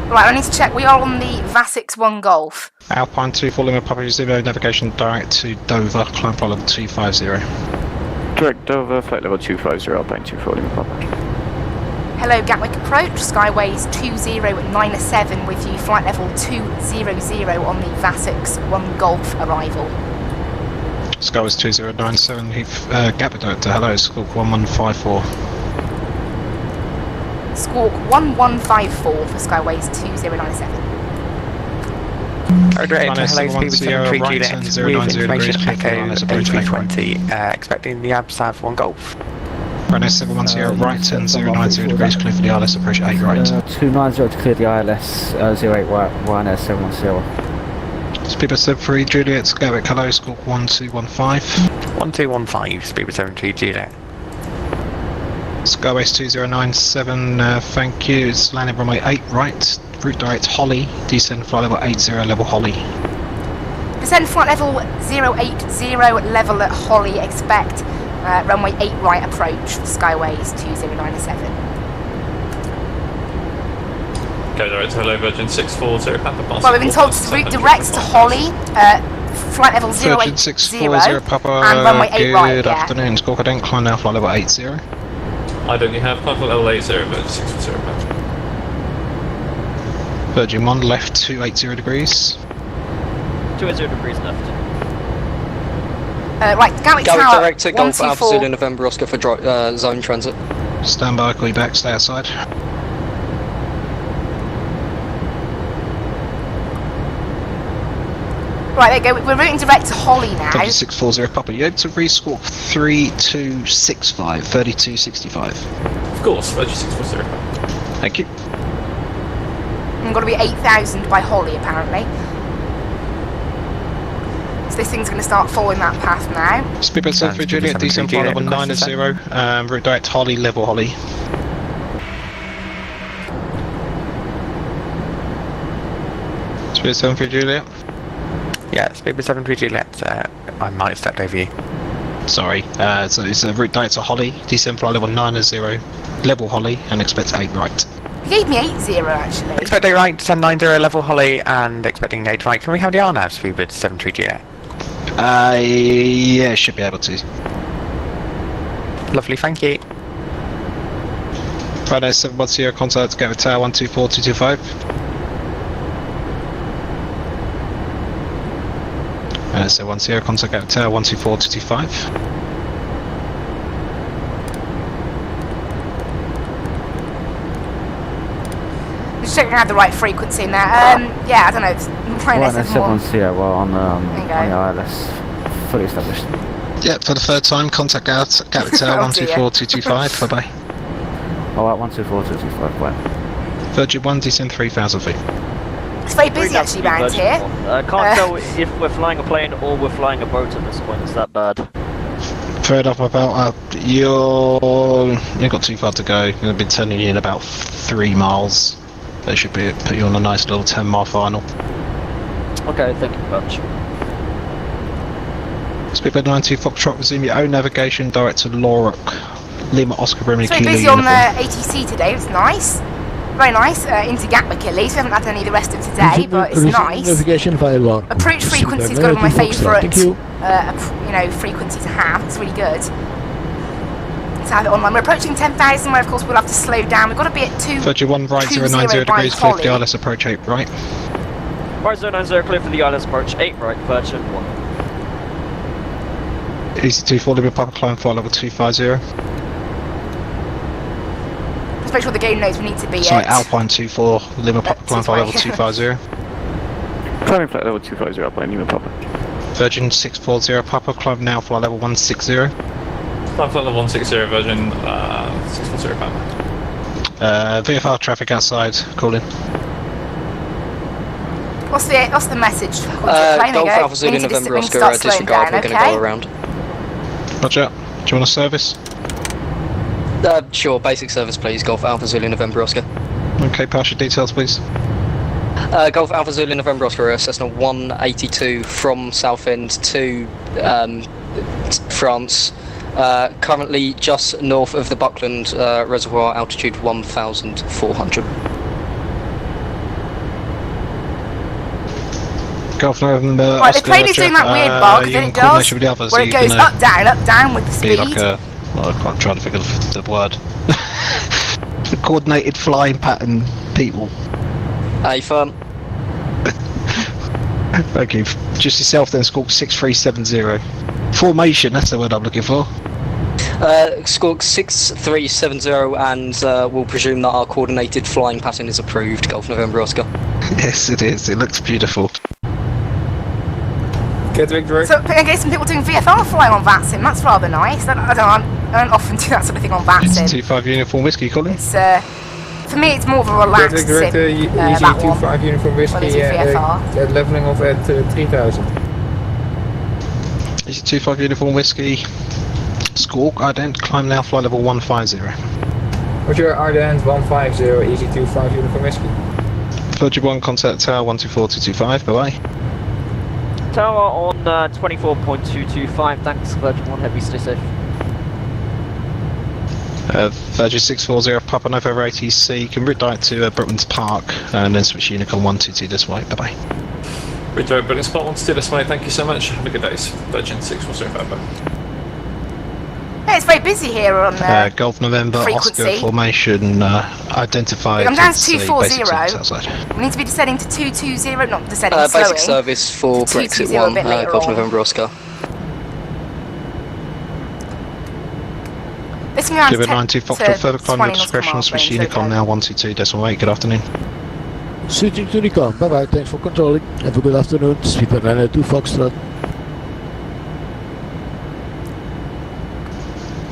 Right, I need to check. We are on the FSX 1 Golf. Alpine 2, following a Papa Zero, navigation direct to Dover, climb flight level 250. Direct Dover, flight level 250, Alpine 2, following a Papa. Hello, Gatwick approach, Skyways 2097 with you, flight level 200 on the FSX 1 Golf arrival. Skyways 2097, Gatwick director, hello, Squawk 1154. Squawk 1154 for Skyways 2097. Director, hello, speed with 73 Juliet, with information Echo A320, expecting the Absav 1 Golf. Runway 710 right and 090 degrees, clear for the ILS, approach 8 right. 290 to clear the ILS, 08 right, 710. Speedbird 73 Juliet, Gatwick, hello, Squawk 1215. 1215, Speedbird 73 Juliet. Skyways 2097, thank you, it's landing runway 8 right, route direct Holly, descend flight level 80, level Holly. Descend flight level 080, level at Holly, expect runway 8 right approach for Skyways 2097. Go direct, hello Virgin 640 Papa Boston. Well, we've been told to route direct to Holly, flight level 080 Virgin 640 Papa, and runway 8 right, good afternoon, Squawk Identical, climb now, flight level 80. I don't have climb flight level 80, Virgin 640 Papa. Virgin 1 left 280 degrees. 280 degrees left. Right, Gatwick Tower, direct to Golf Alpha Zulu November Oscar for zone transit. Stand by, call you back, stay outside. Right, there you go, we're routing direct to Holly now. 640 Papa, you able to re-squawk 3265, 3265? Of course, Virgin 640 Papa. Thank you. We've got to be 8,000 by Holly, apparently. So this thing's going to start following that path now. Speedbird 73 Juliet, descend flight level 90, route direct Holly, level Holly. Speedbird 73 Juliet? Yeah, Speedbird 73 Juliet, I might have stepped over you. Sorry, so it's a route direct to Holly, descend flight level 90, level Holly, and expect 8 right. He gave me 80 actually. Expect 8 right, descend 90, level Holly, and expecting 8 right. Can we have the RNAV, Speedbird 73 Juliet? Yeah, should be able to. Lovely, thank you. Friday 710, contact Gatwick Tower 124225. 710, contact Gatwick Tower 124225. Just checking I have the right frequency in there. Yeah, I don't know. I'm trying to listen more. Well, on the ILS, fully established. Yep, for the third time, contact Gatwick Tower 124225. Bye bye. Alright, 124225. Bye. Virgin 1, descend 3,000 feet. It's very busy actually around here. Can't tell if we're flying a plane or we're flying a boat at this point. It's that bad. Thread up about you've got too far to go. I've been turning you in about 3 miles. They should put you on a nice little 10-mile final. Okay, thank you very much. Speedbird 92 Foxtrot, resume your own navigation direct to Loruk, Lima Oscar Bromley So Kilo busy uniform. on the ATC today, it's nice. Very nice, into Gatwick at least. We haven't had any the rest of today, but it's nice. Navigation via 1. Approach frequency's got to be my favourite, frequency to have. It's really good to have it online. We're approaching 10,000, where of course we'll have to slow down. We've got to be at 21 right, 090 degrees, clear for the ILS approach 8 right. Right, 090, clear for the ILS approach 8 right, Virgin 1. Easy 24, Lima Papa, climb flight level 250. Just make sure the game knows we need to be Sorry, at Alpine 24, Lima Papa, climb flight level 250. Climbing flight level 250, Alpine Lima Papa. Virgin 640 Papa, climb now flight level 160. Climb flight level 160, Virgin 640 Papa. VFR traffic outside, call in. What's the message? Golf Alpha Zulu November Oscar, disregard, we're going to go around. Roger. Do you want a service? Sure, basic service please, Golf Alpha Zulu November Oscar. Okay, pass your details please. Golf Alpha Zulu November Oscar, Cessna 182 from Southend to France. Currently just north of the Buckland Reservoir, altitude 1,400. Golf November Right, the Oscar, plane is doing that weird bug that it does, where it goes up, down with the speed. Like a, well, I can't try to think of the word. The coordinated flying pattern, people. A firm. Thank you. Just yourself then, Squawk 6370. Formation, that's the word I'm looking for. Squawk 6370, and we'll presume that our coordinated flying pattern is approved, Golf November Oscar. Yes, it is. It looks beautiful. So I guess some people doing VFR flying on Vatsim. That's rather nice. I don't often do that sort of thing on Vatsim. It's 25 uniform whiskey, Colin. It's for me, it's more of a relaxed sim. Easy 25 uniform whiskey. Leveling off at 3,000. Easy 25 uniform whiskey. Squawk, ident, climb now, flight level 150. Roger, ident 150, easy 25 uniform whiskey. Virgin 1, contact tower 124225, bye bye. Tower on 24.225, thanks, Virgin 1, heavy, stay safe. Virgin 640, Papa November ATC, can route direct to Brooklands Park, and then switch Unicom 122 this way, bye bye. Route direct Brooklands Park 122 this way, thank you so much, have a good day, Virgin 640, bye bye. Yeah, it's very busy here on Golf November frequency. Oscar formation identified. I'm down to 240. We need to be descending to 220, not descending, slowing. Basic service for Brexit 1, Golf November Oscar. This means Give it 90 Foxtrot, further climb your discretion, switch Unicom now 122 decimal 8, good afternoon. Switching to Unicom, bye bye, thanks for controlling. Have a good afternoon, Speedbird 902 Foxtrot.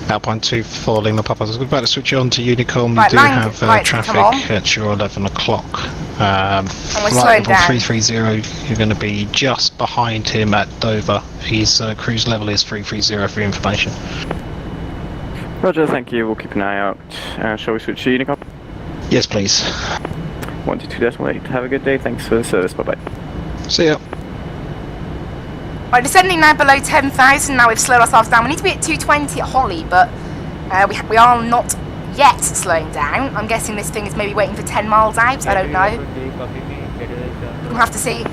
Alpine 24 Lima Papa, we're about to switch on to Unicom. Right, you do have traffic at your 11 o'clock. Flight level 330, you're going to be just behind him at Dover. His cruise level is 330 for information. Roger, thank you, we'll keep an eye out. Shall we switch to Unicom? Yes, please. 122.8, have a good day, thanks for the service, bye bye. See ya. Right, descending now below 10,000, now we've slowed ourselves down. We need to be at 220 at Holly, but we are not yet slowing down. I'm guessing this thing is maybe waiting for 10 miles out, I don't know. We'll have to see.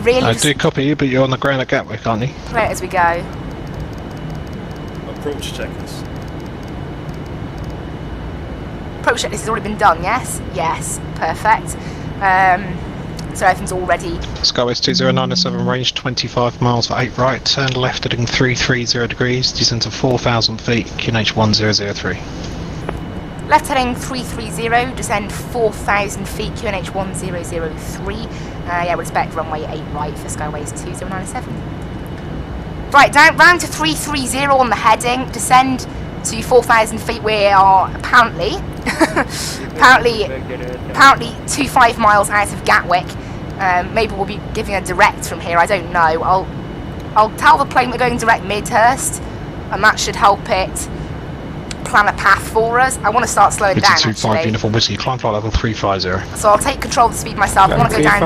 Really, I do copy you, but you're on the ground at Gatwick, aren't you? Right, as we go. Approach checklist. Approach checklist has already been done, yes? Yes, perfect. So everything's all ready. Skywest 2097, range 25 miles for 8 right, turn left heading 330 degrees, descend to 4,000 feet, QNH 1003. Left heading 330, descend 4,000 feet, QNH 1003. Yeah, we'll expect runway 8 right for Skyways 2097. Right, down round to 330 on the heading, descend to 4,000 feet. We are apparently 25 miles out of Gatwick. Maybe we'll be giving a direct from here, I don't know. I'll tell the plane we're going direct Midhurst, and that should help it plan a path for us. I want to start slowing down, 25 actually. Uniform Whiskey, climb flight level 350. So I'll take control of the speed myself. I want to go down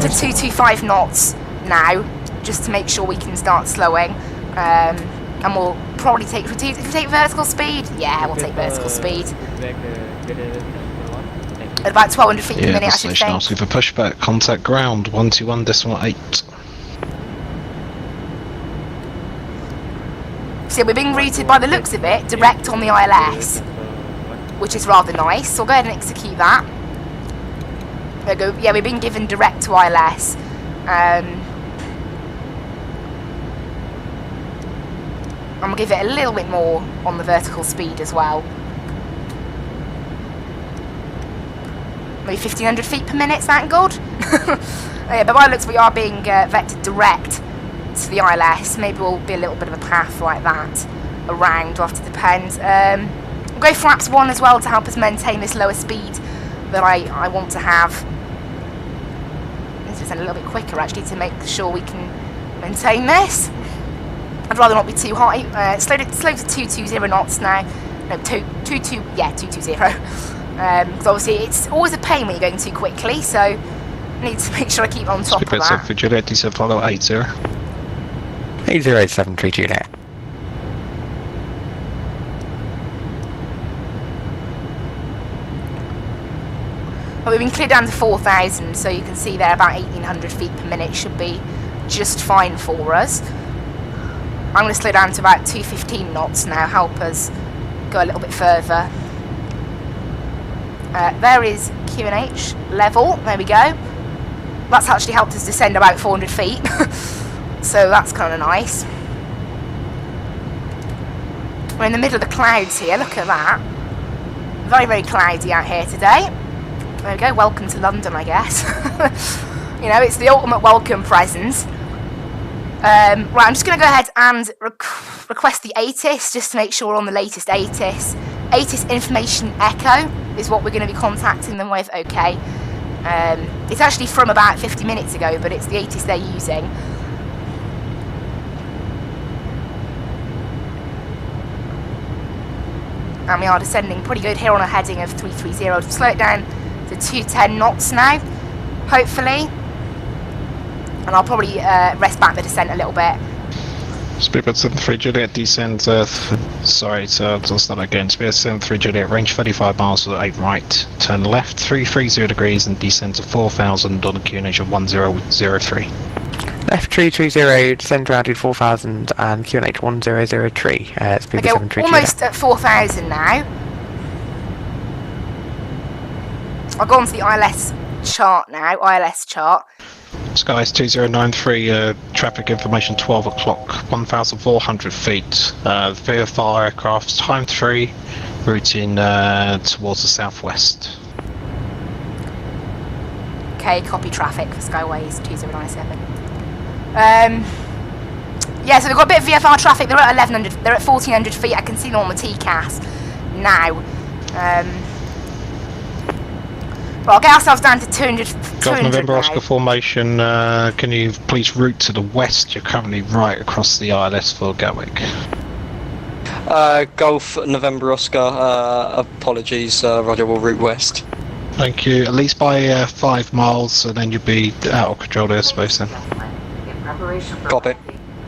to 225 knots now, just to make sure we can start slowing. And we'll probably take, if we take vertical speed, yeah, we'll take vertical speed. At about 1200 feet per minute, I should think. Super pushback, contact ground, 121.8. So we're being routed by the looks of it direct on the ILS, which is rather nice. So I'll go ahead and execute that. There we go. Yeah, we're being given direct to ILS. I'm gonna give it a little bit more on the vertical speed as well. Maybe 1500 feet per minute. Is that good? Yeah, but by the looks, we are being vectored direct to the ILS. Maybe we'll be a little bit of a path like that around. We'll have to depend. We'll go flaps 1 as well to help us maintain this lower speed that I want to have. Let's just send a little bit quicker actually to make sure we can maintain this. I'd rather not be too high. Slow to 220 knots now. No, 220. Because obviously it's always a pain when you're going too quickly, so I need to make sure I keep on top of that. For Juliet, descent follow 80. 8087 Juliet. Well, we've been cleared down to 4,000, so you can see there about 1,800 feet per minute should be just fine for us. I'm going to slow down to about 215 knots now, help us go a little bit further. There is QNH level, there we go. That's actually helped us descend about 400 feet, so that's kind of nice. We're in the middle of the clouds here, look at that. Very, very cloudy out here today. There we go, welcome to London, I guess. You know, it's the ultimate welcome present. Right, I'm just going to go ahead and request the ATIS, just to make sure we're on the latest ATIS. ATIS Information Echo is what we're going to be contacting them with, okay. It's actually from about 50 minutes ago, but it's the ATIS they're using. And we are descending pretty good here on a heading of 330. I'll slow it down to 210 knots now, hopefully. And I'll probably rest back the descent a little bit. Speedbird 73 Juliet, descend, sorry, so I'll start again. Speedbird 73 Juliet, range 35 miles to the 8 right, turn left 330 degrees and descend to 4,000 on a QNH of 1003. Left 330, descend rounded 4,000 and QNH 1003. Speedbird okay, 73 almost Juliet. at 4,000 now. I'll go on to the ILS chart now, ILS chart. Skies 2093, traffic information 12 o'clock, 1,400 feet. VFR aircraft, time 3, routing towards the southwest. Okay, copy traffic for Skyways 2097. Yeah, so we've got a bit of VFR traffic. They're at 1,100, they're at 1,400 feet. I can see them on the TCAS now. Well, I'll get ourselves down to 200 November now. Oscar formation, can you please route to the west? You're currently right across the ILS for Gatwick. Golf November Oscar, apologies, Roger, we'll route west. Thank you, at least by 5 miles, and then you'll be out of control airspace then. Copy.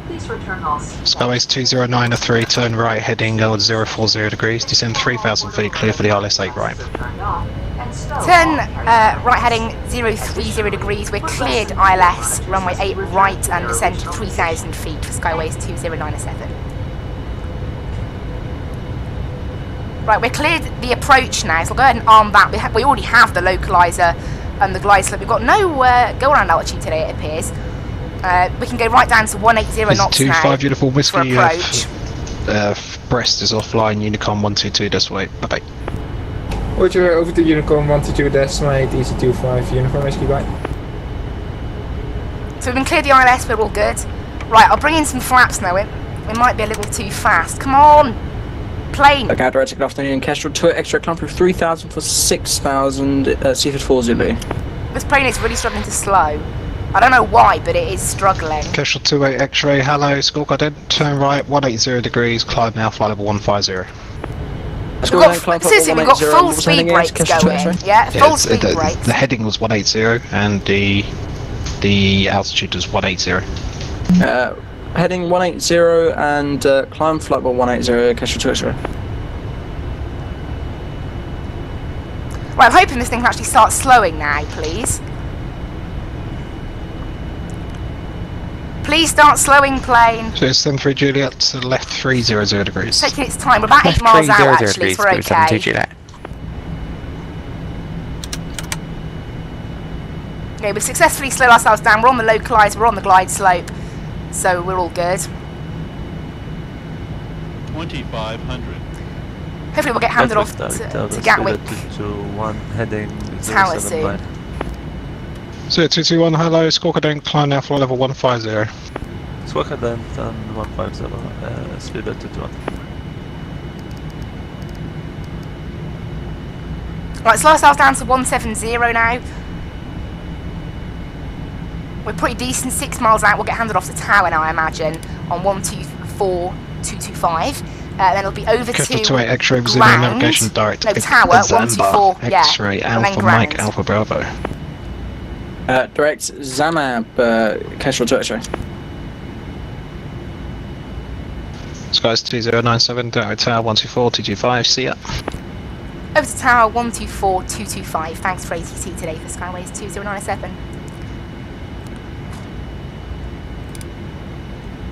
Please return all Skyways 2093, turn right heading 040 degrees, descend 3,000 feet, clear for the ILS 8 right. Turn right heading 030 degrees. We're cleared ILS, runway 8 right and descend to 3,000 feet for Skyways 2097. Right, we're cleared the approach now, so we'll go ahead and arm that. We already have the localizer and the glide slope. We've got no go-around altitude today, it appears. We can go right down to 180 knots now 25 Uniform Whiskey, for approach. Brest is offline, Unicom 122, just wait, bye-bye. Roger, over to Unicom 122-8, DC25, Uniform Whiskey, bye. So we've been cleared the ILS, we're all good. Right, I'll bring in some flaps now. We might be a little too fast. Come on! Plane! Okay, good afternoon, Kestrel 2 extra climb through 3,000 for 6,000, Seaford 4 Zulu. This plane is really struggling to slow. I don't know why, but it is struggling. Kestrel 28 X-ray, hello, scorecard in, turn right, 180 degrees, climb now, flight level 150. Seriously, we've got full speed brakes going. Yeah, full speed brakes. The heading was 180 and the altitude was 180. Heading 180 and climb flight level 180, Kestrel 2 X-ray. Right, I'm hoping this thing can actually start slowing now, please. Please start slowing, plane. So it's 73 Juliet to the left 300 degrees. Taking its time. We're about 8 miles out actually, so we're okay. Okay, we've successfully slowed ourselves down. We're on the localizer, we're on the glide slope, so we're all good. 2500. Hopefully we'll get handed off to Gatwick heading Tower soon. 0221, hello, squawk down, climb now, flight level 150. Squawk down, 150, speed at 21. Right, slow ourselves down to 170 now. We're pretty decent, 6 miles out. We'll get handed off to Tower now, I imagine, on 124225. Then it'll be over Kestrel to 28 X-ray, ground. navigation direct. No, Tower, 124, yeah. X-ray, Alpha Mike, Alpha Bravo. Direct Zamab, Kestrel 2 X-ray. Skies 2097, direct Tower 124, 225, see ya. Over to Tower 124225. Thanks for ATC today for Skyways 2097.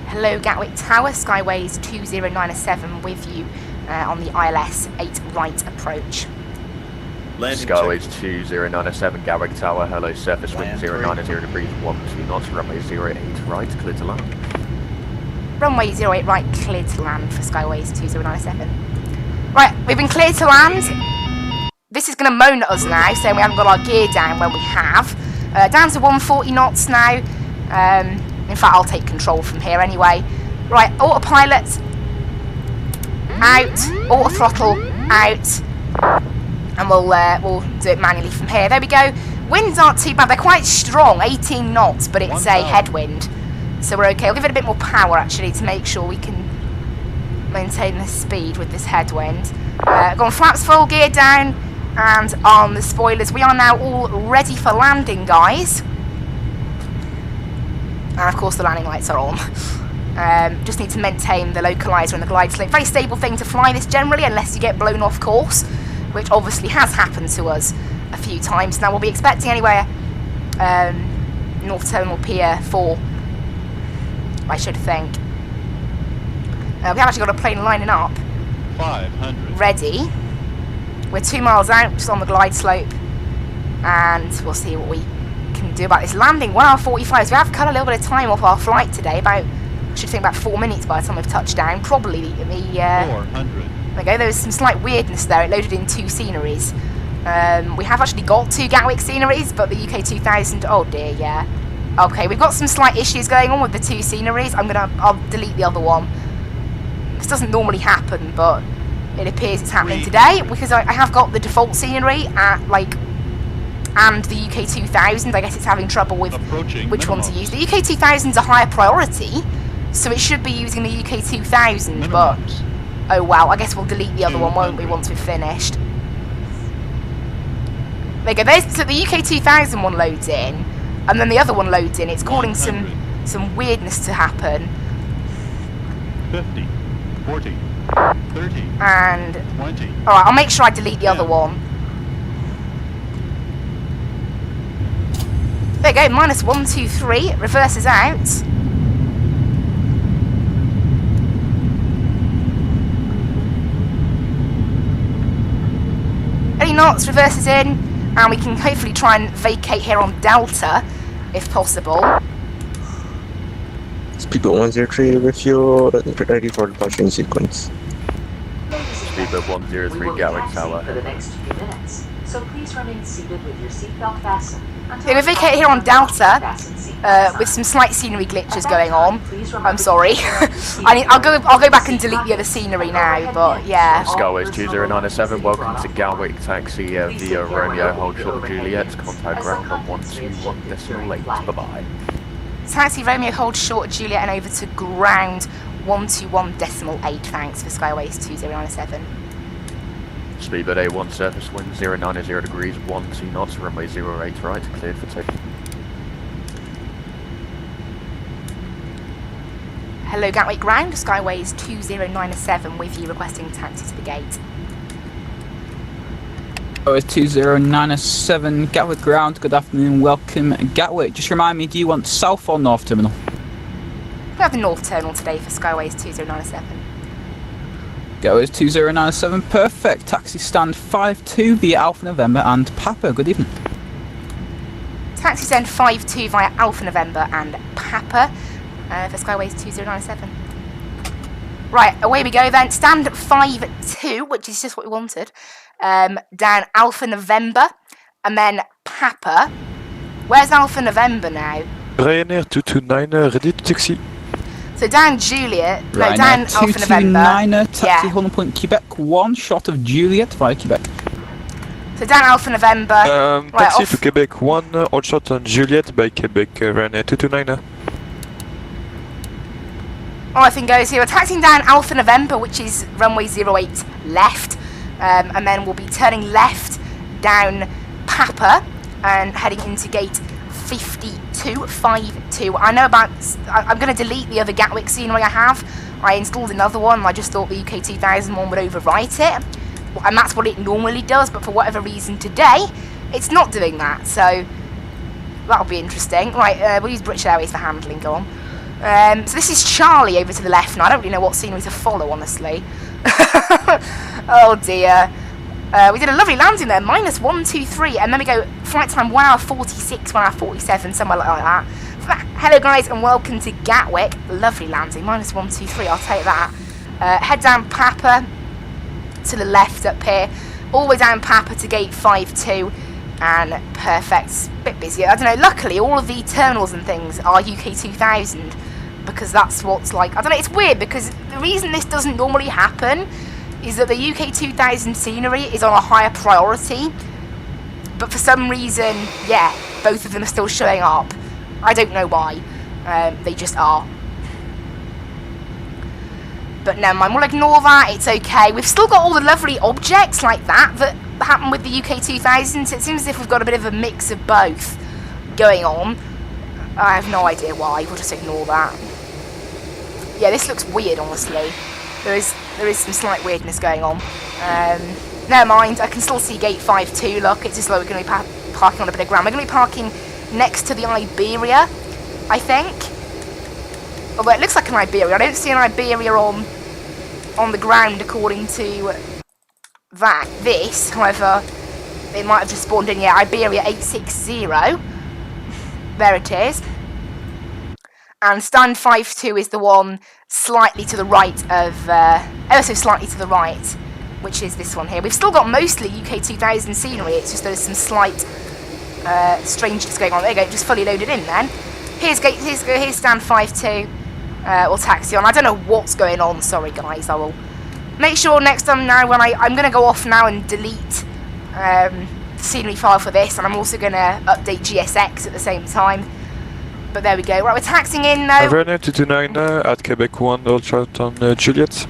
Hello Gatwick Tower, Skyways 2097 with you on the ILS 8 right approach. Skyways 2097, Gatwick Tower, hello, surface wind 090 degrees, 12 knots, runway 08 right, clear to land. Runway 08 right, clear to land for Skyways 2097. Right, we've been cleared to land. This is going to moan at us now, saying we haven't got our gear down when we have. Down to 140 knots now. In fact, I'll take control from here anyway. Right, autopilot out, auto throttle out, and we'll do it manually from here. There we go. Winds aren't too bad. They're quite strong, 18 knots, but it's a headwind, so we're okay. We'll give it a bit more power actually to make sure we can maintain the speed with this headwind. Gone flaps full, gear down, and on the spoilers. We are now all ready for landing, guys. And of course the landing lights are on. Just need to maintain the localizer and the glide slope. Very stable thing to fly this generally, unless you get blown off course, which obviously has happened to us a few times. Now we'll be expecting anywhere North Terminal Pier 4, I should think. We have actually got a plane lining up. 500. Ready. We're 2 miles out, just on the glide slope, and we'll see what we can do about this landing. 1 hour 45, so we have cut a little bit of time off our flight today, I should think about 4 minutes by the time we've touched down. Probably the 400. There we go, there was some slight weirdness there. It loaded in 2 sceneries. We have actually got 2 Gatwick sceneries, but the UK 2000, oh dear, yeah. Okay, we've got some slight issues going on with the 2 sceneries. I'll delete the other one. This doesn't normally happen, but it appears it's happening today, because I have got the default scenery at, and the UK 2000. I guess it's having trouble with which one to use. The UK 2000 is a higher priority, so it should be using the UK 2000, but oh well, I guess we'll delete the other one, won't we, once we've finished. There you go, so the UK 2000 one loads in, and then the other one loads in. It's causing some weirdness to happen. 50, 40, 30, and 20. Alright, I'll make sure I delete the other one. There you go, minus 123, it reverses out. Any knots, reverses in, and we can hopefully try and vacate here on Delta, if possible. Speedboat 103 with you, ready for departure in sequence. Speedbird 103 We will be Gatwick taxiing Tower. for the next few minutes, so please remain seated with your seatbelt fastened. We're vacated here on Delta, with some slight scenery glitches going on. I'm sorry. I'll go back and delete the other scenery now, but yeah. Skyways 2097, welcome to Gatwick Taxi via Romeo, hold short Juliet, contact ground on 121.8, bye-bye. Taxi Romeo, hold short Juliet and over to ground 121.8, thanks for Skyways 2097. Speedbird A1 surface wind 090 degrees, 12 knots, runway 08 right, cleared for takeoff. Hello Gatwick ground, Skyways 2097 with you requesting taxi to the gate. It's 2097 Gatwick ground, good afternoon, welcome Gatwick. Just remind me, do you want south or north terminal? We have the north terminal today for Skyways 2097. Gatwick 2097, perfect. Taxi stand 52 via Alpha November and Papa, good evening. Taxi stand 52 via Alpha November and Papa for Skyways 2097. Right, away we go then. Stand 52, which is just what we wanted. Down Alpha November and then Papa. Where's Alpha November now? Ryanair 229, ready to taxi. So down Juliet, no, Ryanair down Alpha November. 229, taxi Holland Point, Quebec, 1 shot of Juliet via Quebec. So down Alpha November. Right, Taxi off. to Quebec 1, all shot on Juliet by Quebec, Ryanair 229. I think goes here. We're taxiing down Alpha November, which is runway 08 left, and then we'll be turning left down Papa and heading into gate 5252. I know about. I'm going to delete the other Gatwick scenery I have. I installed another one. And I just thought the UK 2000 one would overwrite it, and that's what it normally does. But for whatever reason today, it's not doing that. So that'll be interesting. Right, we'll use British Airways for handling. Go on. So this is Charlie over to the left now. I don't really know what scenery to follow, honestly. Oh dear. We did a lovely landing there, -123, and then we go flight time 1 hour 46, 1 hour 47, somewhere like that. Hello guys and welcome to Gatwick. Lovely landing, -123, I'll take that. Head down Papa to the left up here, all the way down Papa to gate 52, and perfect. It's a bit busy. I don't know, luckily all of the terminals and things are UK 2000, because that's what's like, I don't know, it's weird because the reason this doesn't normally happen is that the UK 2000 scenery is on a higher priority, but for some reason, yeah, both of them are still showing up. I don't know why, they just are. But never mind, we'll ignore that, it's okay. We've still got all the lovely objects like that happen with the UK 2000, so it seems as if we've got a bit of a mix of both going on. I have no idea why, we'll just ignore that. Yeah, this looks weird, honestly. There is some slight weirdness going on. Never mind, I can still see gate 52, look, it's just like we're going to be parking on a bit of ground. We're going to be parking next to the Iberia, I think. Although it looks like an Iberia, I don't see an Iberia on the ground according to that. This, however, it might have just spawned in, yeah, Iberia 860. There it is. And stand 52 is the one slightly to the right of, ever so slightly to the right, which is this one here. We've still got mostly UK 2000 scenery, it's just there's some slight strangeness going on. There you go, just fully loaded in then. Here's stand 52, or taxi on. I don't know what's going on, sorry guys, I will make sure next time now when I'm going to go off now and delete the scenery file for this, and I'm also going to update GSX at the same time. But there we go. Right, we're taxiing in now. Ryanair 229 at Quebec 1, all shot on Juliet.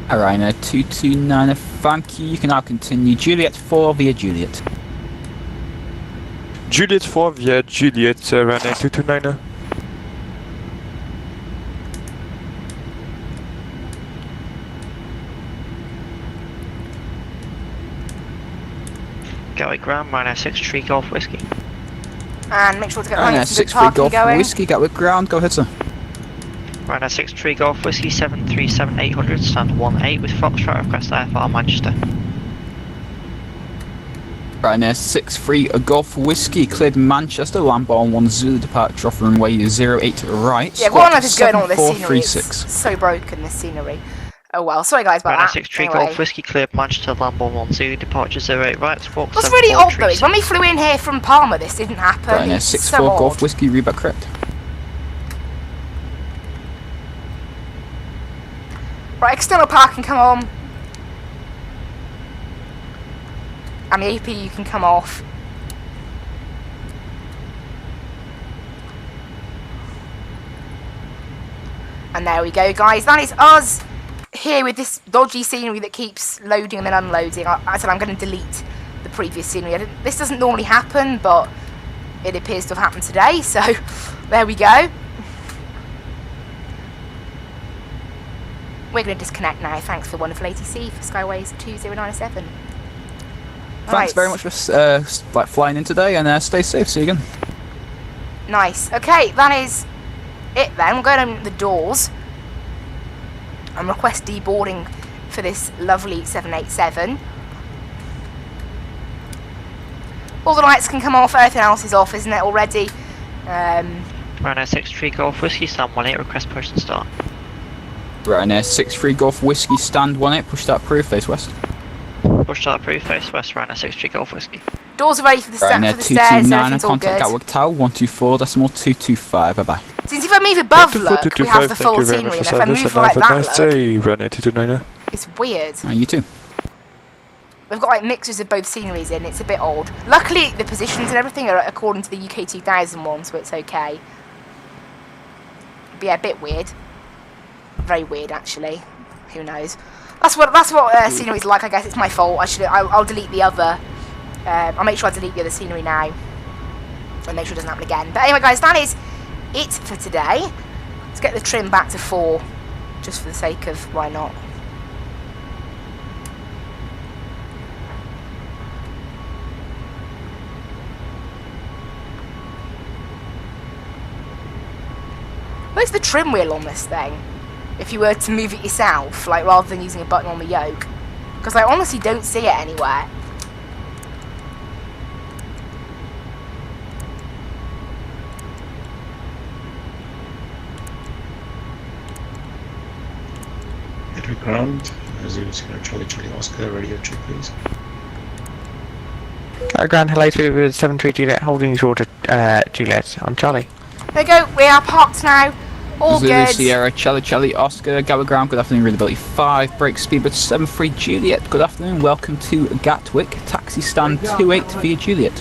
Ryanair 229, thank you. You can now continue. Juliet 4 via Juliet. Juliet 4 via Juliet, Ryanair 229. Gatwick ground, Ryanair 63 Golf Whiskey. And make sure to get Ryanair 63 Golf Whiskey, Gatwick ground, go ahead sir. Ryanair 63 Golf Whiskey 737 800, stand 18 with Foxtrot, request IFR Manchester. Ryanair 63 Golf Whiskey, cleared Manchester, landbound 10 Zulu, departure off runway 08 right. Yeah, what on earth is going on with this scenery? 436. It's so broken, this scenery. Oh well, sorry guys about Runway that. 63 Anyway. Golf Whiskey cleared Manchester, Lambo 10, departure 08 right, squawk What's really odd though is when we flew in here from Palma, this didn't happen. Right, It's 6-4 so Golf odd. Whiskey, reback correct. Right, external power can come on. And the APU can come off. And there we go, guys. That is us here with this dodgy scenery that keeps loading and then unloading. I said I'm going to delete the previous scenery. This doesn't normally happen, but it appears to have happened today. So there we go. We're going to disconnect now. Thanks for the wonderful ATC for Skyways 2097. Thanks very much for flying in today, and stay safe. See you again. Nice. Okay, that is it then. We'll go down the doors and request deboarding for this lovely 787. All the lights can come off, everything else is off, isn't it, already? Runway 63 Golf Whiskey, stand 18, request push and start. Right, now 6-3 Golf Whiskey, stand 18, push that approved, face west. Push start approved, face west, runway 63 Golf Whiskey. Doors are ready for the, right, now for the stairs, 229 everything's all contact good. Gatwick Tower, 124.225, bye bye. Since if I move above look, we have the full scenery, and if I move like that look, Runway 229. it's weird. You too. We've got like mixtures of both sceneries in, it's a bit odd. Luckily the positions and everything are according to the UK 2000 one, so it's okay. But yeah, a bit weird. Very weird actually. Who knows? That's what scenery's like, I guess it's my fault. I'll delete the other. I'll make sure I delete the other scenery now. And make sure it doesn't happen again. But anyway guys, that is it for today. Let's get the trim back to 4. Just for the sake of why not. Where's the trim wheel on this thing? If you were to move it yourself, like rather than using a button on the yoke. Because I honestly don't see it anywhere. Gatwick ground, Zulu Charlie Charlie Oscar, radio check please. Ground, hello to 73 Juliet, holding short Juliet on Charlie. There we go, we are parked now. All Zulu good. Sierra, Charlie Oscar, Gatwick ground, good afternoon, readability 5, break speed but 73 Juliet, good afternoon, welcome to Gatwick, taxi stand 28 via Juliet.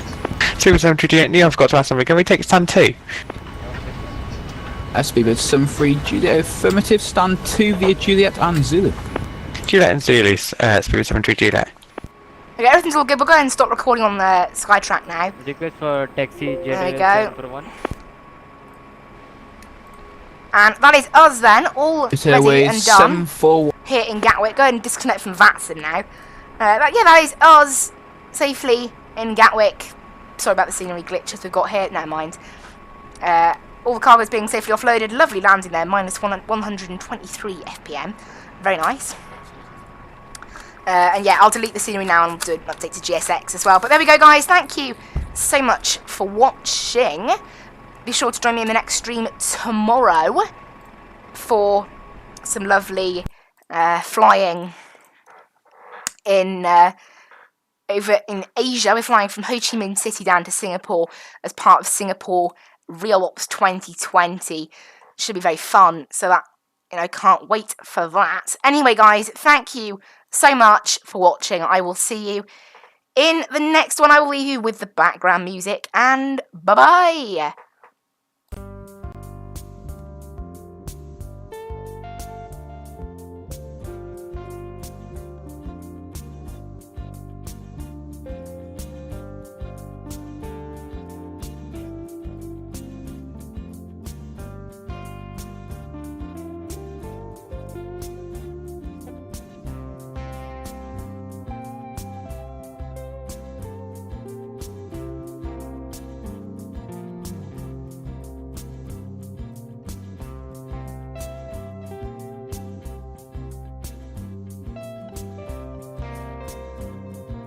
Super 73 Juliet, Neil, I forgot to ask something, can we take stand 2? Speedbird 73 Juliet, affirmative, stand 2 via Juliet and Zulu. Juliet and Zulu, Speedbird 73 Juliet. Okay, everything's all good, we'll go ahead and stop recording on the Skytrack now. Request for taxi There we go. 741. And that is us then, all ready and done here in Gatwick. Go ahead and disconnect from Vatsim now. Yeah, that is us safely in Gatwick. Sorry about the scenery glitches we've got here, never mind. All the cargo is being safely offloaded. Lovely landing there, minus 123 FPM. Very nice. And yeah, I'll delete the scenery now and we'll do an update to GSX as well. But there we go, guys. Thank you so much for watching. Be sure to join me in the next stream tomorrow for some lovely flying in over in Asia. We're flying from Ho Chi Minh City down to Singapore as part of Singapore Real Ops 2020. Should be very fun. So that, can't wait for that. Anyway, guys, thank you so much for watching. I will see you in the next one. I will leave you with the background music and bye-bye.